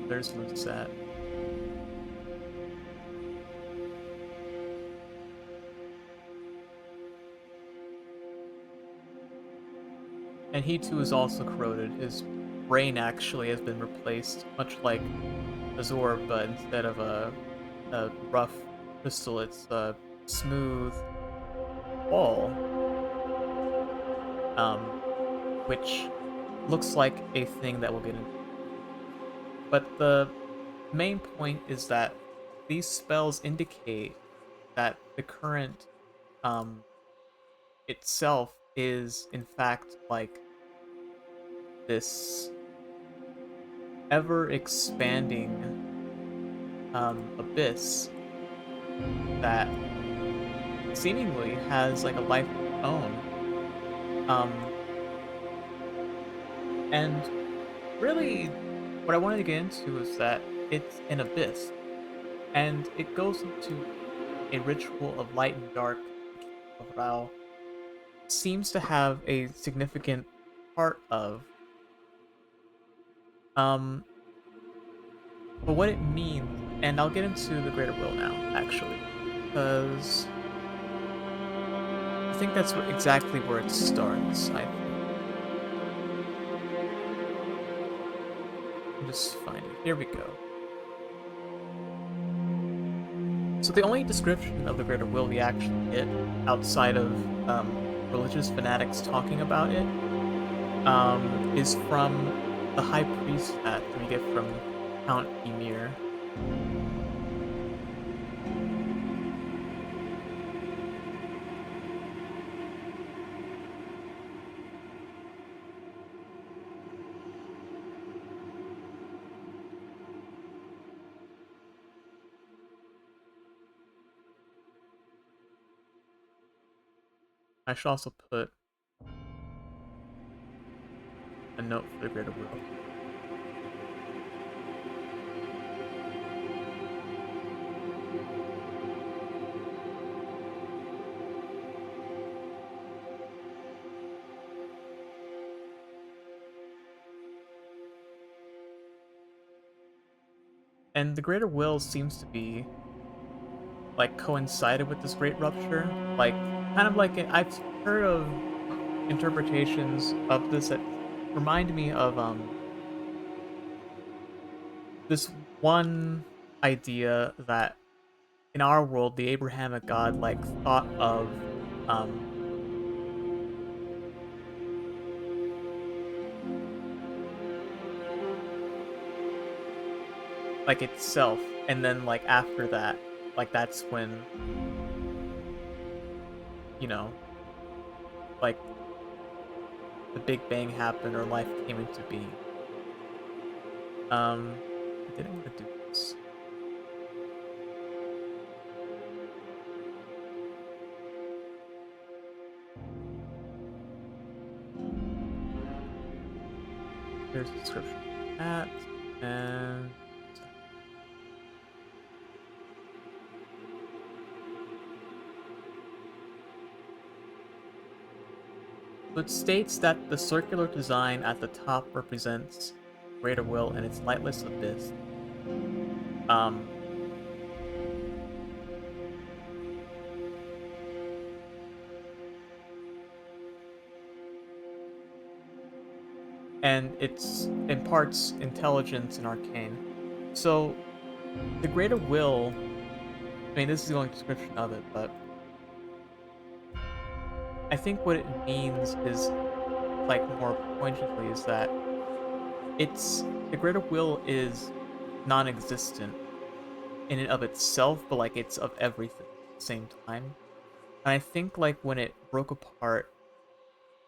There's Lucet. And he too is also corroded. His brain actually has been replaced, much like Azor, but instead of a rough crystal, it's a smooth ball, um, which looks like a thing that we'll get into. But the main point is that these spells indicate that the current um, itself is, in fact, like this ever expanding abyss that seemingly has like a life of its own. Um, and really, what I wanted to get into is that it's an abyss, and it goes into a ritual of light and dark of Rao seems to have a significant part of. Um, but what it means, and I'll get into the greater will now, actually, because I think that's exactly where it starts. I think. I'll just find it. Here we go. So the only description of the greater will we actually get outside of religious fanatics talking about it is from the high priest that we get from Count Ymir. I should also put a note for the greater will. And the greater will seems to be like coincided with this great rupture, like kind of like I've heard of interpretations of this that remind me of this one idea that in our world the Abrahamic God like thought of um like itself, and then like after that, like that's when, you know, like the Big Bang happened or life came into being. I didn't want to do this. Here's the description of that, and so it states that the circular design at the top represents greater will and its lightless abyss. Um, and it's imparts intelligence and arcane. So the greater will, I mean, this is the only description of it, but I think what it means is like more pointedly is that it's the greater will is non-existent in and of itself, but like it's of everything at the same time. And I think like when it broke apart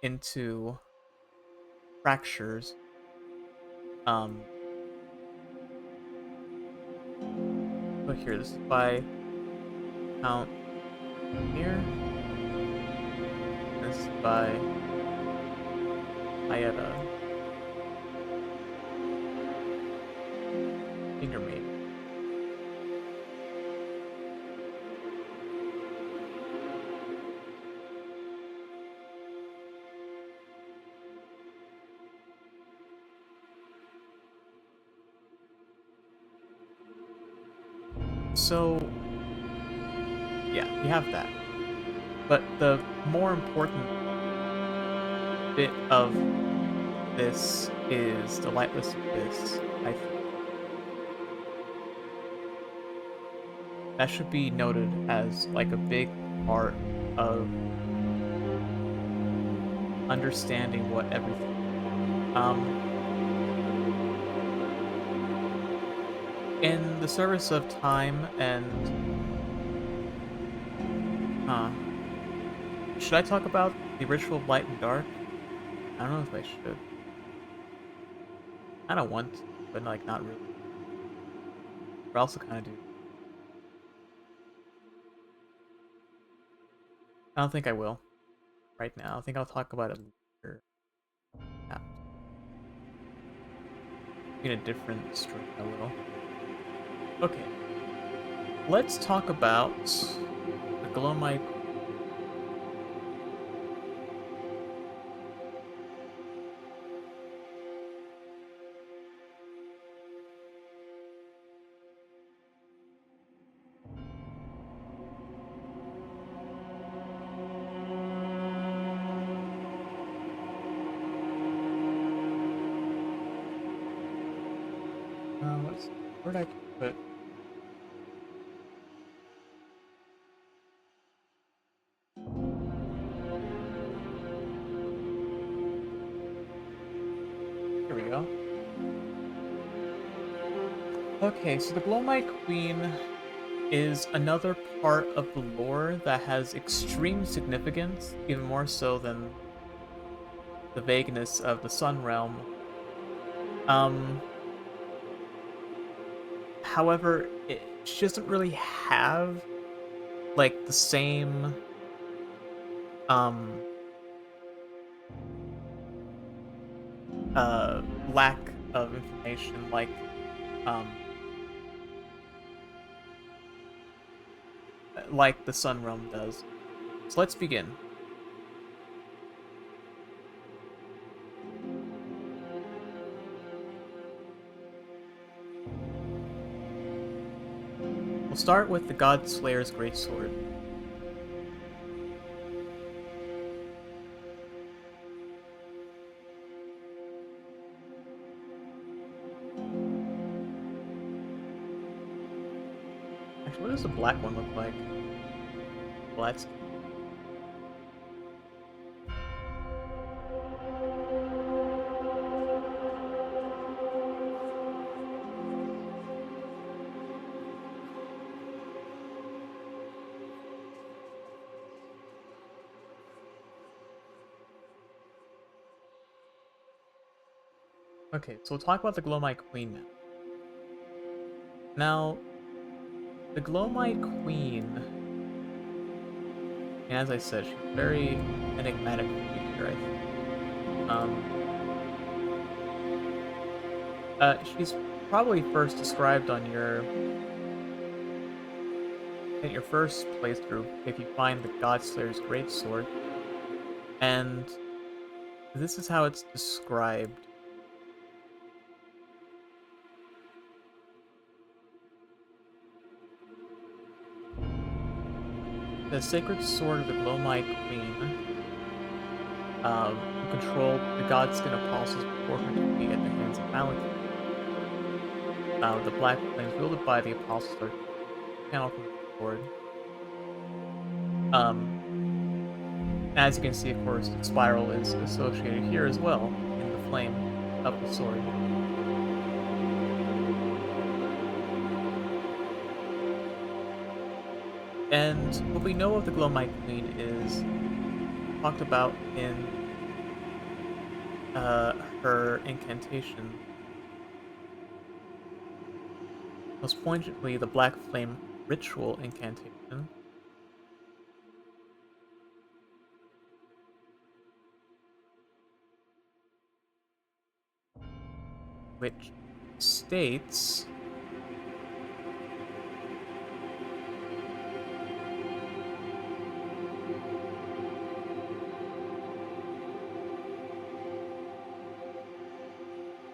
into fractures, um, oh here, this is by Count Mir. This is by Ayada Fingermaid. So yeah, we have that. But the more important bit of this is the lightless abyss, I think. That should be noted as like a big part of understanding what everything is. In the service of time and should I talk about the ritual of light and dark? I don't know if I should. I don't want to, but like not really. But I also kind of do. I don't think I will right now. I think I'll talk about it later. Perhaps. In a different stream, I will. Okay, let's talk about the Glowmite. Let's see. Where did I put it? Here we go. Okay, so the Glowmite Queen is another part of the lore that has extreme significance, even more so than the vagueness of the Sun Realm. Um, However, she doesn't really have like the same um lack of information um like the Sun Realm does. So let's begin. We'll start with the God Slayer's Greatsword. Actually, what does the black one look like? Well, that's okay. So we'll talk about the Glowmite Queen now. Now, the Glowmite Queen, and as I said, she's a very enigmatic figure, I think. She's probably first described on your first playthrough if you find the Godslayer's greatsword, and this is how it's described. The sacred sword of the Glowmite Queen, who controlled the Godskin apostles before her defeat at the hands of Malekith. The black flames wielded by the apostles are channeled from the sword. Um, as you can see, of course, the spiral is associated here as well in the flame of the sword. And what we know of the Glowmite Queen is talked about in her incantation. Most poignantly, the Black Flame ritual incantation, which states,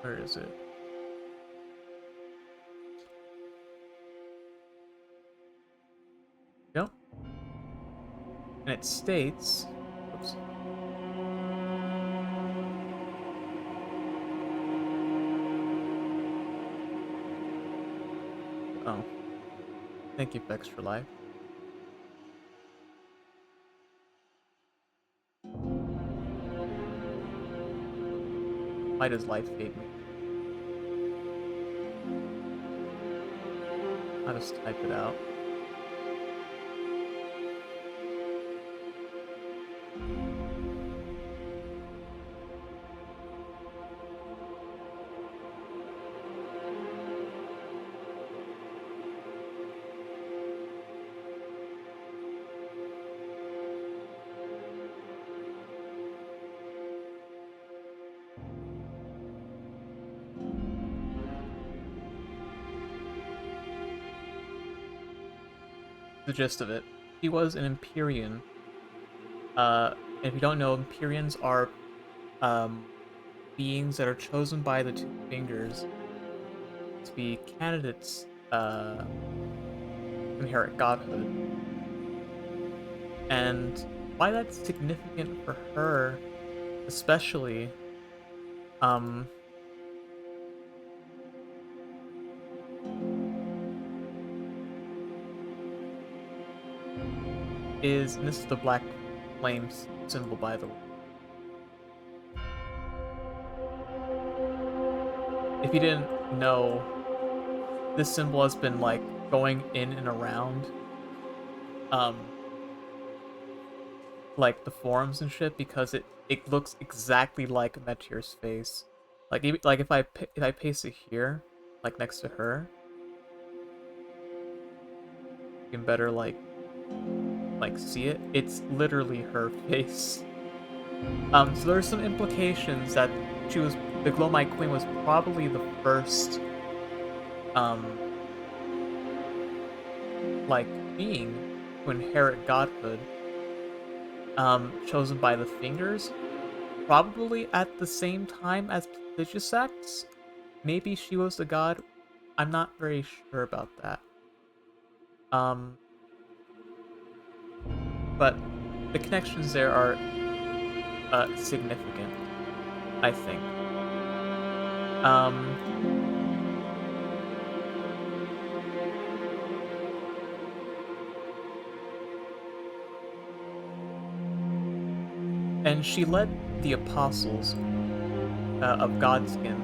where is it? Yep. And it states, oops, oh, thank you for extra life. Why does life fade me? I'll just type it out. The gist of it. He was an Empyrean. If you don't know, Empyreans are beings that are chosen by the Two Fingers to be candidates to inherit godhood. And why that's significant for her, especially, um, is, and this is the black flames symbol, by the way. If you didn't know, this symbol has been like going in and around, um, like the forums and shit because it looks exactly like Meteor's face. Like even, like if I paste it here, like next to her, you can better like see it. It's literally her face. So there's some implications that the Glowmite Queen was probably the first um like being to inherit godhood, chosen by the Fingers, probably at the same time as Plagiasax. Maybe she was the god. I'm not very sure about that. Um, but the connections there are significant, I think. Um, and she led the apostles of Godskin,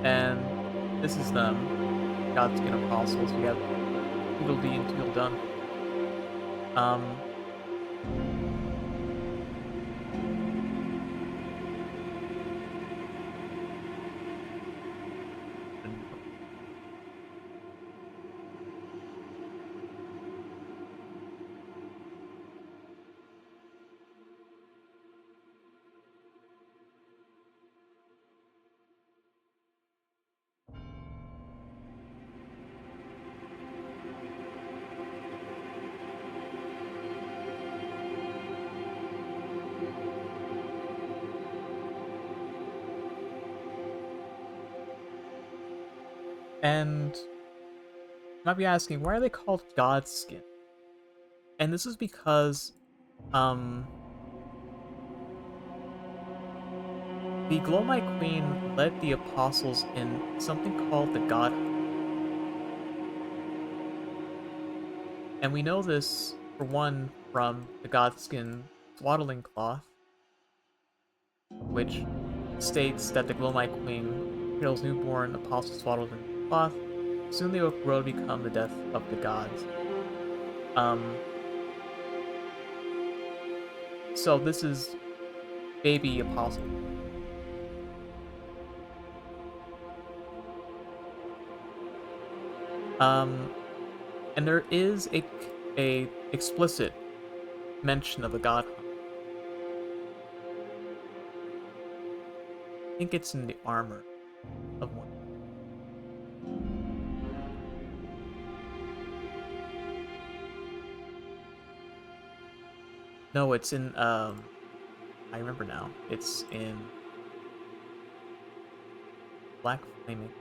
and this is them, Godskin apostles. We have Tweedledee and Tweedledum. Um, And you might be asking, why are they called God skin? And this is because um the Glowmite Queen led the apostles in something called the God Hunt. And we know this, for one, from the Godskin swaddling cloth, which states that the Glowmite Queen kills newborn apostles swaddled in cloth. Soon they will grow to become the death of the gods. Um, so this is baby apostle. Um, and there is a explicit mention of a god hunt. I think it's in the armor of one. No, it's in I remember now. It's in Black Flaming.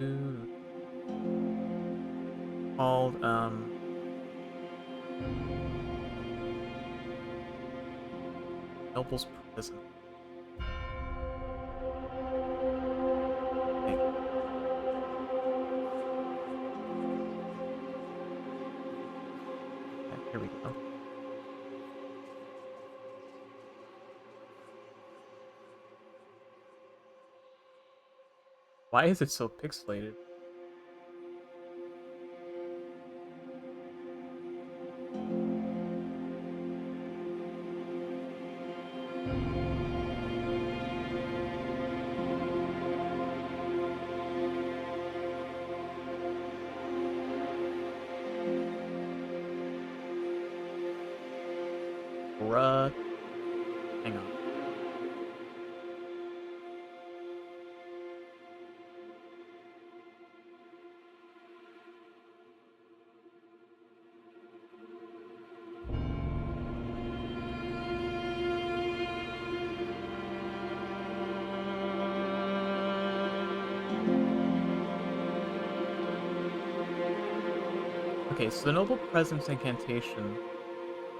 Ooh, called Noble's Prison. Hang on. Okay, here we go. Why is it so pixelated? Bruh. Hang on. Okay, so the Noble Presence incantation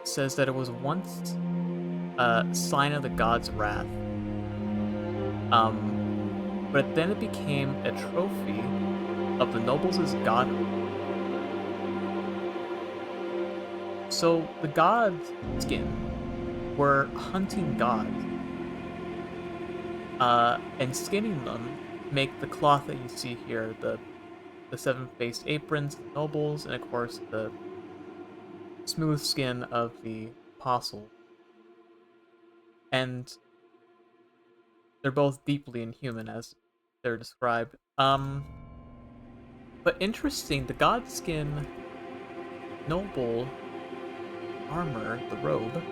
says that it was once a sign of the god's wrath. Um, but then it became a trophy of the nobles' godhood. So the gods' skin were hunting gods, and skinning them make the cloth that you see here, the seven-faced aprons, the nobles, and of course the smooth skin of the apostle. And they're both deeply inhuman as they're described. But interesting, the godskin noble armor, the robe,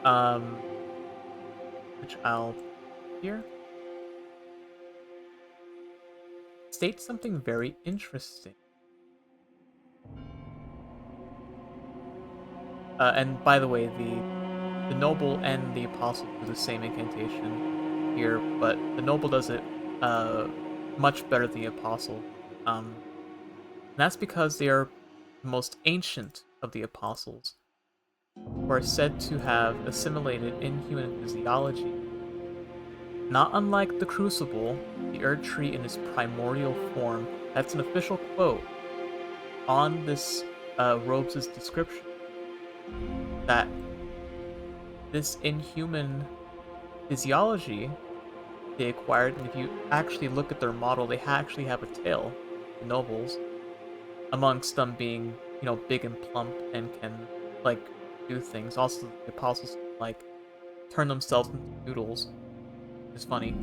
um, which I'll here, states something very interesting. And by the way, the noble and the apostle do the same incantation here, but the noble does it uh much better than the apostle. And that's because they are the most ancient of the apostles, who are said to have assimilated inhuman physiology. Not unlike the Crucible, the Erd Tree in its primordial form, that's an official quote on this robe's description, that this inhuman physiology they acquired, and if you actually look at their model, they actually have a tail, the nobles, amongst them being, big and plump and can, like, do things. Also, the apostles can, like, turn themselves into noodles, which is funny.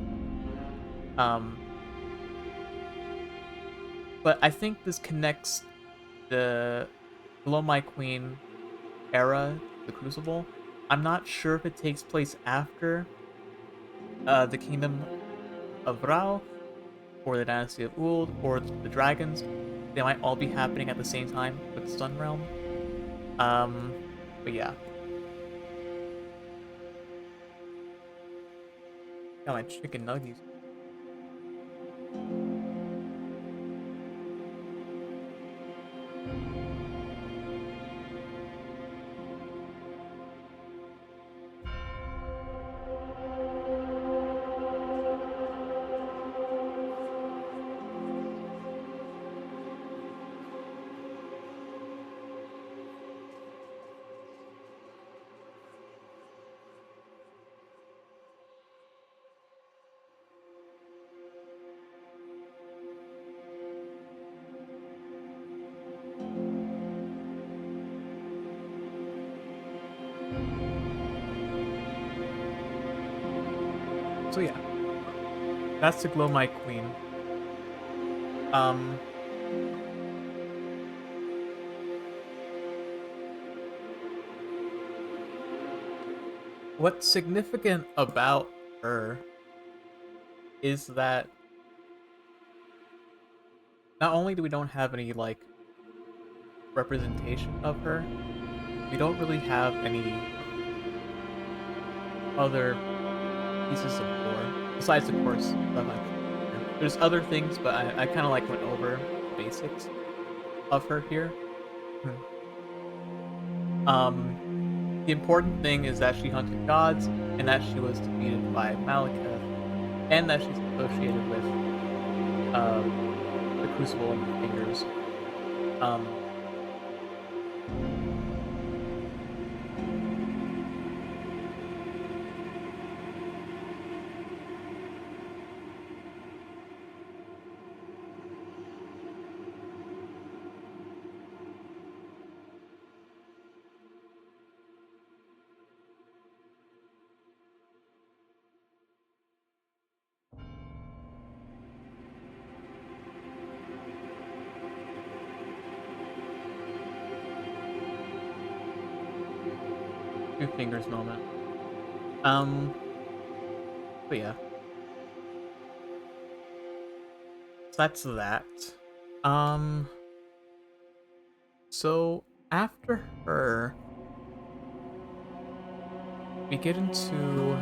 Um, but I think this connects the Below My Queen era, the Crucible. I'm not sure if it takes place after, the Kingdom of Rao, or the Dynasty of Uld, or the Dragons. They might all be happening at the same time with Sun Realm. Um, but yeah, got my chicken nuggies. So yeah, that's to glow my queen. Um, what's significant about her is that not only do we don't have any like representation of her, we don't really have any other pieces of lore besides, of course, stuff I've shown here. There's other things, but I kind of like went over the basics of her here. Hmm. Um, the important thing is that she hunted gods and that she was defeated by Malekith, and that she's associated with uh the Crucible and the Fingers. Um, 2 fingers moment. Um, but yeah, so that's that. Um, so after her, we get into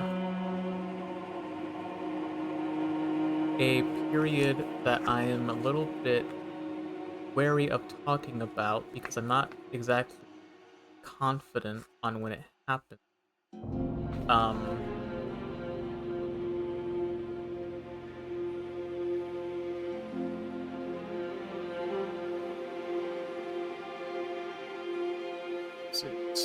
a period that I am a little bit wary of talking about because I'm not exactly confident on when it happened. Um, is it?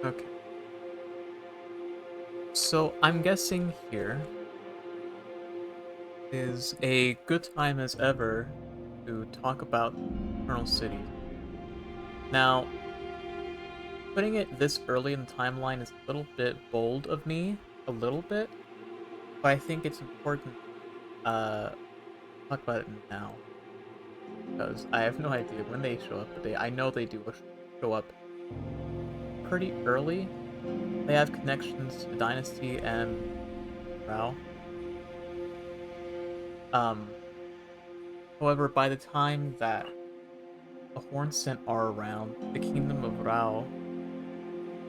Okay. So I'm guessing here is a good time as ever to talk about Eternal Cities. Now, putting it this early in the timeline is a little bit bold of me, a little bit, but I think it's important to talk about it now because I have no idea when they show up, but I know they do show up pretty early. They have connections to the Dynasty and Rao. Um, However, by the time that the Horn Scent are around, the Kingdom of Rao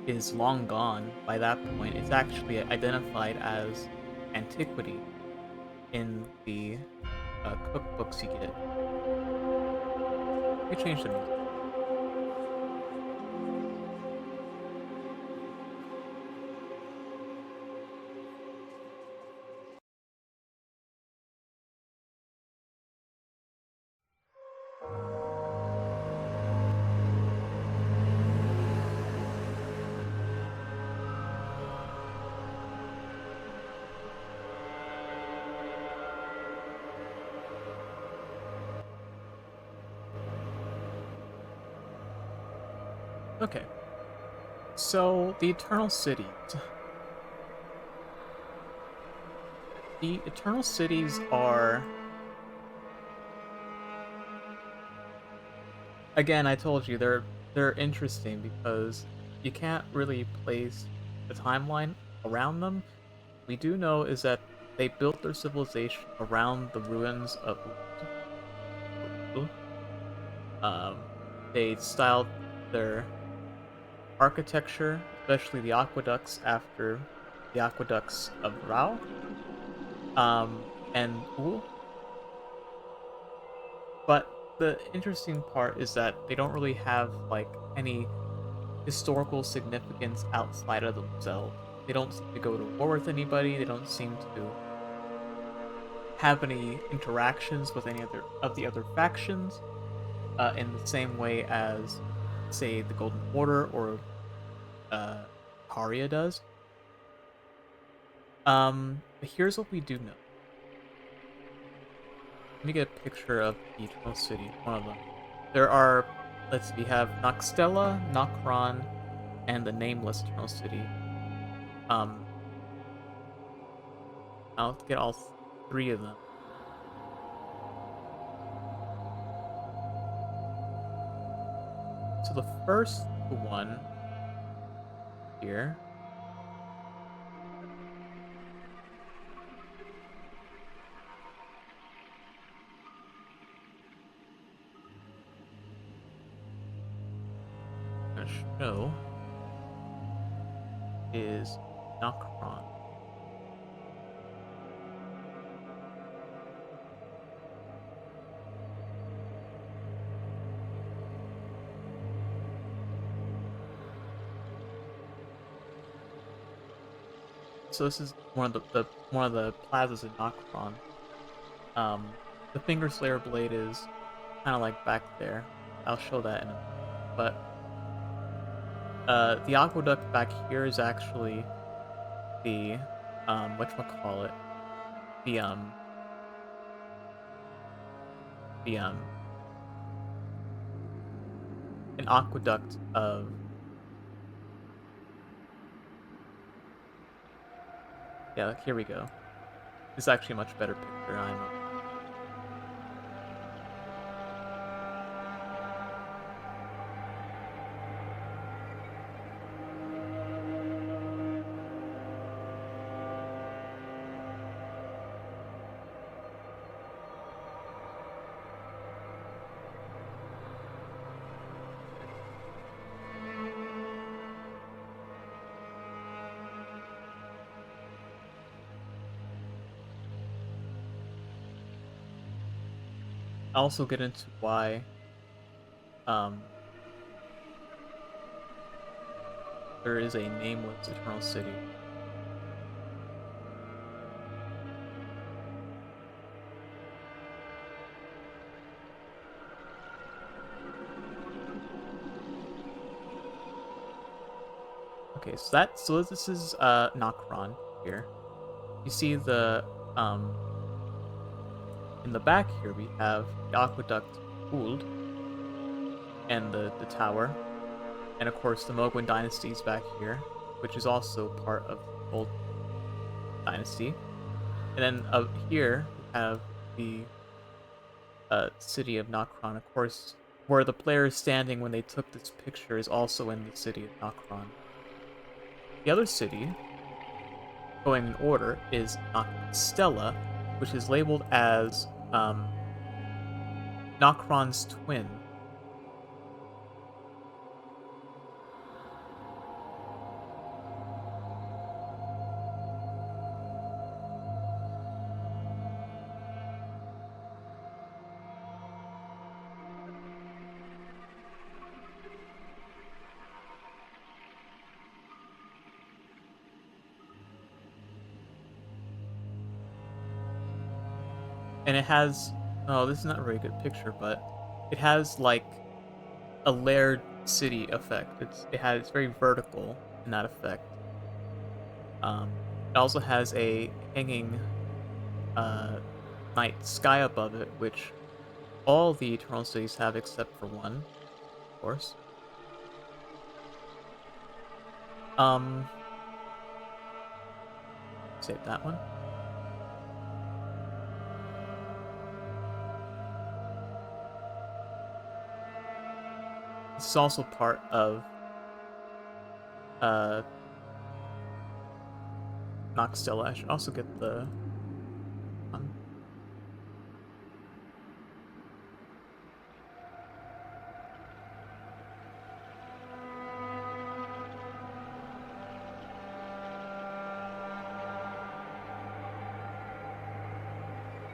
is long gone. By that point, it's actually identified as antiquity in the cookbooks you get. We changed the music. Okay, so the Eternal Cities. The Eternal Cities are again, I told you they're interesting because you can't really place the timeline around them. We do know is that they built their civilization around the ruins of Ul. They styled their architecture, especially the aqueducts, after the aqueducts of Rao, and Ul. But the interesting part is that they don't really have like any historical significance outside of themselves. They don't seem to go to war with anybody. They don't seem to have any interactions with any other of the other factions in the same way as, say, the Golden Order or uh, Haria does. But here's what we do know. Let me get a picture of the Eternal City, one of them. There are, let's see, we have Noxtella, Nokron, and the Nameless Eternal City. Um, I'll get all three of them. So the first one here, I'm gonna show, is Nokron. So this is one of the one of the plazas in Nokron. Um, the Finger Slayer blade is kind of like back there. I'll show that in a minute. But the aqueduct back here is actually the whatchamacallit, the the an aqueduct of, yeah, like, here we go. This is actually a much better picture. I'm I'll also get into why um there is a nameless eternal city. Okay, so this is Nokron here. You see the in the back here we have the aqueduct Uld and the tower, and of course the Mogwin dynasty is back here, which is also part of the old dynasty. And then up here we have the city of Nokron. Of course, where the player is standing when they took this picture is also in the city of Nokron. The other city, going in order, is Stella, which is labeled as Nokron's twin. And it has, oh, this is not a very good picture, but it has like a layered city effect. It's very vertical in that effect. It also has a hanging night sky above it, which all the Eternal Cities have except for one, of course. Um, Save that one. this is also part of uh Noxtella. I should also get the one.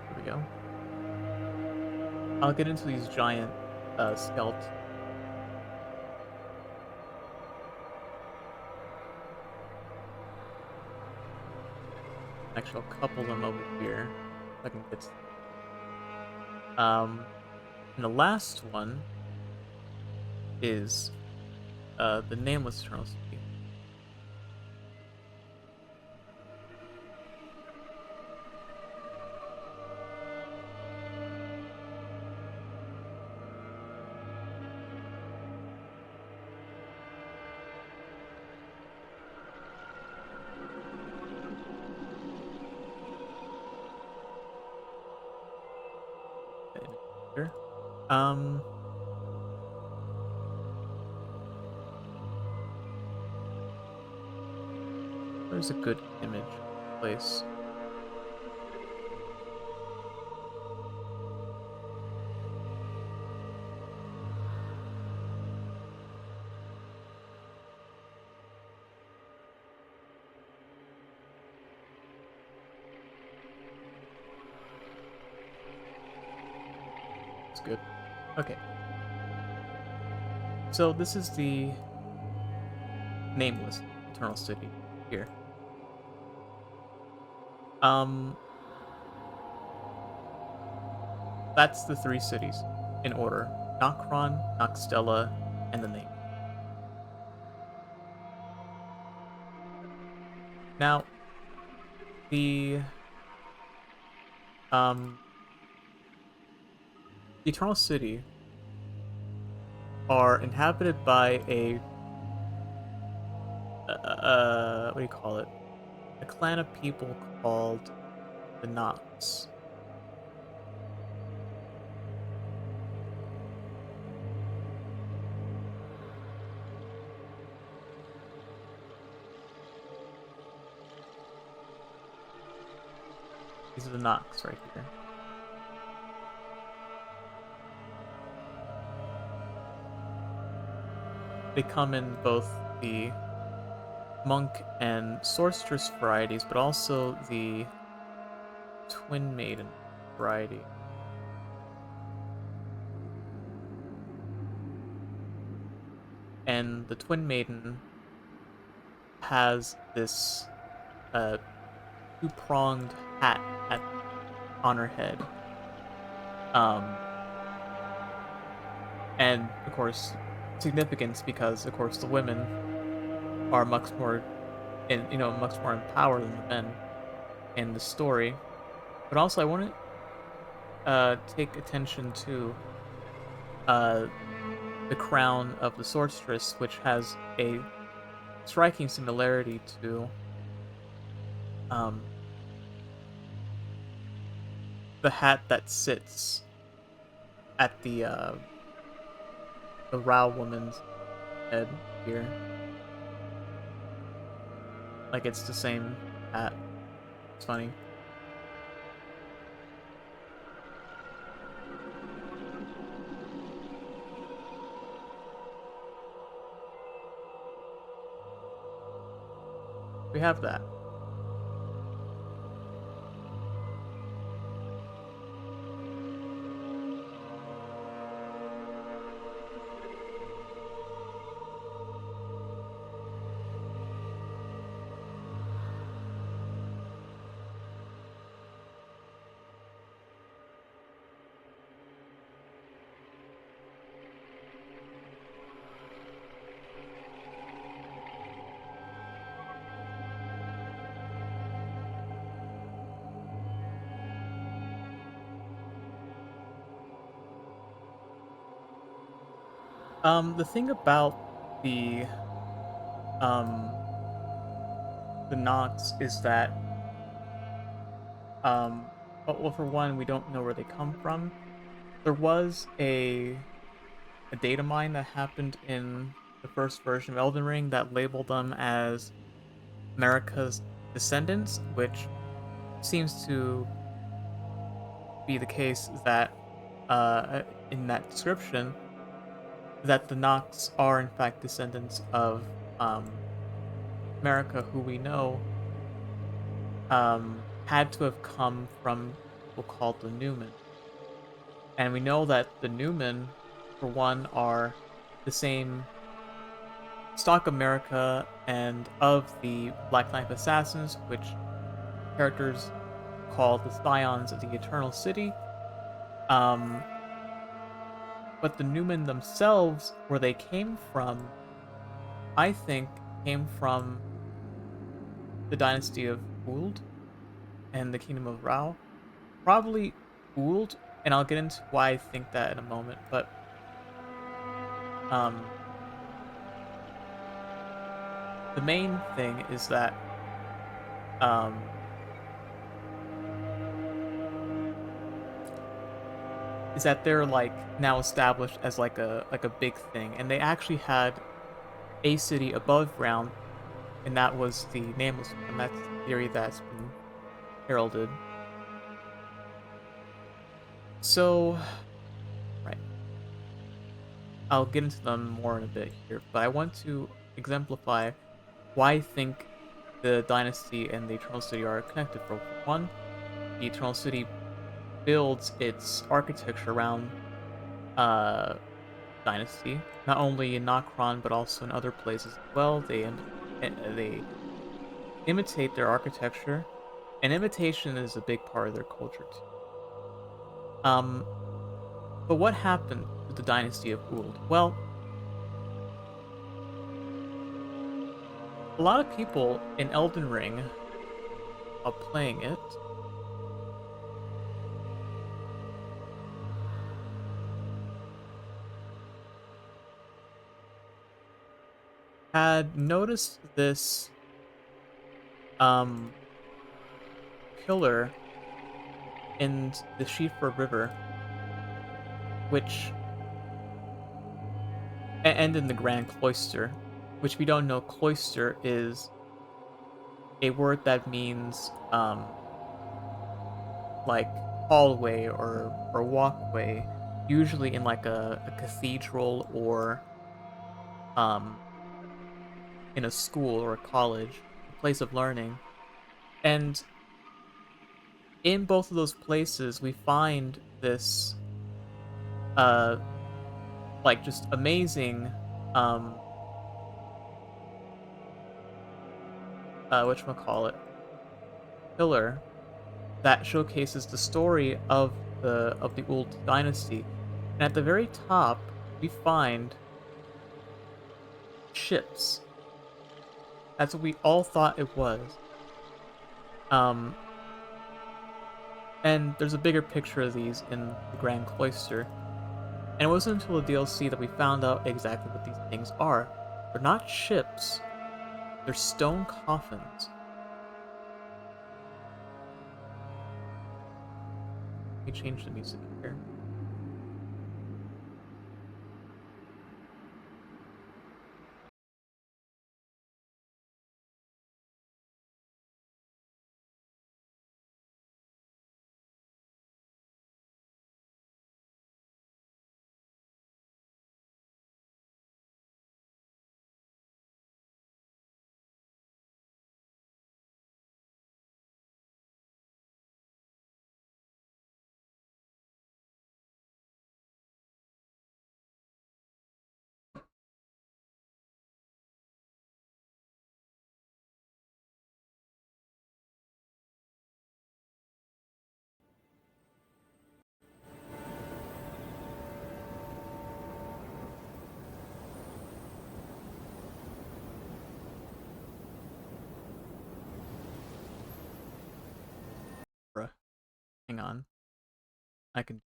There we go. I'll get into these giant skeletons. Actually, I'll couple them over here. If I can get to them. And the last one is the Nameless Eternal City. The image here. Um, Where's a good image place? It's good. Okay. So this is the Nameless Eternal City here. Um, that's the three cities in order: Nokron, Noxtella, and the Name. Now, the um, Eternal City are inhabited by a what do you call it? A clan of people called the Nox. These are the Nox right here. They come in both the monk and sorceress varieties, but also the twin maiden variety. And the twin maiden has this uh two-pronged hat at on her head. Um and of course significance because of course the women are much more much more in power than the men in the story. But also I want to take attention to uh the crown of the sorceress, which has a striking similarity to um the hat that sits at the Rao woman's head here. Like it's the same hat. It's funny. We have that. The thing about the um the Nox is that well, for one, we don't know where they come from. There was a a data mine that happened in the first version of Elden Ring that labeled them as America's descendants, which seems to be the case that in that description that the Nox are in fact descendants of America, who we know had to have come from people called the Newman. And we know that the Newman, for one, are the same stock America and of the Black Knife Assassins, which characters call the Scions of the Eternal City. Um, but the Newman themselves, where they came from, I think, came from the dynasty of Uld and the kingdom of Rao. Probably Uld, and I'll get into why I think that in a moment. But um, the main thing um, is that they're like now established as like a big thing, and they actually had a city above ground, and that was the Nameless One. That's the theory that's been heralded. So, right, I'll get into them more in a bit here, but I want to exemplify why I think the dynasty and the Eternal City are connected. For one, the Eternal City builds its architecture around uh dynasty, not only in Nokron but also in other places as well. They imitate their architecture, and imitation is a big part of their culture too. Um, but what happened to the dynasty of Uld? Well, a lot of people in Elden Ring, while playing it, had noticed this um pillar in the Shifa River, which and in the Grand Cloister, which we don't know. Cloister is a word that means like hallway or walkway, usually in like a cathedral or um in a school or a college, a place of learning. And in both of those places we find this uh like just amazing um whatchamacallit, pillar that showcases the story of the old dynasty. And at the very top we find ships. That's what we all thought it was. Um, and there's a bigger picture of these in the Grand Cloister. And it wasn't until the DLC that we found out exactly what these things are. They're not ships, they're stone coffins. Let me change the music here. Bruh, hang on. I can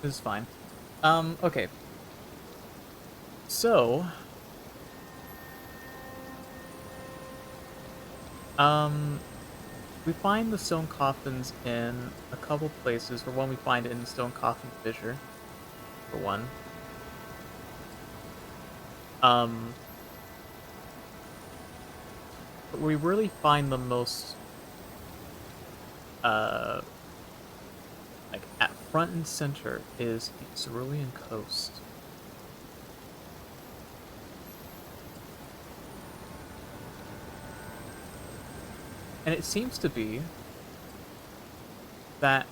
This is fine. Okay. So, um, we find the stone coffins in a couple places. For one, we find it in the stone coffin fissure, for one. Um, but we really find the most, uh, like, at front and center is the Cerulean Coast. And it seems to be that,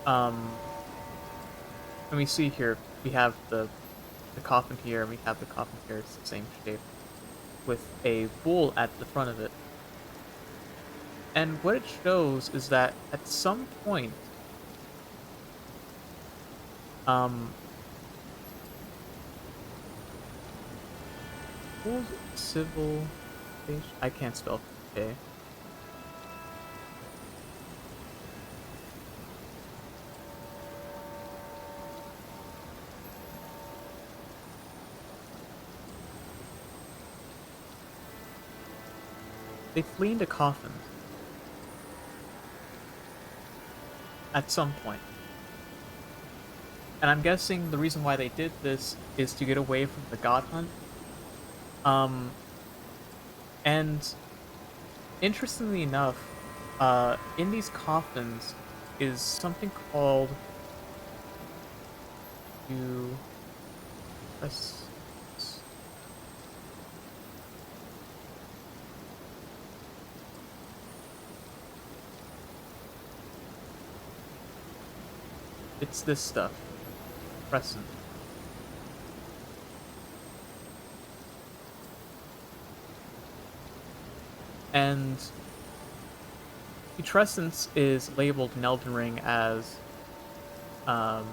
um, let me see here, we have the coffin here, and we have the coffin here, it's the same shape, with a bull at the front of it. And what it shows is that at some point, um, what was it? Civil, I can't spell. Okay. They flee into coffins at some point. And I'm guessing the reason why they did this is to get away from the god hunt. Um, and interestingly enough, in these coffins is something called you. Let's. It's this stuff, crescent. And putrescence is labeled in Elden Ring as um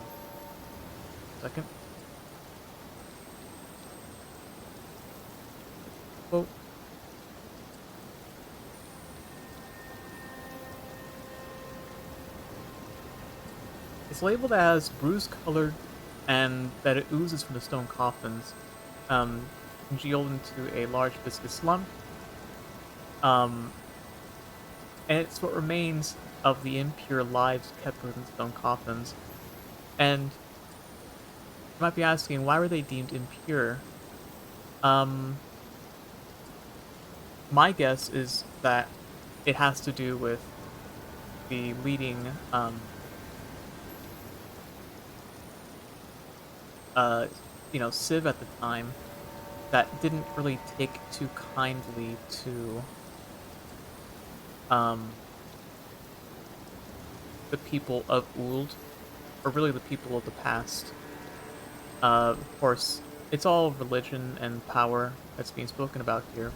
second. Well, it's labeled as bruise colored and that it oozes from the stone coffins, congealed into a large viscous lump. Um and it's what remains of the impure lives kept within stone coffins. And you might be asking, why were they deemed impure? Um my guess is that it has to do with the leading uh civ at the time that didn't really take too kindly to um the people of Uld, or really the people of the past. Of course, it's all religion and power that's being spoken about here.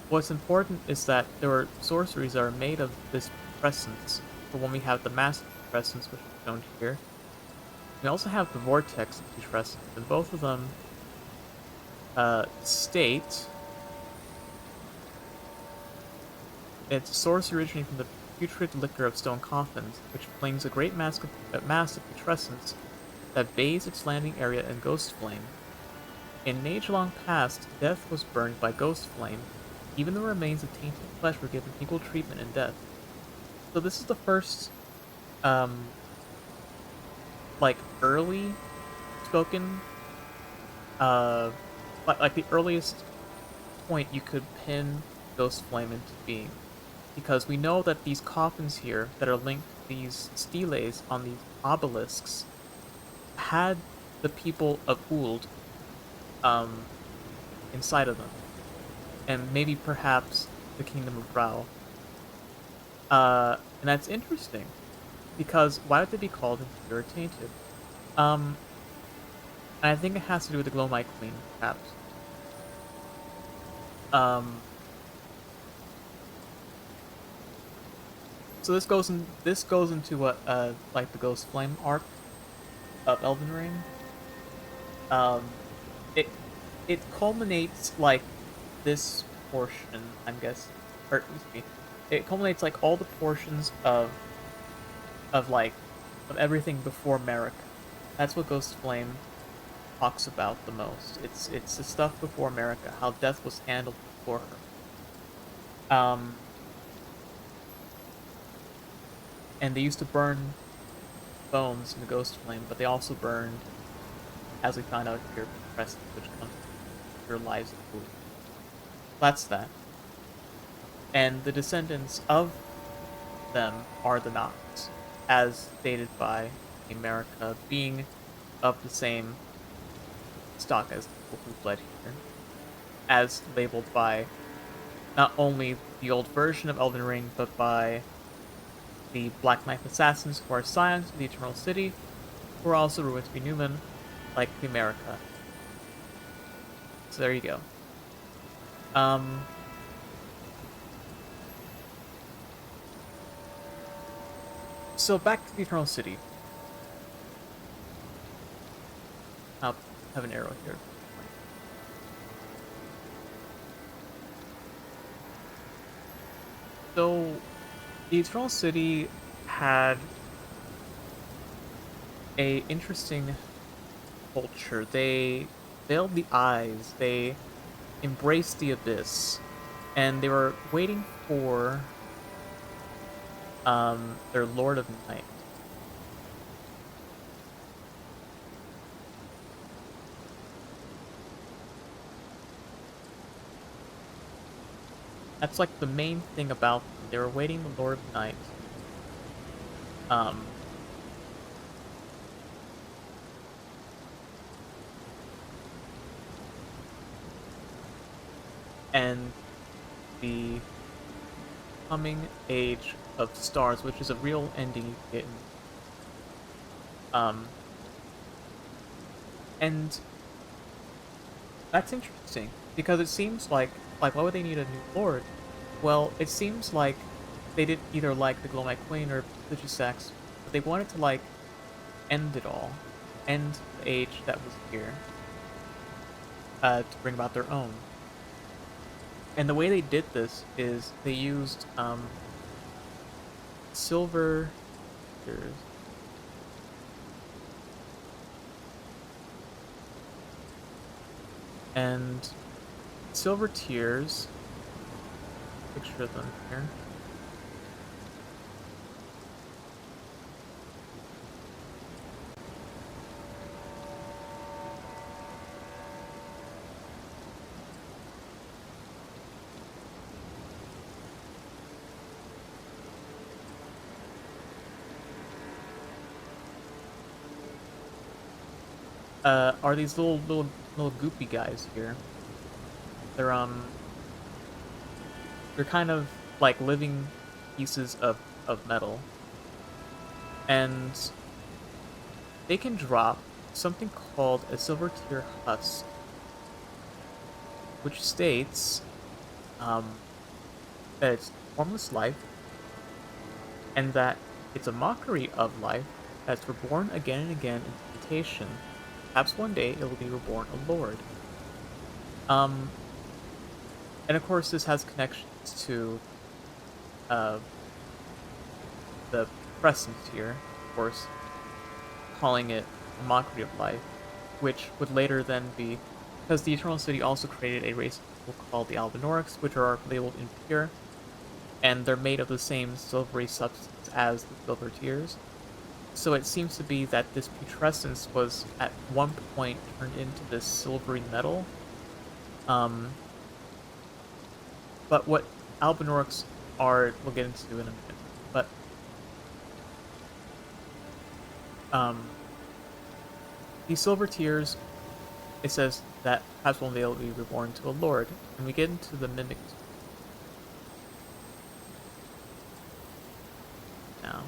What's important is that there are sorceries that are made of this putrescence. For when we have the massive putrescence, which is shown here, we also have the vortex putrescence, and both of them state it's a source originating from the putrid liquor of stone coffins, which flings a great mass of putrescence that bathes its landing area in ghost flame. In an age-long past, death was burned by ghost flame. Even the remains of tainted flesh were given equal treatment in death. So this is the first, um, like, early spoken, uh, like the earliest point you could pin ghost flame into being. Because we know that these coffins here that are linked to these steles on these obelisks had the people of Uld um, inside of them, and maybe perhaps the kingdom of Rao. And that's interesting because why would they be called impure or tainted? Um, and I think it has to do with the Glowmite Queen, perhaps. Um, so this goes into what like the Ghost Flame arc of Elden Ring. Um, it it culminates like this portion, I'm guessing, or excuse me, it culminates like all the portions of like of everything before America. That's what Ghost Flame talks about the most. It's the stuff before America, how death was handled before her. And they used to burn bones in the Ghost Flame, but they also burned, as we found out here, Crescent, which comes from your lives of belief. That's that. And the descendants of them are the Nox, as stated by America, being of the same stock as the people who fled here, as labeled by not only the old version of Elden Ring, but by the Black Knight assassins who are scions of the Eternal City, who are also rumored to be Newman, like America. So there you go. Um, so back to the Eternal City. I'll have an arrow here. So the Eternal City had a interesting culture. They veiled the eyes, they embraced the abyss, and they were waiting for their Lord of Night. That's like the main thing about them. They were waiting the Lord of Night. Um and the coming age of stars, which is a real ending you get in um and that's interesting because it seems like why would they need a new lord? Well, it seems like they didn't either like the Glow Queen or Pidgey Sacks, but they wanted to like end it all, end the age that was here, to bring about their own. And the way they did this is they used silver tears. And silver tears, picture of them here. Are these little goopy guys here. They're they're kind of like living pieces of metal. And they can drop something called a silver tear husk, which states um that it's formless life and that it's a mockery of life that's reborn again and again in temptation. Perhaps one day it will be reborn a lord. Um, and of course this has connections to uh the Crescent here, of course, calling it a mockery of life, which would later then be because the Eternal City also created a race of people called the Albinorics, which are labeled impure, and they're made of the same silvery substance as the Silver Tears. So it seems to be that this putrescence was at one point turned into this silvery metal. Um, but what Albinorics are, we'll get into in a minute. But um, these Silver Tears, it says that perhaps one day they'll be reborn to a lord, and we get into the mimics now.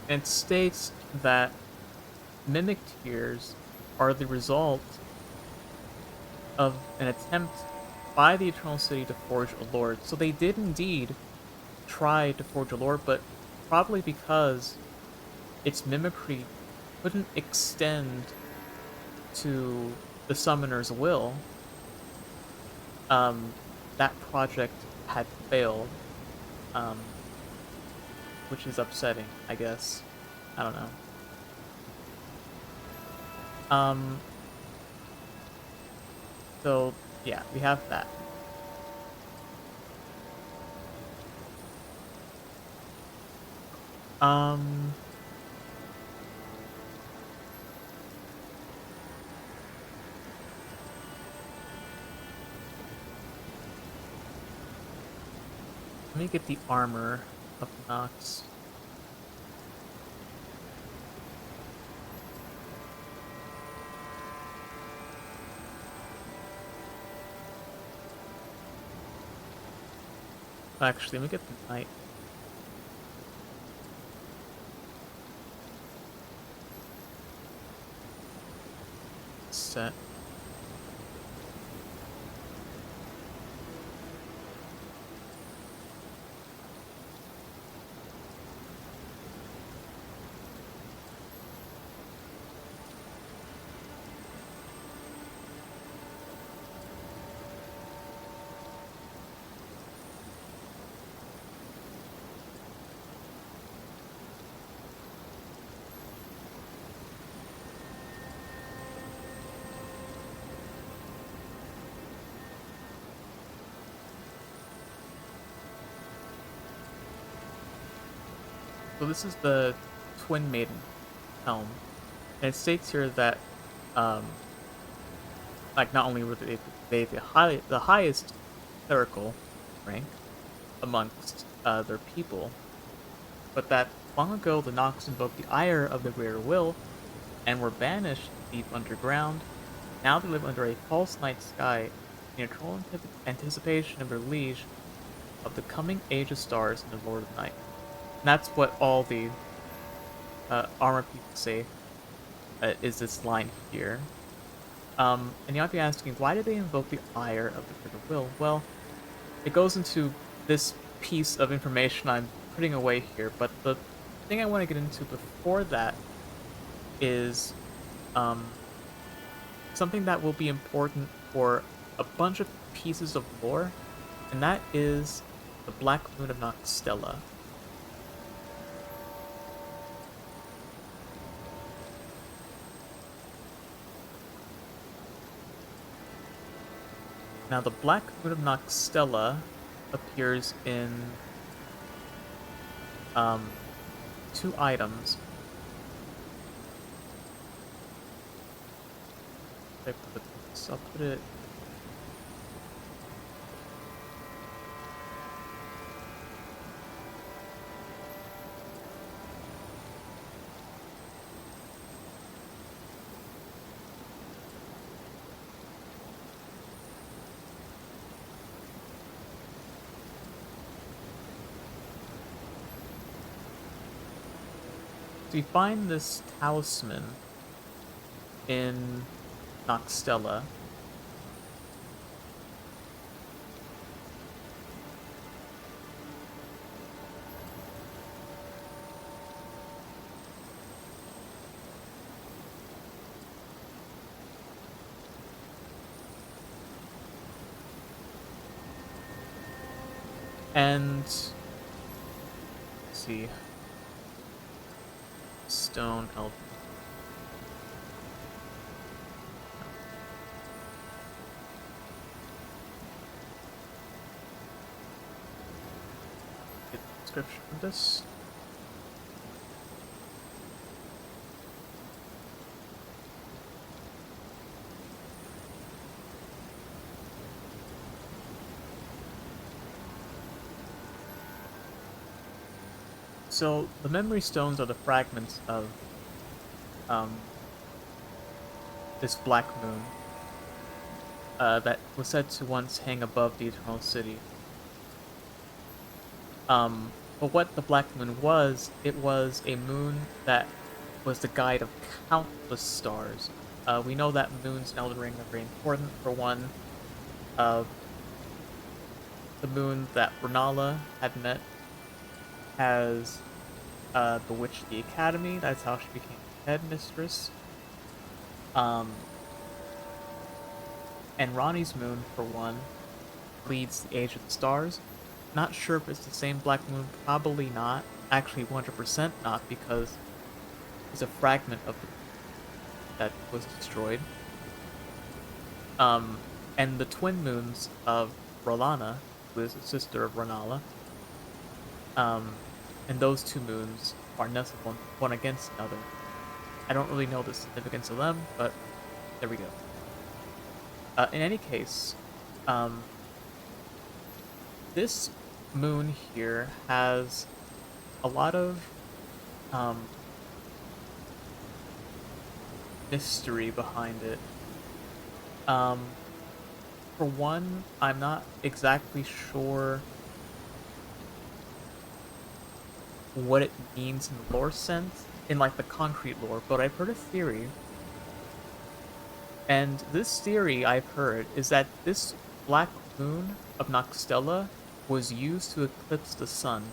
and it states that mimic tears are the result of an attempt by the Eternal City to forge a lord. So they did indeed try to forge a lord, but probably because its mimicry couldn't extend to the summoner's will, um, that project had failed, um, which is upsetting, I guess. I don't know. Um, so yeah, we have that. Um, Let me get the armor of Nox. Actually, let me get the knight set. So this is the Twin Maiden helm, and it states here that, um, like not only were they the highest clerical rank amongst their people, but that long ago the Nox invoked the ire of the Greater Will and were banished deep underground. Now they live under a false night sky in eternal anticipation of their liege of the coming age of stars and the Lord of Night. And that's what all the armor people say, is this line here. And you might be asking, why did they invoke the ire of the Greater Will? Well, it goes into this piece of information I'm putting away here, but the thing I want to get into before that is um, something that will be important for a bunch of pieces of lore, and that is the Black Moon of Noxtella. Now, the Black Moon of Noxtella appears in um, two items. If I put this, I'll put it. So you find this talisman in Noxtella, and let's see, Stone Elden. Get the description of this. So the memory stones are the fragments of um, this black moon that was said to once hang above the Eternal City. But what the Black Moon was, it was a moon that was the guide of countless stars. We know that moons in Elden Ring are very important. For one, uh, the moon that Renala had met has bewitched the academy. That's how she became headmistress. Um, and Ronnie's moon, for one, leads the Age of the Stars. Not sure if it's the same Black Moon, probably not. Actually, 100% not, because it's a fragment of the that was destroyed. Um, and the twin moons of Rolana, who is the sister of Renala, um, and those two moons are nestled one against another. I don't really know the significance of them, but there we go. In any case, um, this moon here has a lot of um, mystery behind it. Um, for one, I'm not exactly sure what it means in the lore sense, in like the concrete lore, but I've heard a theory, and this theory I've heard is that this black moon of Noxtella was used to eclipse the sun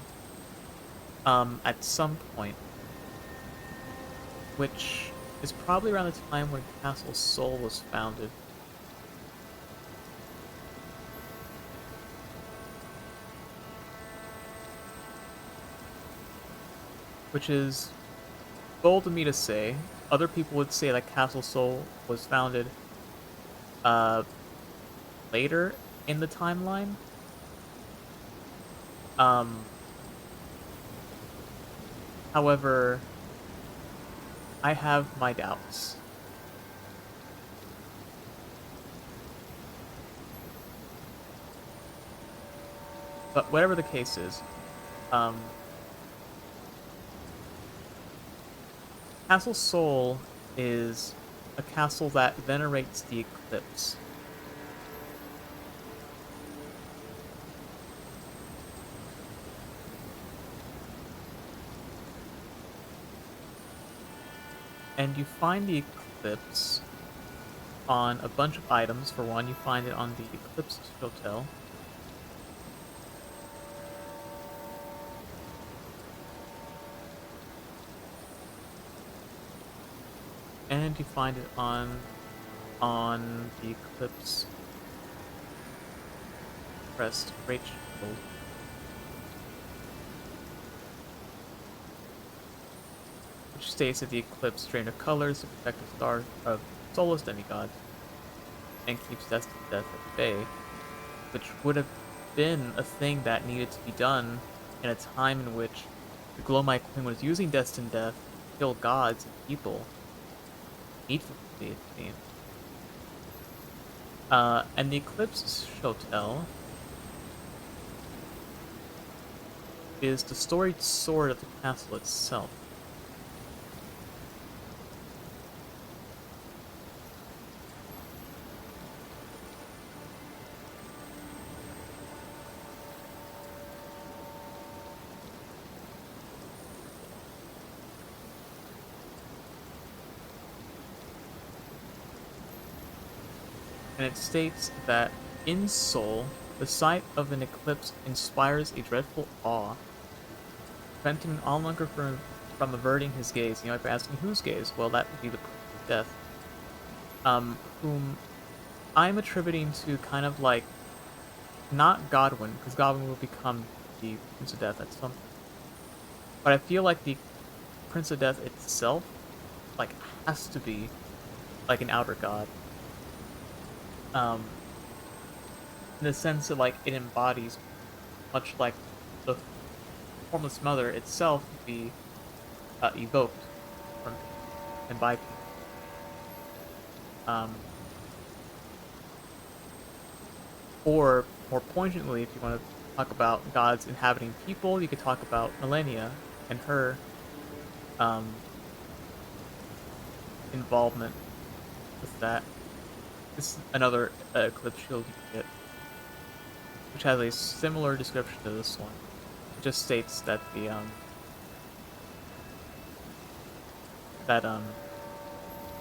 at some point, which is probably around the time when Castle Sol was founded. Which is bold of me to say. Other people would say that Castle Sol was founded uh later in the timeline. Um However, I have my doubts. But whatever the case is, um Castle Sol is a castle that venerates the eclipse. And you find the eclipse on a bunch of items. For one, you find it on the Eclipse Hotel. And you find it on the Eclipse Crest Great Shield, which states that the eclipse drained of colors to protect the star of soulless demigods and keeps destined death at bay, which would have been a thing that needed to be done in a time in which the Glowmite Queen was using destined death to kill gods and people needfully, it seems. And the Eclipse Hotel is the storied sword of the castle itself. And it states that in Seoul, the sight of an eclipse inspires a dreadful awe, preventing an onlooker from averting his gaze. You might be asking whose gaze? Well, that would be the Prince of Death, whom I'm attributing to kind of like not Godwin, because Godwin will become the Prince of Death at some point. But I feel like the Prince of Death itself, like, has to be like an outer god. Um, in the sense that like it embodies, much like the Formless Mother itself would be evoked from people and by people. Um, or more poignantly, if you want to talk about gods inhabiting people, you could talk about Millennia and her um, involvement with that. This is another Eclipse shield you can get, which has a similar description to this one, which just states that that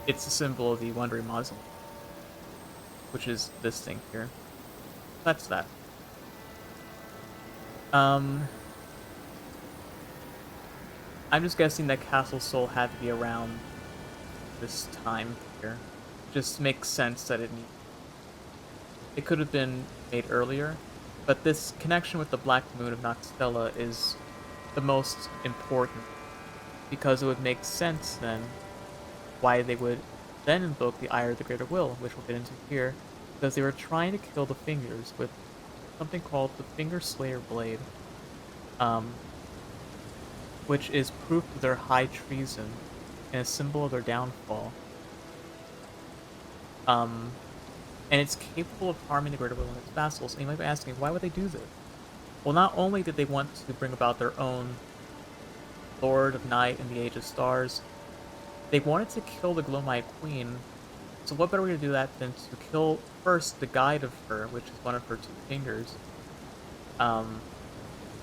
it's a symbol of the Wandering Mausoleum, which is this thing here. That's that. Um, I'm just guessing that Castle Soul had to be around this time here. Just makes sense that it could have been made earlier, but this connection with the Black Moon of Noxtella is the most important because it would make sense then why they would then invoke the Ire of the Greater Will, which we'll get into here, because they were trying to kill the Fingers with something called the Finger Slayer Blade, um, which is proof of their high treason and a symbol of their downfall. Um, and it's capable of harming the Greater Will and its vassals. And you might be asking, why would they do this? Well, not only did they want to bring about their own Lord of Night and the Age of Stars, they wanted to kill the Glowmite Queen. So what better way to do that than to kill first the guide of her, which is one of her two fingers, um,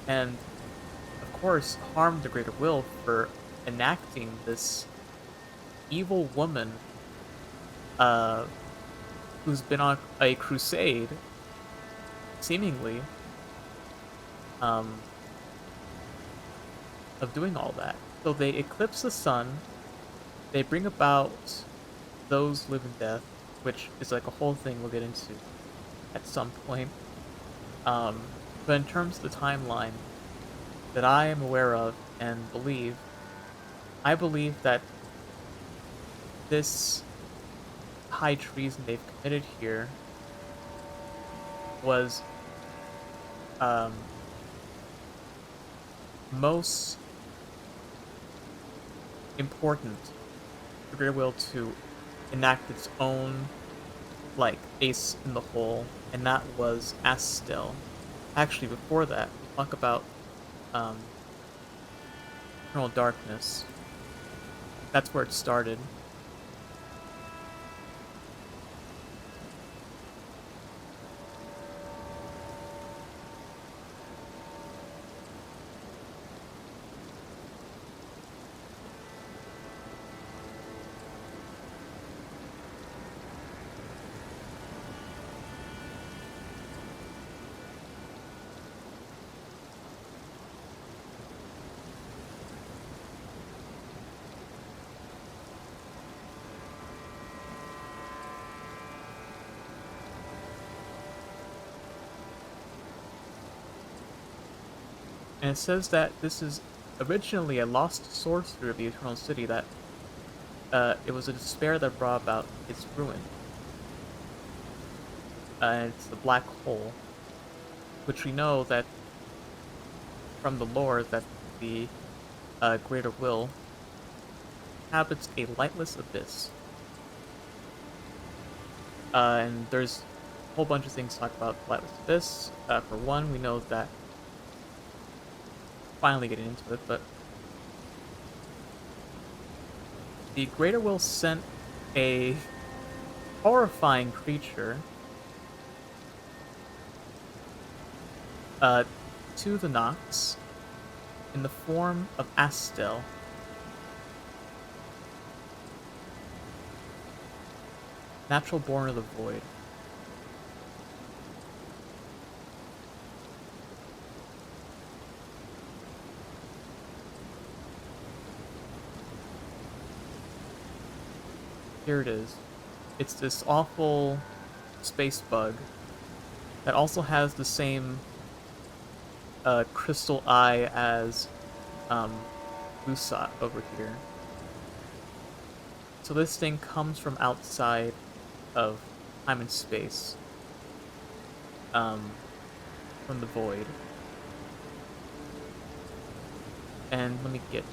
and of course harm the Greater Will for enacting this evil woman, uh, who's been on a crusade, seemingly, um, of doing all that. So they eclipse the sun. They bring about those live in death, which is like a whole thing we'll get into at some point. But in terms of the timeline that I am aware of and believe, I believe that this high treason they've committed here was um, most important for Grey Will to enact its own like ace in the hole, and that was Astel. Actually, before that, we'll talk about um, Eternal Darkness. That's where it started. And it says that this is originally a lost sorcerer of the Eternal City, that it was a despair that brought about its ruin. And it's the Black Hole, which we know that from the lore that the Greater Will inhabits a lightless abyss. And there's a whole bunch of things to talk about lightless abyss. For one, we know that finally getting into it, but the Greater Will sent a horrifying creature uh, to the Nox in the form of Astel. Natural born of the void. Here it is. It's this awful space bug that also has the same crystal eye as Lusat over here. So this thing comes from outside of time and space, from the void. And let me get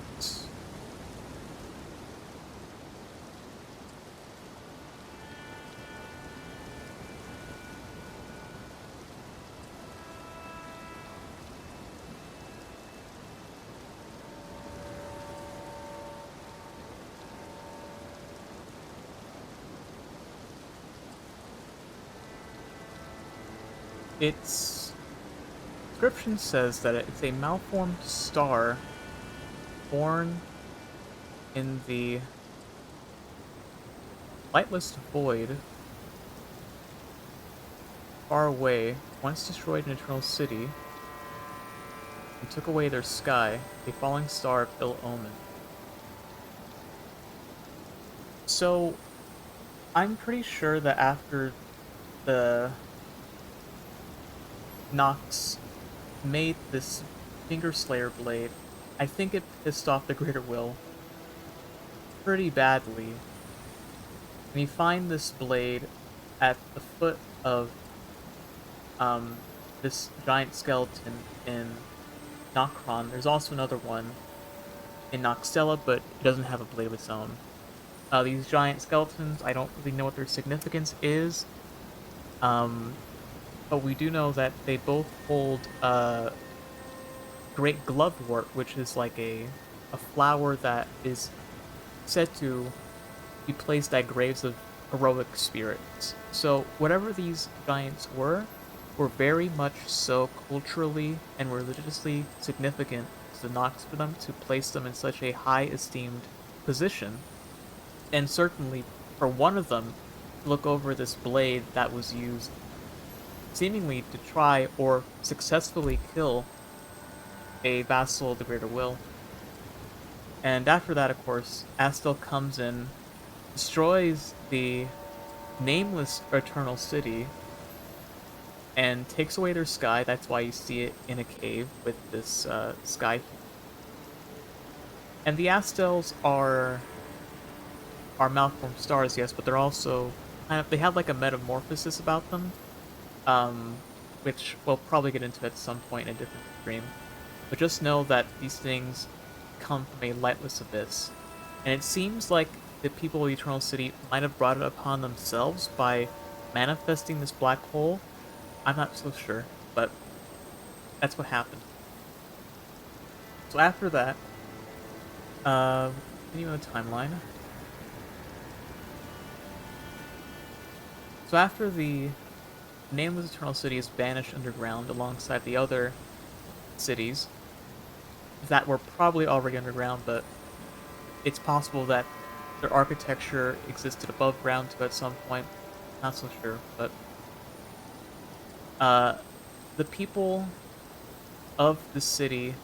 it's description says that it's a malformed star born in the lightless void far away, once destroyed an eternal city and took away their sky, a falling star of ill omen. So I'm pretty sure that after the Nox made this Finger Slayer blade, I think it pissed off the Greater Will pretty badly. And you find this blade at the foot of this giant skeleton in Nokron. There's also another one in Noxtella, but it doesn't have a blade of its own. These giant skeletons, I don't really know what their significance is, um, but we do know that they both hold great glovewort, which is like a flower that is said to be placed at graves of heroic spirits. So whatever these giants were very much so culturally and religiously significant to the Nox for them to place them in such a high esteemed position. And certainly for one of them to look over this blade that was used seemingly to try or successfully kill a vassal of the Greater Will. And after that, of course, Astel comes in, destroys the nameless Eternal City, and takes away their sky. That's why you see it in a cave with this sky. And the Astels are malformed stars, yes, but they're also kind of, they have like a metamorphosis about them, which we'll probably get into at some point in a different stream. But just know that these things come from a lightless abyss. And it seems like the people of the Eternal City might have brought it upon themselves by manifesting this black hole. I'm not so sure, but that's what happened. So after that, continue on the timeline. So after the nameless Eternal City is banished underground alongside the other cities that were probably already underground, but it's possible that their architecture existed above ground too at some point. Not so sure, but uh, the people of the city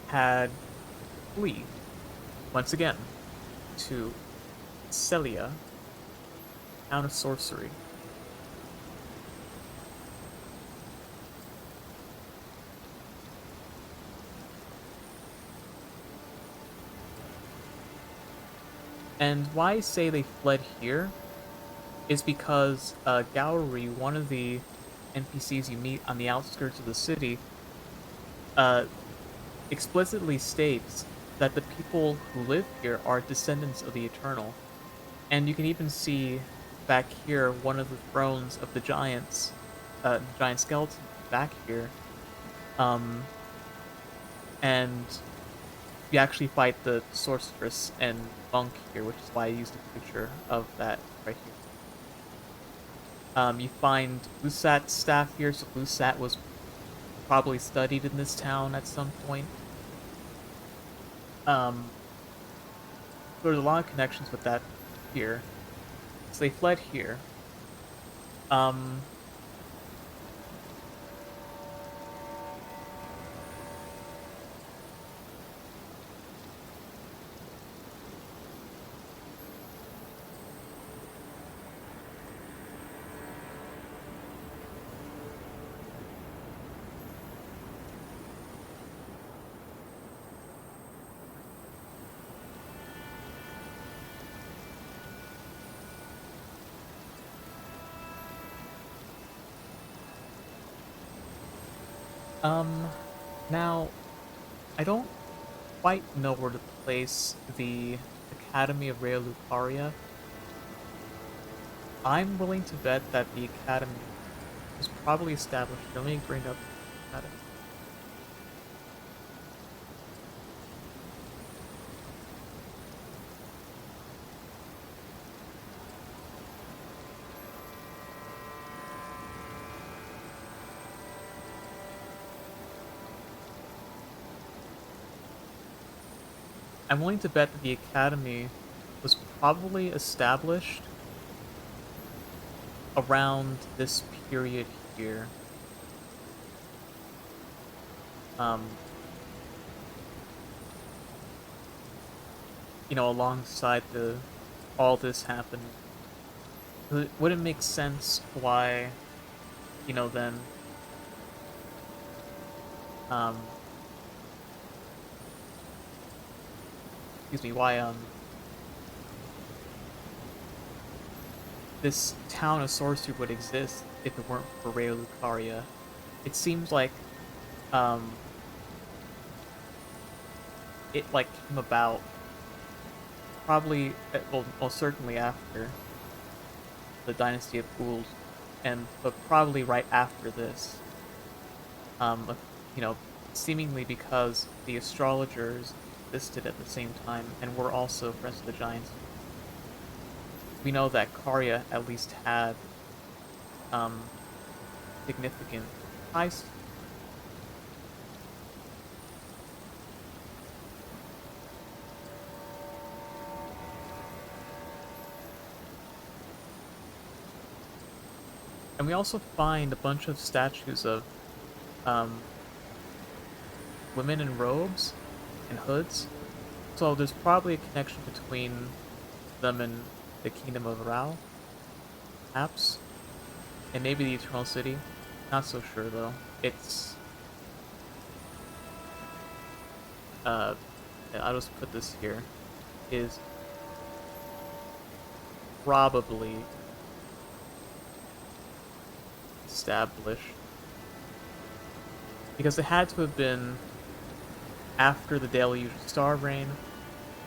had flee once again to Celia, town of sorcery. And why I say they fled here is because Gowry, one of the NPCs you meet on the outskirts of the city, uh, explicitly states that the people who live here are descendants of the Eternal. And you can even see back here one of the thrones of the giants, the giant skeleton back here. Um, and you actually fight the sorceress and monk here, which is why I used a picture of that right here. You find Lusat's staff here, so Lusat was probably studied in this town at some point. Um, so there's a lot of connections with that here. So they fled here. Um, um, now, I don't quite know where to place the Academy of Rhea Lucaria. I'm willing to bet that the Academy was probably established. Let me bring up the Academy. I'm willing to bet that the academy was probably established around this period here. Um, alongside the all this happening. It wouldn't make sense why, then um excuse me, why this town of sorcery would exist if it weren't for Raya Lucaria. It seems like um it like came about probably well certainly after the dynasty of Gould, but probably right after this. Of- you know, seemingly because the astrologers existed at the same time and were also friends of the giants. We know that Karya at least had um significant ties. And we also find a bunch of statues of um women in robes and hoods. So there's probably a connection between them and the kingdom of Rao, perhaps, and maybe the Eternal City. Not so sure though. It's uh I'll just put this here, is probably established because it had to have been after the deluge of Star Rain,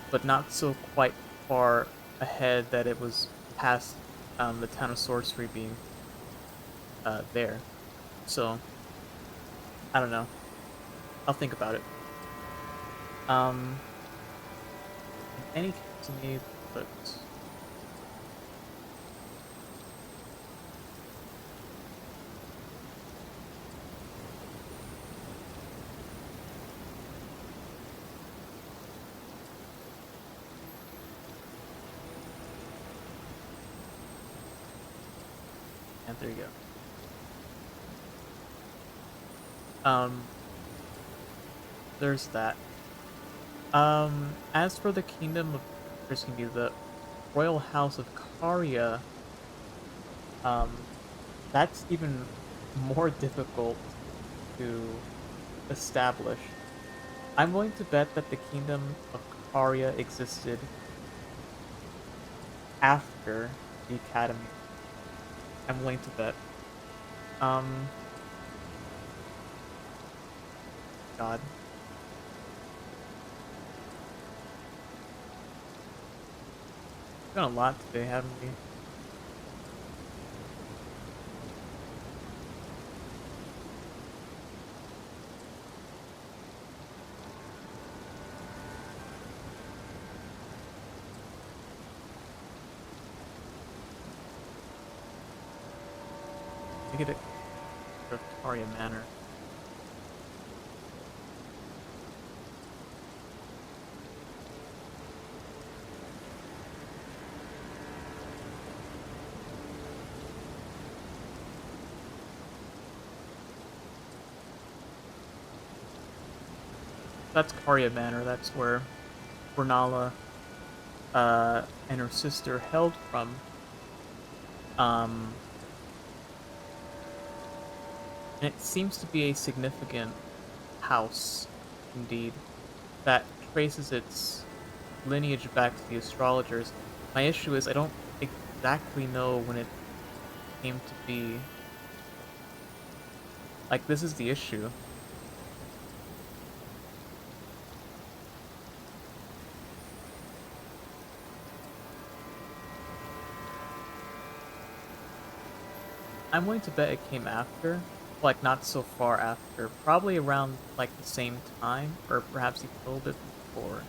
but not so quite far ahead that it was past the town of sorcery being there. So I don't know. I'll think about it. Um, in any case, let me put. And there you go. Um, there's that. As for the kingdom of, there's gonna be the royal house of Karya. Um, that's even more difficult to establish. I'm willing to bet that the kingdom of Karya existed after the academy. I'm willing to bet. Um, God, done a lot today, haven't we? I get it of Karya Manor. That's Karya Manor. That's where Bernala and her sister hailed from. Um, and it seems to be a significant house, indeed, that traces its lineage back to the astrologers. My issue is I don't exactly know when it came to be. Like, this is the issue. I'm willing to bet it came after, like, not so far after, probably around, like, the same time, or perhaps even a little bit before.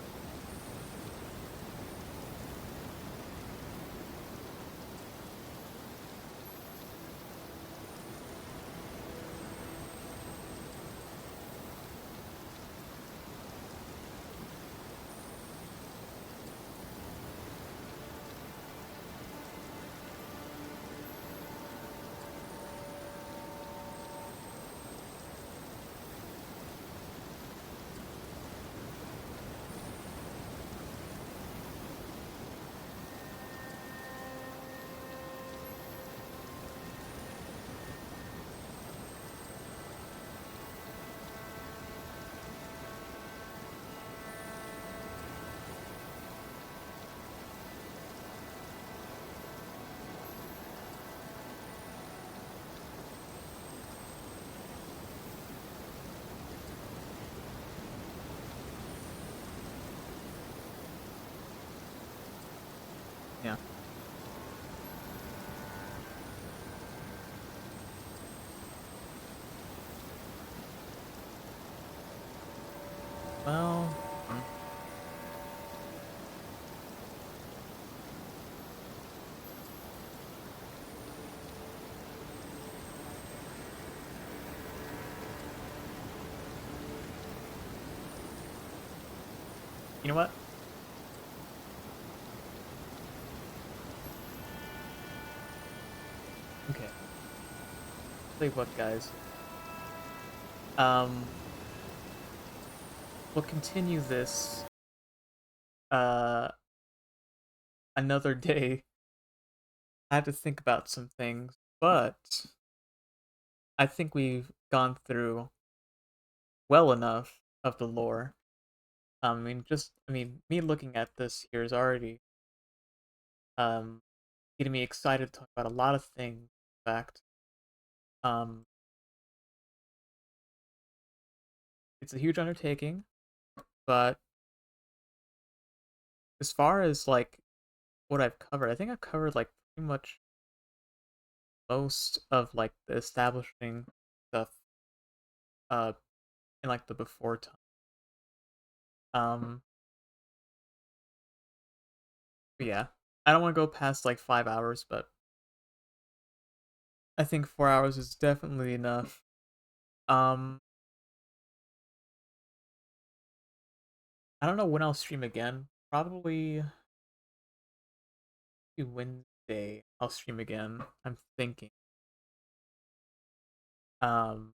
Yeah. Well, you know what? Okay. Tell you what, guys. Um, we'll continue this uh another day. I have to think about some things, but I think we've gone through well enough of the lore. I mean, me looking at this here is already um getting me excited to talk about a lot of things. In fact, um, it's a huge undertaking, but as far as like what I've covered, I think I've covered like pretty much most of like the establishing stuff uh in like the before time. Um, but yeah, I don't want to go past like 5 hours, but I think 4 hours is definitely enough. Um, I don't know when I'll stream again. Probably Wednesday. I'll stream again. I'm thinking. Um,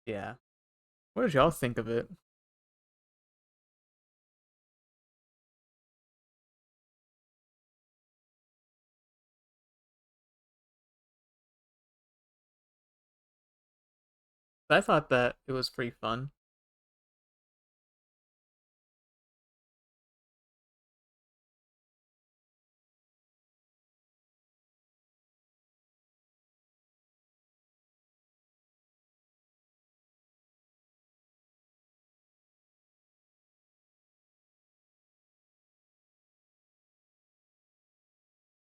yeah. What did y'all think of it? I thought that it was pretty fun.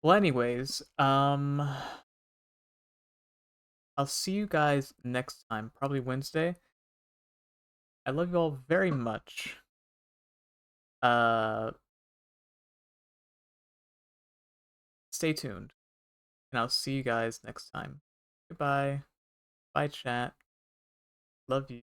Well, anyways, I'll see you guys next time, probably Wednesday. I love you all very much. Uh, stay tuned, and I'll see you guys next time. Goodbye. Bye, chat. Love you.